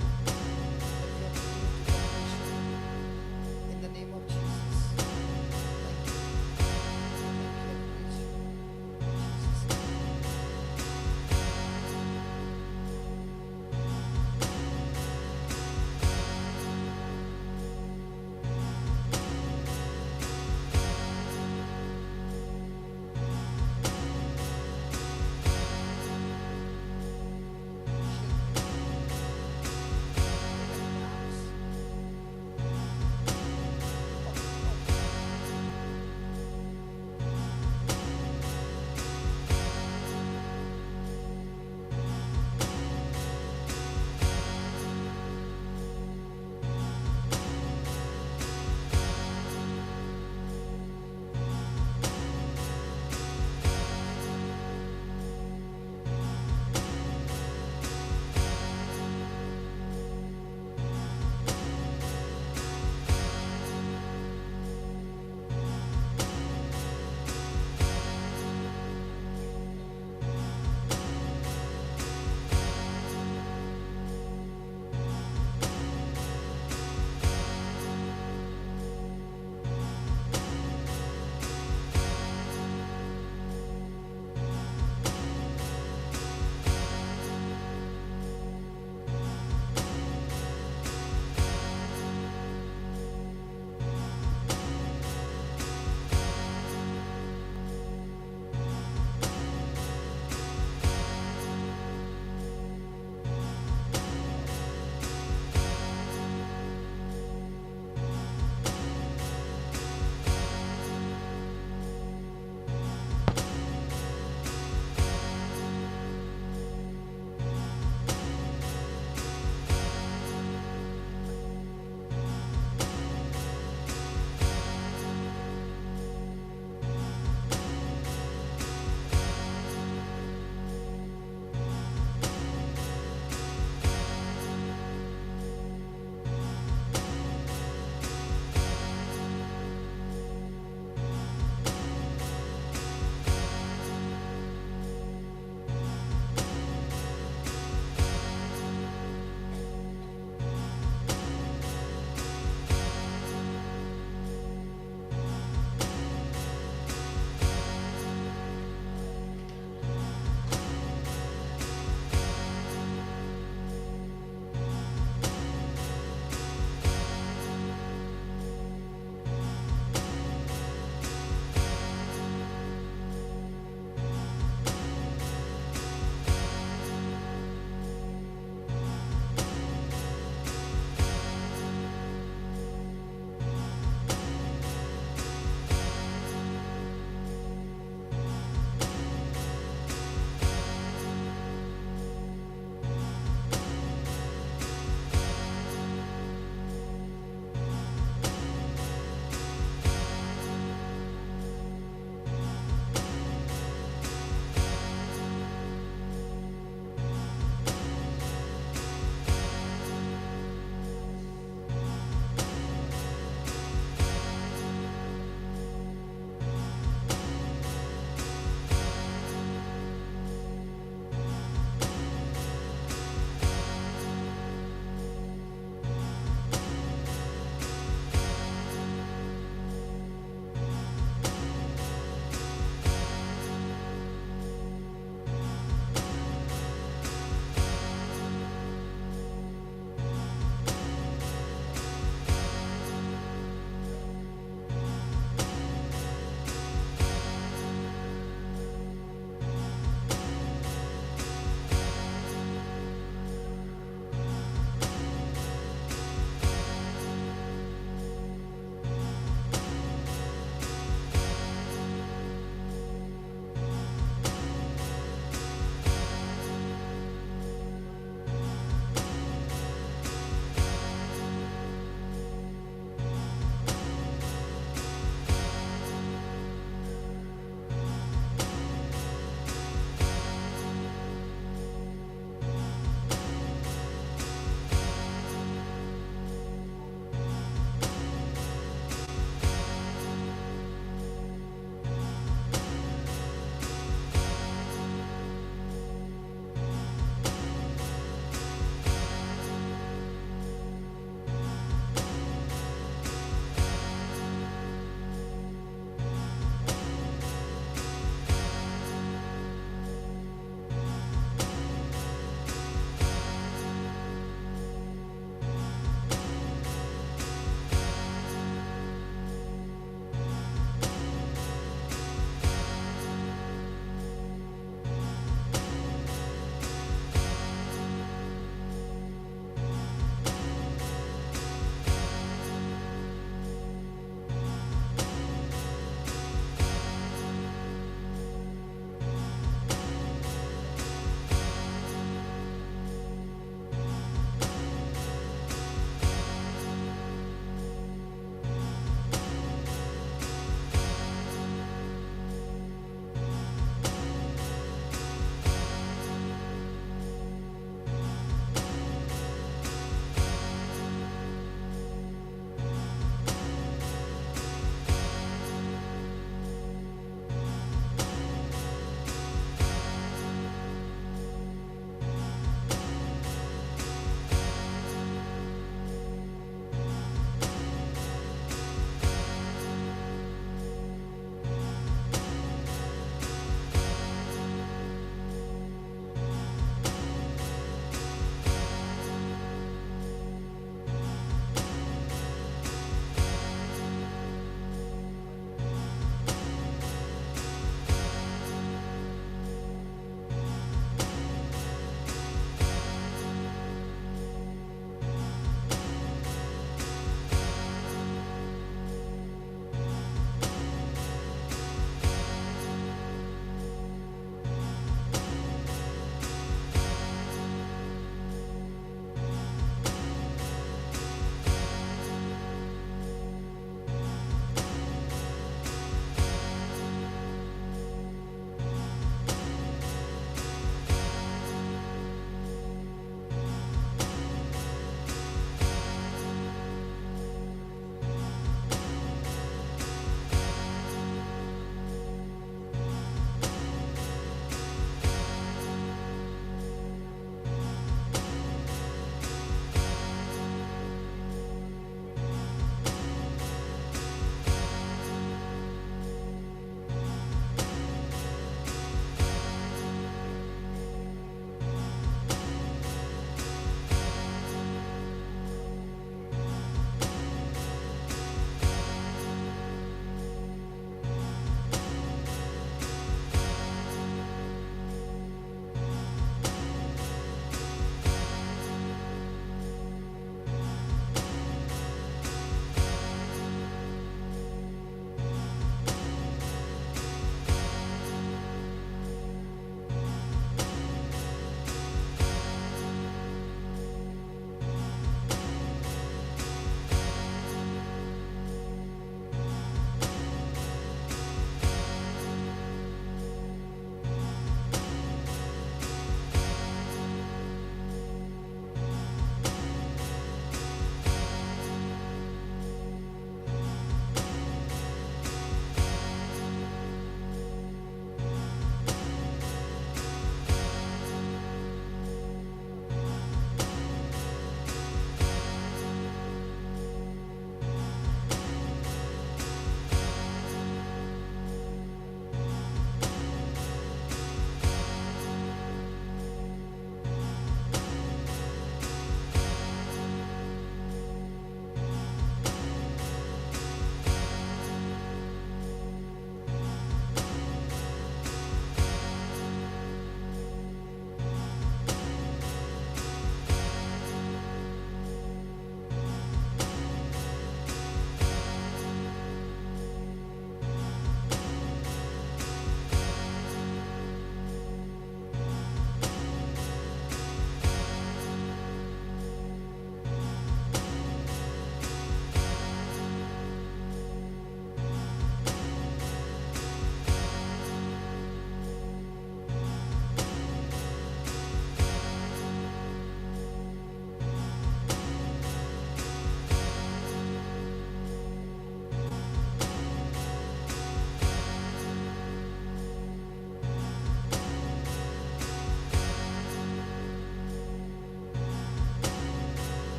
that you are bringing it to completion. In the name of Jesus. Thank you. Thank you. I praise you. In Jesus' name.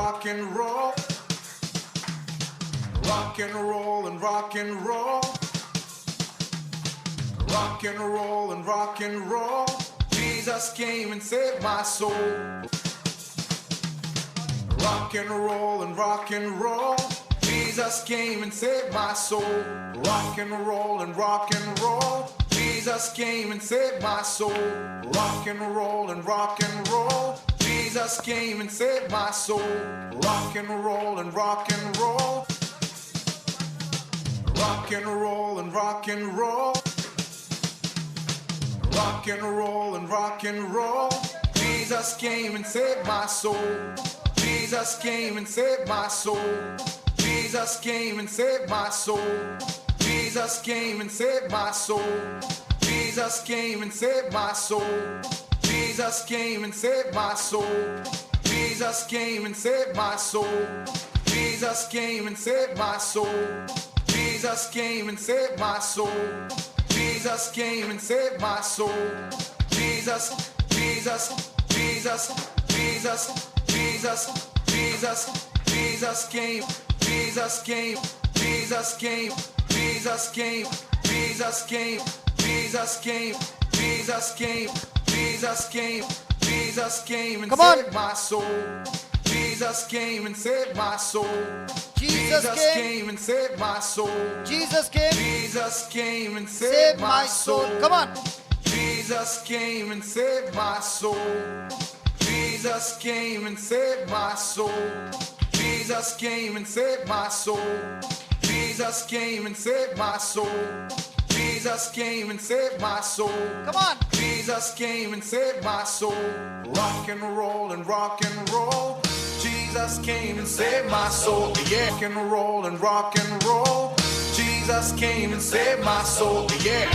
rock and roll. Rock and roll and rock and roll. Rock and roll and rock and roll. Jesus came and saved my soul. Rock and roll and rock and roll. Jesus came and saved my soul. Rock and roll and rock and roll. Jesus came and saved my soul. Rock and roll and rock and roll. Jesus came and saved my soul. Rock and roll and rock and roll. Rock and roll and rock and roll. Rock and roll and rock and roll. Jesus came and saved my soul. Jesus came and saved my soul. Jesus came and saved my soul. Jesus came and saved my soul. Jesus came and saved my soul. Jesus came and saved my soul. Jesus came and saved my soul. Jesus came and saved my soul. Jesus came and saved my soul. Jesus came and saved my soul. Jesus, Jesus, Jesus, Jesus, Jesus, Jesus, Jesus came. Jesus came. Jesus came. Jesus came. Jesus came. Jesus came. Jesus came. Jesus came. Jesus came and Come on. saved my soul. Jesus came and saved my soul. Jesus came. and saved my soul. Jesus came. Jesus came and saved Save my my soul. soul. Come on. Jesus came and saved my soul. Jesus came and saved my soul. Jesus came and saved my soul. Jesus came and saved my soul. Jesus came and saved my soul. Come on. Jesus came and saved my soul. Rock and roll and rock and roll. Jesus came and saved my soul. Yeah, rock and roll and rock and roll. Jesus came and saved my soul. Yeah.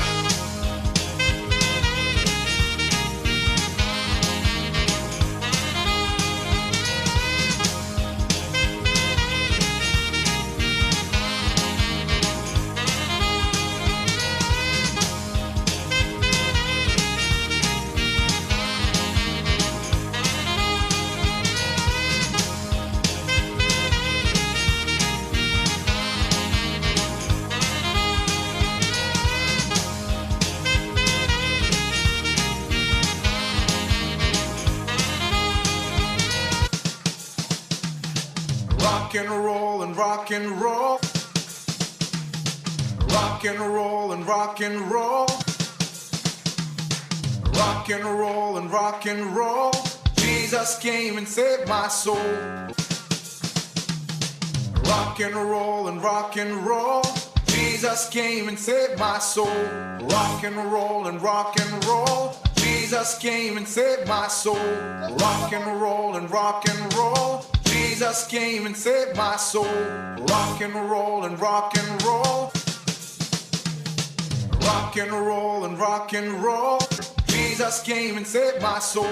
Rock and roll and rock and roll. Rock and roll and rock and roll. Rock and roll and rock and roll. Jesus came and saved my soul. Rock and roll and rock and roll. Jesus came and saved my soul. Rock and roll and rock and roll. Jesus came and saved my soul. Rock and roll and rock and roll. Jesus came and saved my soul. Rock and roll and rock and roll. Rock and roll and rock and roll. Jesus came and saved my soul.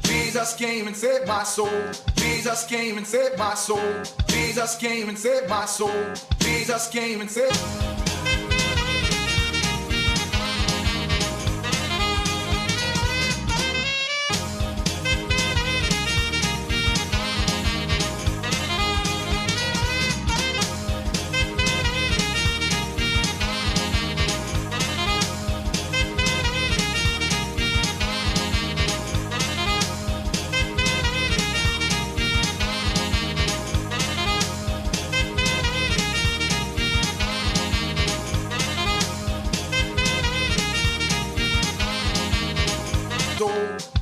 Jesus came and saved my soul. Jesus came and saved my soul. Jesus came and saved my soul. Jesus came and saved.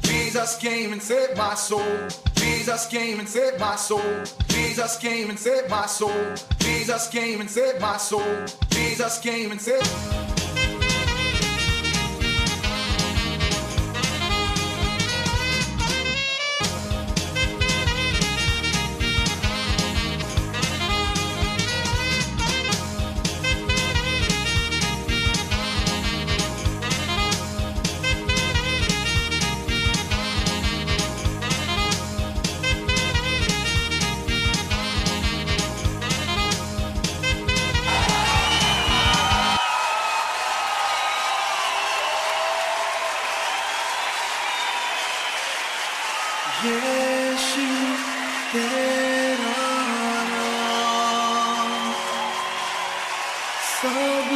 Jesus came and saved my soul. Jesus came and saved my soul. Jesus came and saved my soul. Jesus came and saved my soul. Jesus came and saved.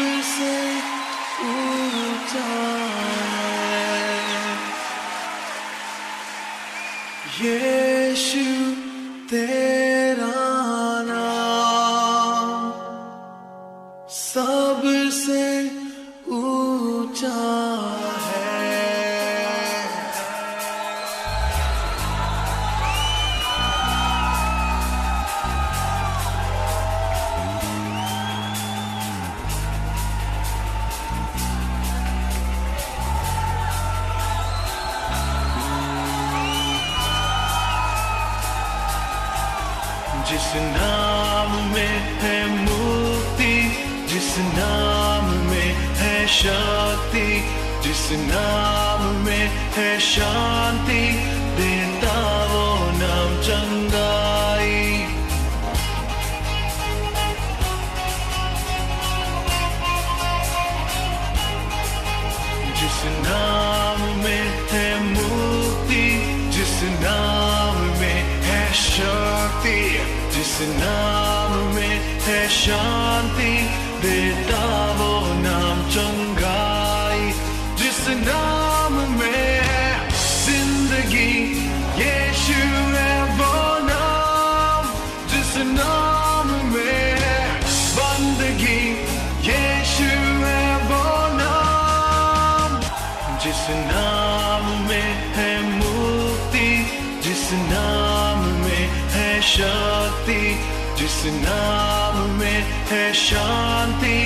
सबसे ऊंचा है। यीशु तेरा नाम सबसे ऊंचा है। जिस नाम में है मुक्ति, जिस नाम में है शक्ति, जिस नाम में है शांति, देता वो नाम चंगाई। जिस नाम में है मुक्ति, जिस नाम में है शक्ति, जिस नाम में है शांति, देता वो नाम चंगाई। जिस नाम में है जिंदगी, यीशु है वो नाम। जिस नाम में है बंदगी, यीशु है वो नाम। जिस नाम में है मुक्ति, जिस नाम में है शक्ति, जिस नाम में है शांति,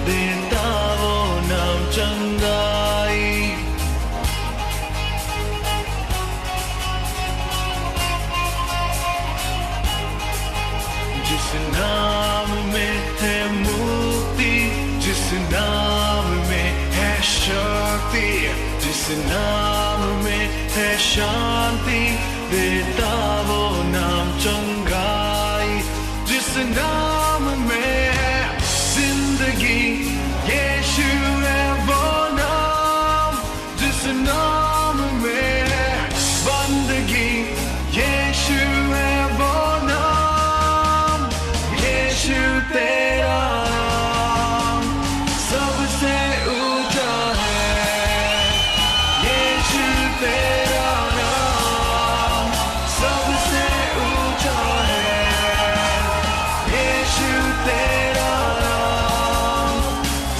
देता वो नाम चंगाई। जिस नाम में है मुक्ति, जिस नाम में है शक्ति, जिस नाम में है शांति, देता वो नाम चंगाई। जिस नाम में है जिंदगी, यीशु है वो नाम। जिस नाम में है बंदगी, यीशु है वो नाम। यीशु तेरा नाम सबसे ऊंचा है। यीशु तेरा नाम सबसे ऊंचा है। यीशु तेरा नाम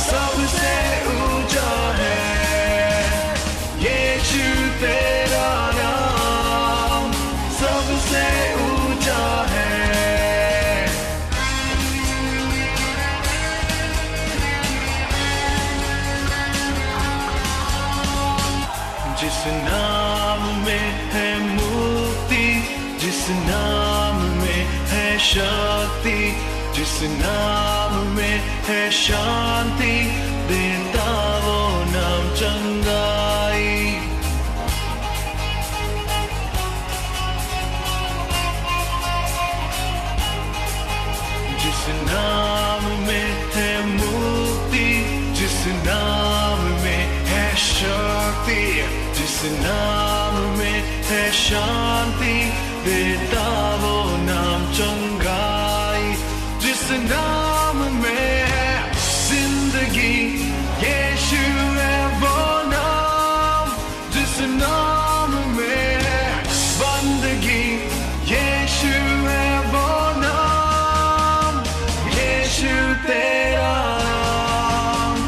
सबसे ऊंचा है। यीशु तेरा नाम सबसे ऊंचा है। जिस नाम में है मुक्ति, जिस नाम में है शक्ति, जिस नाम में है शांति, देता वो नाम चंगाई। जिस नाम में है मुक्ति, जिस नाम में है शक्ति, जिस नाम में है शांति, देता वो नाम चंगाई। जिस नाम में है जिंदगी, यीशु है वो नाम। जिस नाम में है बंदगी, यीशु है वो नाम। यीशु तेरा नाम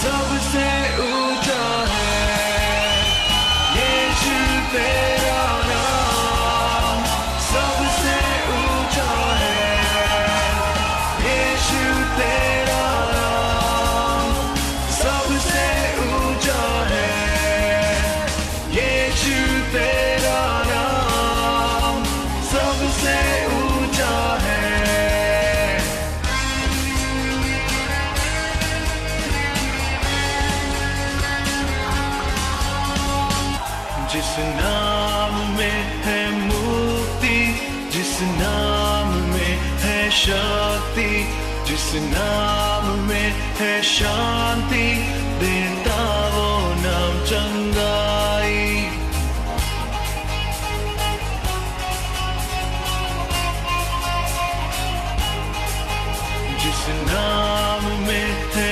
सबसे ऊंचा है। यीशु तेरा नाम सबसे ऊंचा है। यीशु तेरा नाम सबसे ऊंचा है। यीशु तेरा नाम सबसे ऊंचा है। जिस नाम में है मुक्ति, जिस नाम में है शक्ति, जिस नाम में है शांति, देता वो नाम चंगाई। जिस नाम में है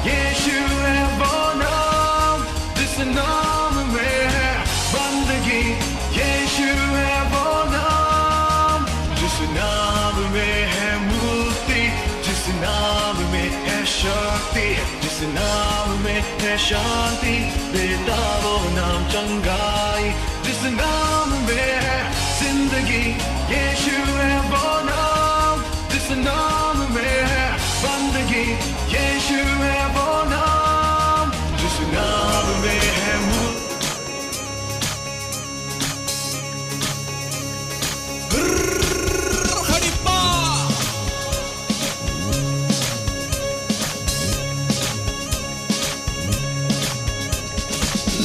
यीशु है वो नाम जिस नाम में है बंदगी यीशु है वो नाम जिस नाम में है मुक्ति जिस नाम में है शक्ति जिस नाम में है शांति देता वो नाम चंगाई जिस नाम में है जिंदगी यीशु है वो नाम जिस नाम में है बंदगी यीशु है वो नाम जिस नाम में है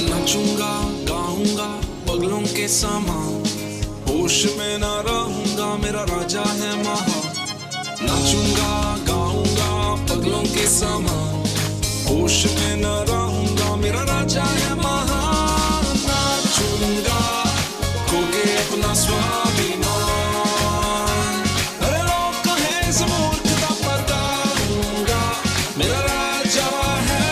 नाचूंगा गाऊंगा पगलों के समान होश में ना रहूंगा मेरा राजा है महान नाचूंगा गाऊंगा पगलों के समान होश में न रहूंगा मेरा राजा है महान नाचूंगा खोके अपना स्वाभिमान अरे लोग कहें इस मूर्खता पर डालूंगा मेरा राजा है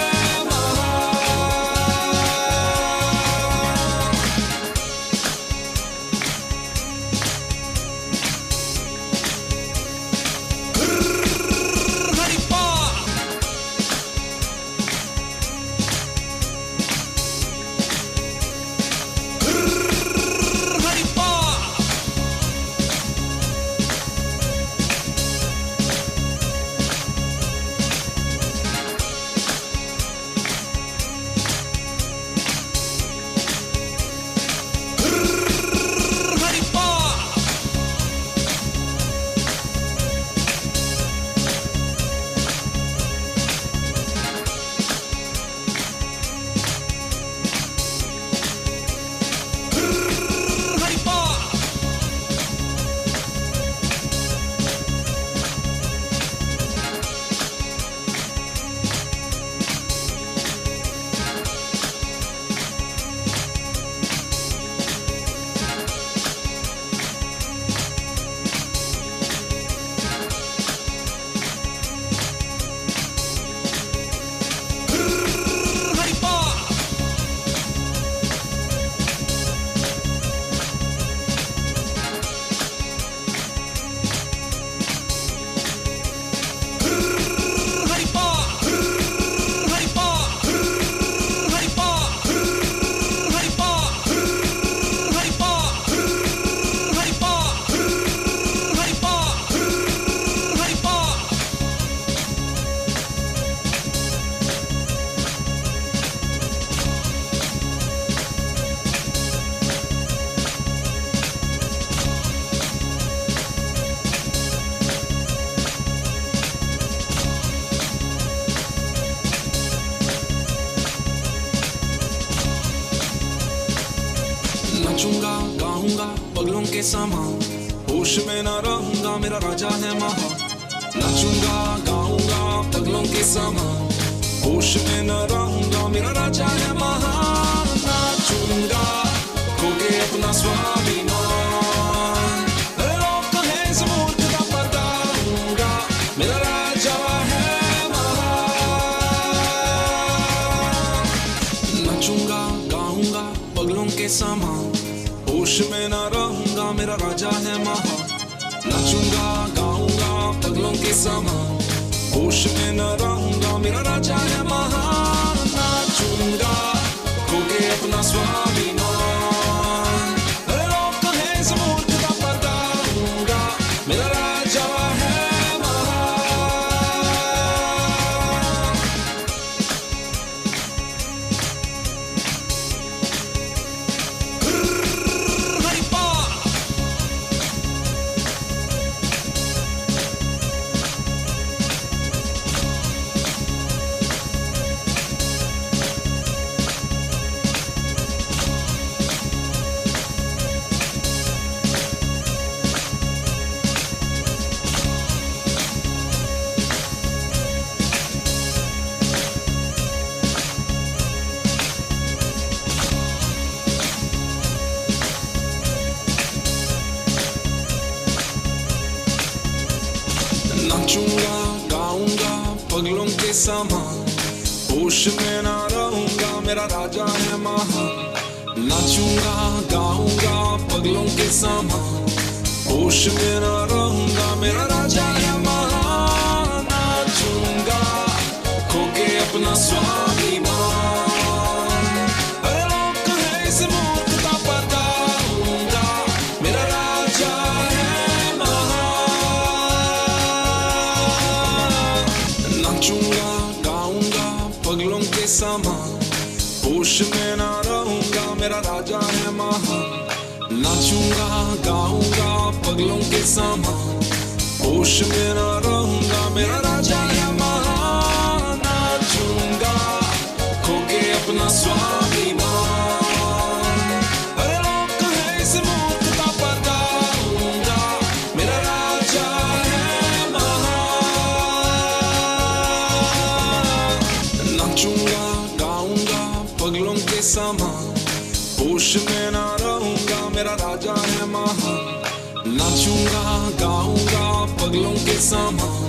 नाचूंगा गाऊंगा पगलों के समान होश में ना रहूंगा मेरा राजा है महान नाचूंगा गाऊंगा पगलों के समान होश में न रहूंगा मेरा राजा है महान नाचूंगा खोके अपना स्वाभिमान अरे लोग कहें इस मूर्खता पर डालूंगा मेरा राजा है महान नाचूंगा गाऊंगा पगलों के समान होश में न रहूंगा मेरा राजा है महान नाचूंगा गाऊंगा पगलों के समान होश में न रहूंगा मेरा राजा है महान नाचूंगा खोके अपना स्वाभिमान अरे लोग कहें इस मूर्खता पर डालूंगा मेरा राजा है महान नाचूंगा गाऊंगा पगलों के समान होश में ना रहूंगा, मेरा राजा है महान। नाचूंगा गाऊंगा पगलों के समान, होश में ना रहूंगा, मेरा राजा है महान। नाचूंगा खो के अपना स्वाभिमान, अरे लोग है इस मूर्खता पर गाऊंगा, मेरा राजा है महान। नाचूंगा गाऊंगा पगलों के समान, होश में ना रहूंगा, मेरा राजा है महान। नाचूंगा गाऊंगा पगलों के समान, होश में ना रहूंगा, मेरा राजा है महान। नाचूंगा खो के अपना स्वाभिमान, अरे लोग है इस मूर्खता पर गाऊंगा, मेरा राजा है महान। नाचूंगा गाऊंगा पगलों के समान, होश में ना रहूंगा, मेरा राजा है महान। नाचूंगा गाऊंगा पगलों के समान,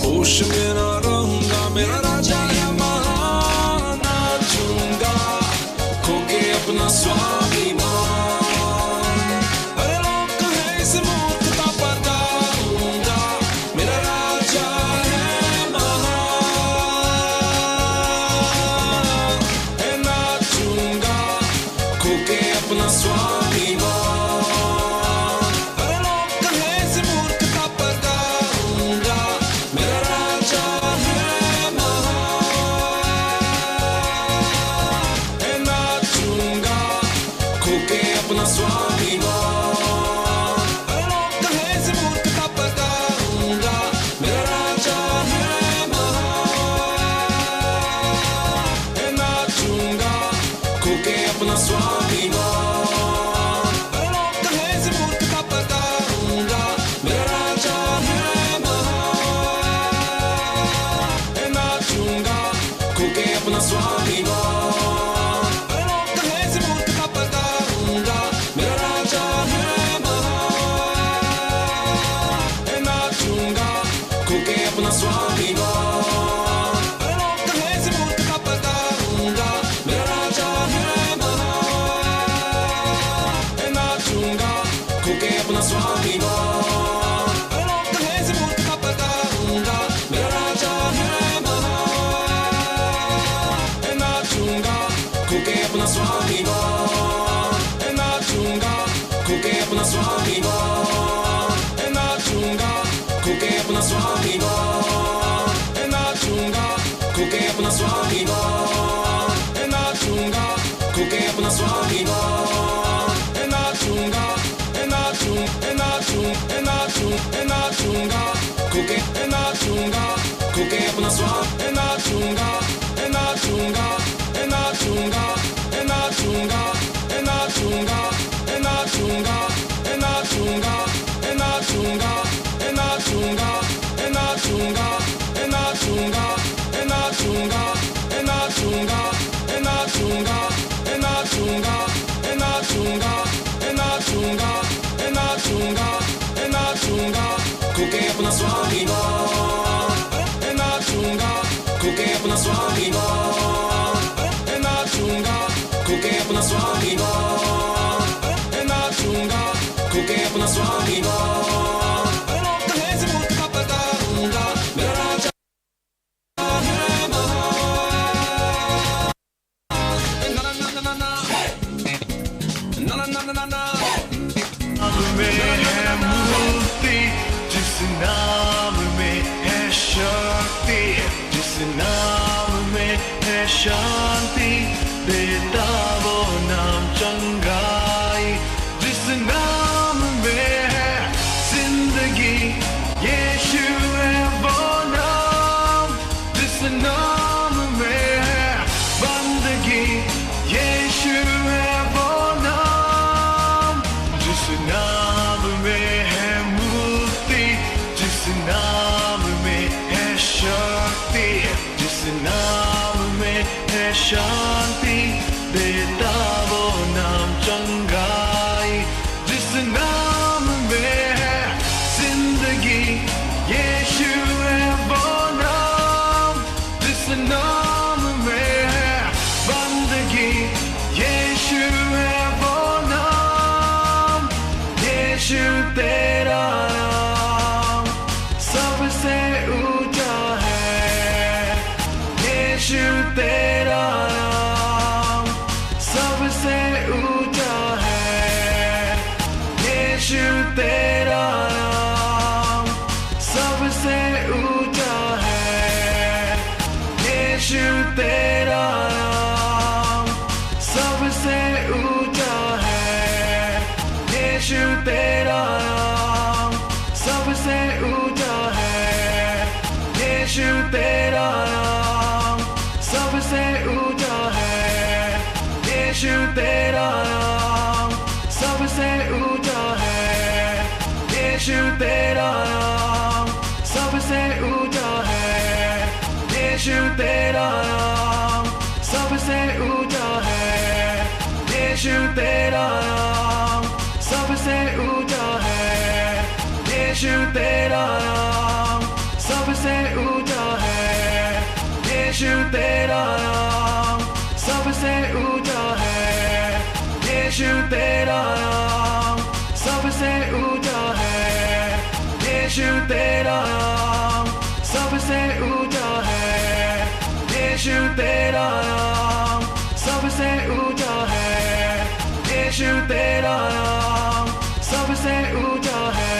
होश में ना रहूंगा, मेरा राजा है महान। नाचूंगा खो के अपना स्वाभिमान, अरे लोग है इस मूर्खता पर गाऊंगा, मेरा राजा है महान। नाचूंगा खो के अपना स्वाभिमान, अरे लोग है इस मूर्खता पर गाऊंगा, मेरा राजा है महान। नाचूंगा खो के अपना स्वाभिमान, अरे लोग है इस मूर्खता पर गाऊंगा, मेरा राजा है महान। नाचूंगा खो के अपना स्वाभिमान, अरे लोग है इस मूर्खता पर गाऊंगा, मेरा राजा है महान। नाचूंगा खो के अपना स्वाभिमान, अरे लोग है इस मूर्खता पर गाऊंगा, मेरा राजा है महान। नाचूंगा खो के अपना स्वाभिमान, अरे लोग है इस मूर्खता पर गाऊंगा, मेरा राजा है महान। नाचूंगा खो के अपना स्वाभिमान, अरे लोग है इस मूर्खता पर गाऊंगा, मेरा राजा है महान। नाचूंगा खो के अपना स्वाभिमान, नाचूंगा खो के अपना स्वाभिमान, नाचूंगा खो के अपना स्वाभिमान, नाचूंगा खो के अपना स्वाभिमान, नाचूंगा खो के अपना स्वाभिमान, नाचूंगा नाचूंगा खो के नाचूंगा खो के अपना स्वाभिमान, नाचूंगा नाचूंगा नाचूंगा नाचूंगा नाचूंगा नाचूंगा नाचूंगा नाचूंगा नाचूंगा नाचूंगा नाचूंगा नाचूंगा नाचूंगा नाचूंगा नाचूंगा नाचूंगा नाचूंगा नाचूंगा नाचूंगा खो के अपना स्वाभिमान, नाचूंगा खो के अपना स्वाभिमान, नाचूंगा खो के अपना स्वाभिमान, नाचूंगा खो के अपना स्वाभिमान, अरे लोग है इस मूर्खता पर गाऊंगा, मेरा राजा है महान। ना ना ना ना ना ना ना ना ना ना नाम में है मुक्ति, जिस नाम में है शक्ति, जिस नाम में है शांति, देता वो नाम चंगाई। जिस नाम में है जिंदगी, यीशु है वो नाम। जिस नाम में है बंदगी, यीशु है वो नाम। जिस नाम में है मुक्ति, जिस नाम में है शक्ति, जिस नाम में है शांति, देता वो नाम चंगाई। जिस नाम में है जिंदगी, यीशु है वो नाम। जिस नाम यीशु तेरा नाम सबसे ऊंचा है, यीशु तेरा नाम सबसे ऊंचा है, यीशु तेरा नाम सबसे ऊंचा है, यीशु तेरा नाम सबसे ऊंचा है, यीशु तेरा नाम सबसे ऊंचा है, यीशु तेरा नाम सबसे ऊंचा है, यीशु तेरा नाम सबसे ऊंचा है, यीशु तेरा नाम सबसे ऊंचा है, यीशु तेरा नाम सबसे ऊंचा है, यीशु तेरा नाम सबसे ऊंचा है, यीशु तेरा नाम सबसे ऊंचा है,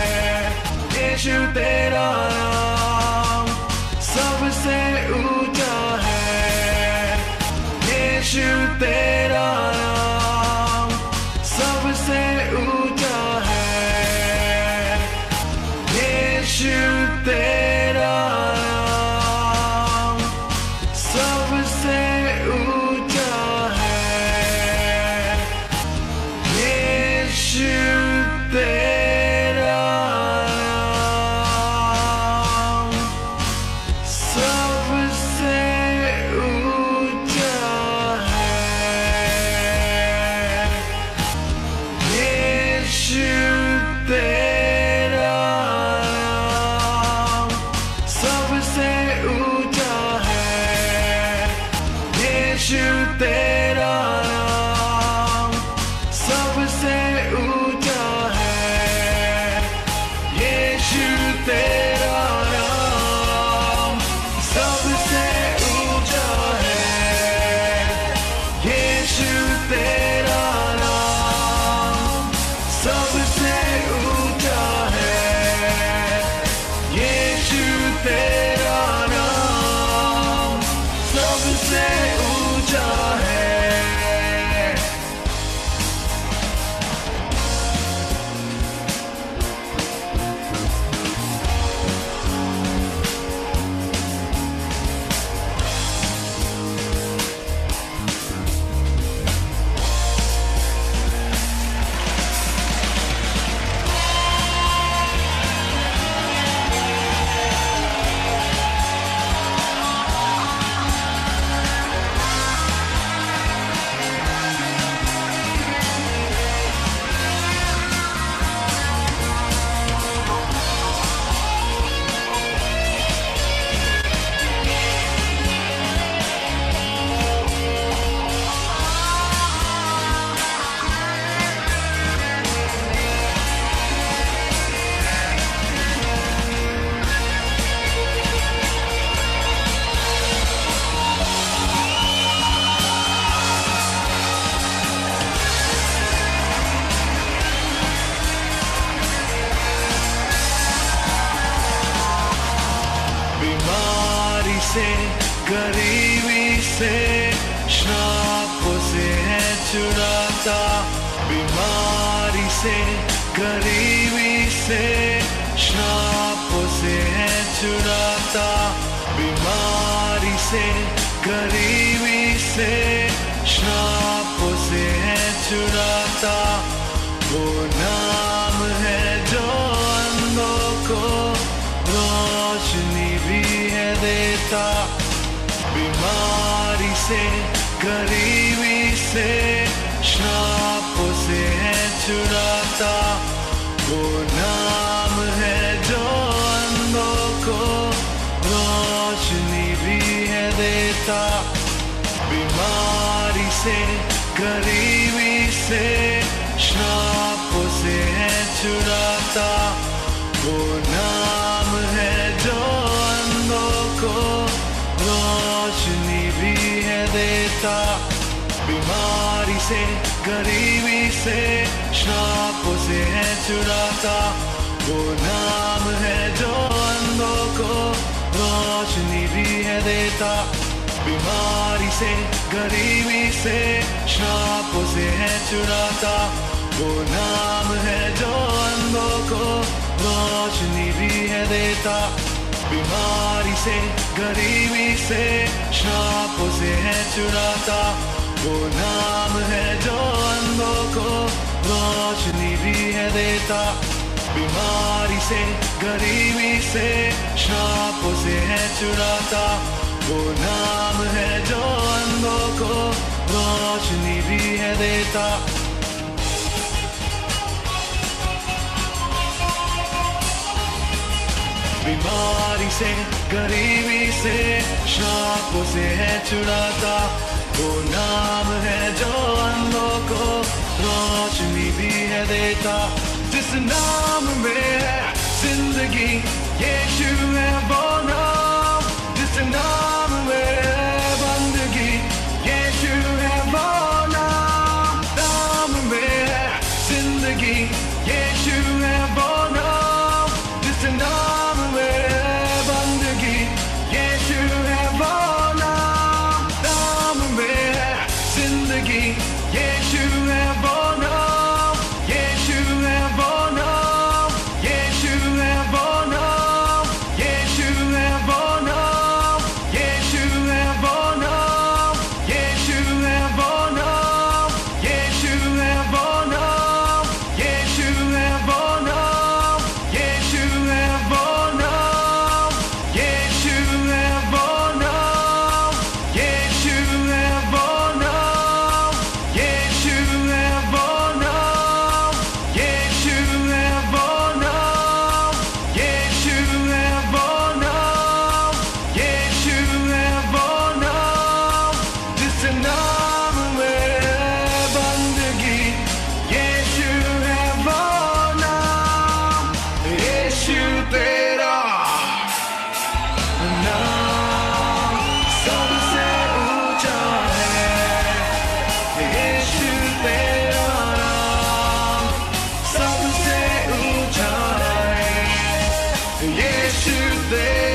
यीशु तेरा नाम सबसे ऊंचा है, यीशु तेरा नाम सबसे ऊंचा है, यीशु तेरा नाम सबसे ऊंचा है, यीशु तेरा नाम सबसे ऊंचा है, यीशु तेरा नाम सबसे ऊंचा है, यीशु तेरा नाम सबसे ऊंचा है, यीशु तेरा नाम सबसे ऊंचा है, यीशु तेरा नाम सबसे ऊंचा है, यीशु तेरा नाम सबसे ऊंचा है। बीमारी से गरीबी से श्रापों से है छुड़ाता, बीमारी से गरीबी से श्रापों से है छुड़ाता, बीमारी से गरीबी से श्रापों से है छुड़ाता, वो नाम है जो अंधों को रोशनी भी है देता, बीमारी से गरीबी से श्रापों से है छुड़ाता, वो नाम है जो अंधों को रोशनी भी है देता, बीमारी से गरीबी से श्रापों से है छुड़ाता, वो नाम है जो अंधों को रोशनी भी है देता, बीमारी से गरीबी से श्रापों से है छुड़ाता, वो नाम है जो अंधों को रोशनी भी है देता, बीमारी से गरीबी से श्रापों से है छुड़ाता, वो नाम है जो अंधों को रोशनी भी है देता, बीमारी से गरीबी से शापों से है छुड़ाता, वो नाम है जो अंधों को रोशनी भी है देता। बीमारी से गरीबी से शापों से है छुड़ाता, वो नाम है जो अंधों को रोशनी भी है देता। बीमारी से गरीबी से शापों से है छुड़ाता, वो नाम है जो अंधों को रोशनी भी है देता। जिस नाम में है जिंदगी यीशु है वो नाम, जिस नाम में है बंदगी यीशु है वो नाम। नाम में है जिंदगी यीशु है वो नाम, जिस नाम में है बंदगी यीशु है वो नाम। नाम में है जिंदगी यीशु है वो नाम, यीशु है वो नाम, यीशु है वो नाम, यीशु है वो नाम, यीशु है वो नाम, यीशु है वो नाम, यीशु है वो नाम, यीशु है वो नाम, यीशु है वो नाम, यीशु है वो नाम, यीशु है वो नाम, यीशु है वो नाम, यीशु है वो नाम, यीशु है वो नाम, यीशु है वो नाम। जिस नाम में है बंदगी यीशु है वो नाम। यीशु तेरा नाम सबसे ऊंचा है, यीशु तेरा नाम सबसे ऊंचा है, यीशु तेरा